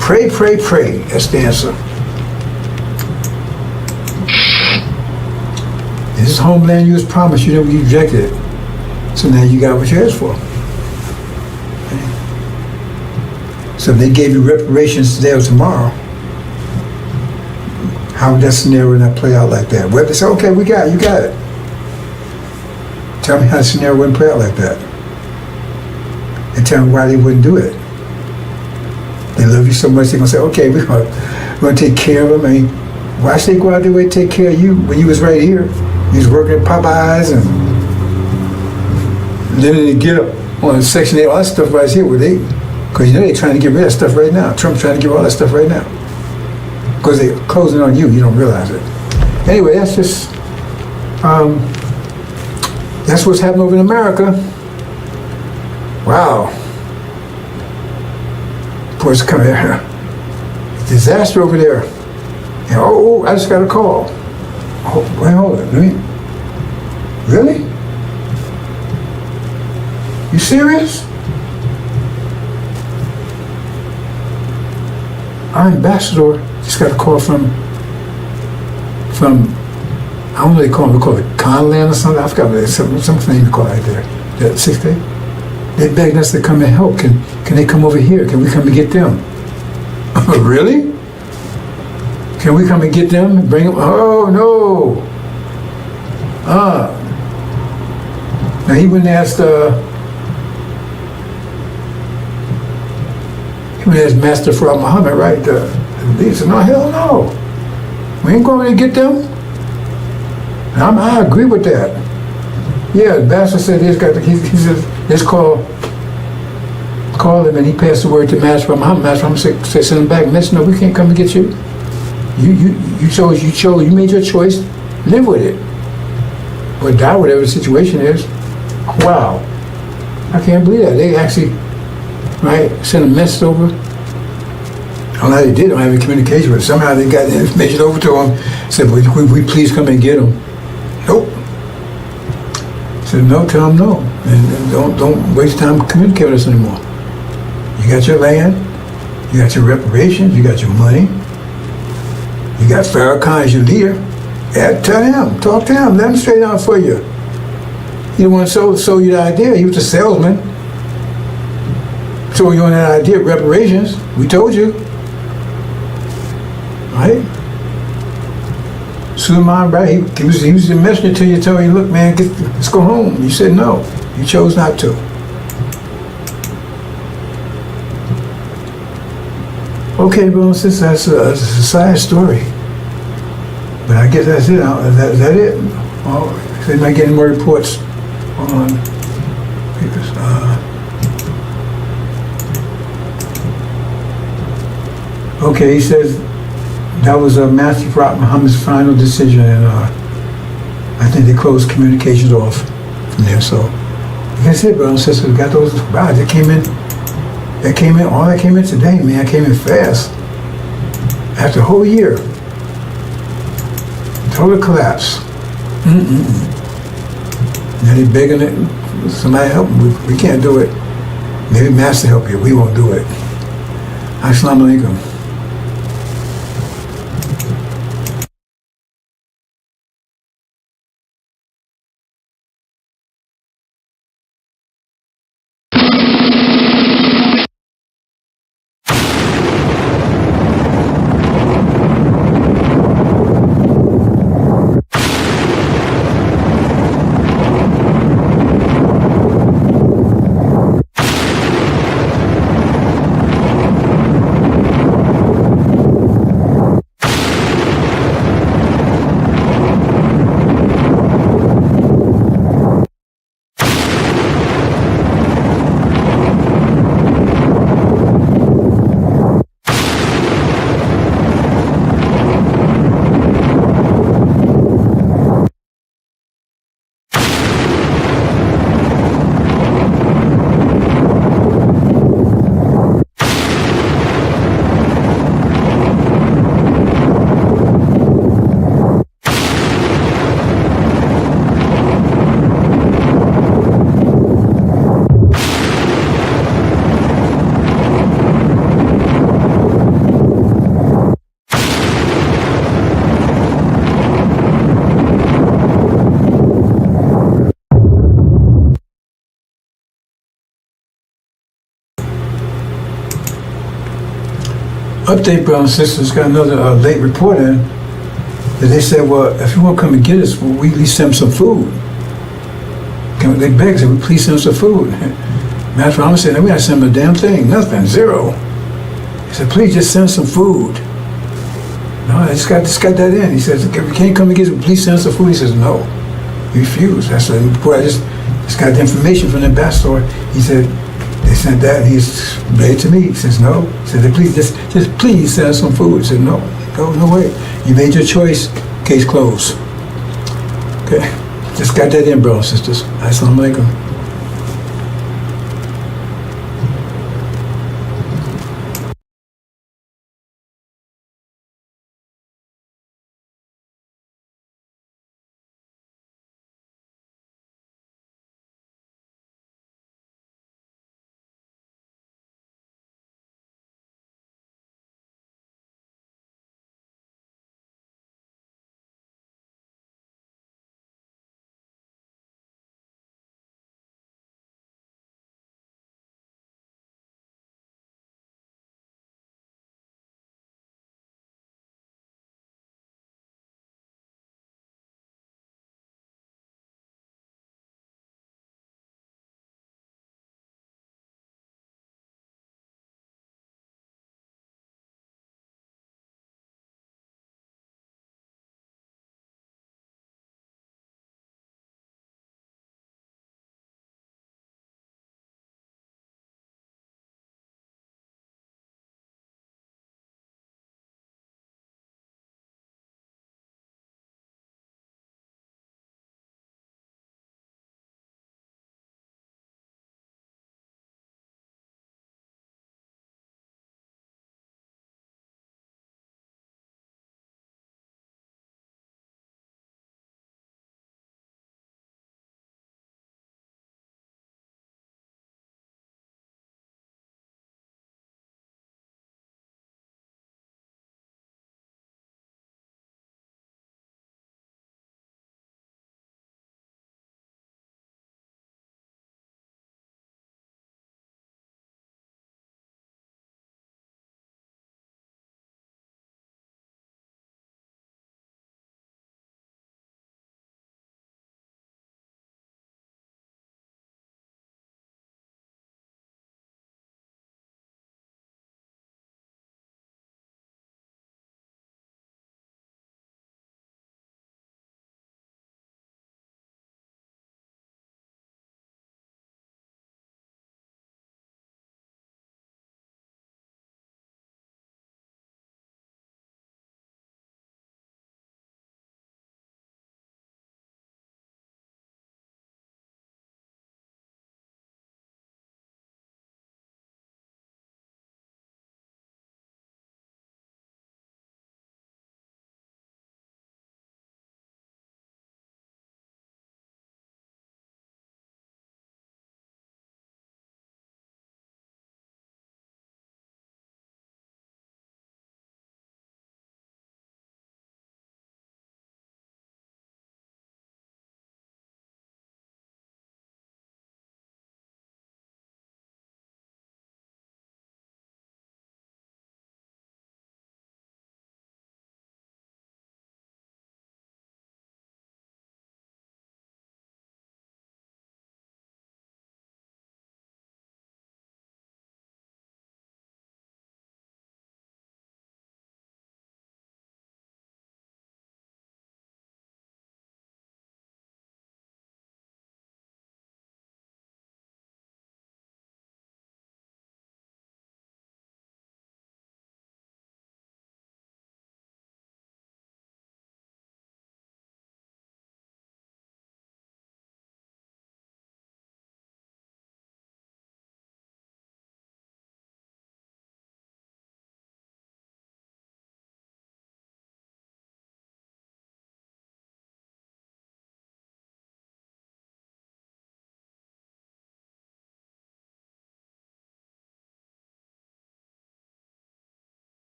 Pray, pray, pray. That's the answer. And this homeland you was promised, you rejected it. So now you got what you asked for. So if they gave you reparations today or tomorrow, how would that scenario not play out like that? Well, they say, okay, you got it. Tell me how the scenario wouldn't play out like that. And tell me why they wouldn't do it. They love you so much, they're going to say, okay, we're going to take care of them. I mean, why should they go out their way to take care of you when you was right here? You was working at Popeyes and then they get up on Section 8, all that stuff right here, where they, because they're trying to get rid of that stuff right now. Trump's trying to get rid of all that stuff right now. Because they're closing on you, you don't realize it. Anyway, that's just, that's what's happening over in America. Wow. Boys come here. Disaster over there. And, oh, I just got a call. Oh, wait, hold on. Really? You serious? Our ambassador just got a call from I don't know what they call it Conland or something. I forgot what it's some name to call it right there. That 6th day. They begged us to come and help. Can they come over here? Can we come and get them? Really? Can we come and get them and bring them? Oh no. Now he went and asked Master Farrakhan Muhammad, right? He said, no, hell no. We ain't going to get them. And I agree with that. Yeah, the Master said he said, let's call him, and he passed the word to Master Farrakhan Muhammad. Master Farrakhan said, send him back. Master, no, we can't come and get you. You made your choice, live with it. Or die, whatever the situation is. Wow. I can't believe that. They actually, right, sent a message over. I don't know how they did. I don't have any communication with it. Somehow they got the information over to him. Said, we please come and get him. Nope. Said, no, tell him no. And don't waste time communicating with us anymore. You got your land, you got your reparations, you got your money, you got Farrakhan as your leader. Yeah, tell him, talk to him, let him straighten out for you. He didn't want to sell you the idea. He was a salesman. So you on that idea of reparations. We told you. Right? Suleiman, right? He was the messenger to you, telling you, look, man, let's go home. You said no. You chose not to. Okay, well, since that's a sad story. But I guess that's it. Is that it? Oh, they're not getting more reports on papers. Okay, he says that was Matthew Farrakhan Muhammad's final decision, and I think they closed communications off from there. So, like I said, brothers and sisters, we got those rides. They came in. All that came in today, man. Came in fast. After a whole year, total collapse. Now they begging it. Somebody help them. We can't do it. Maybe Master help you. We won't do it. Assalamu alaikum. Update, brothers and sisters, got another late report in that they said, well, if you want to come and get us, well, we at least send them some food. They begged, said, please send us some food. Master Muhammad said, no, we got to send them a damn thing, nothing, zero. He said, please just send us some food. No, I just got that in. He says, if you can't come and get us, please send us some food. He says, no, he refused. That's the report. I just got the information from the ambassador. He said, they sent that, and he's read to me. He says, no. He said, please, just please send us some food. He said, no way. You made your choice, case closed. Okay, just got that in, brothers and sisters. Assalamu alaikum.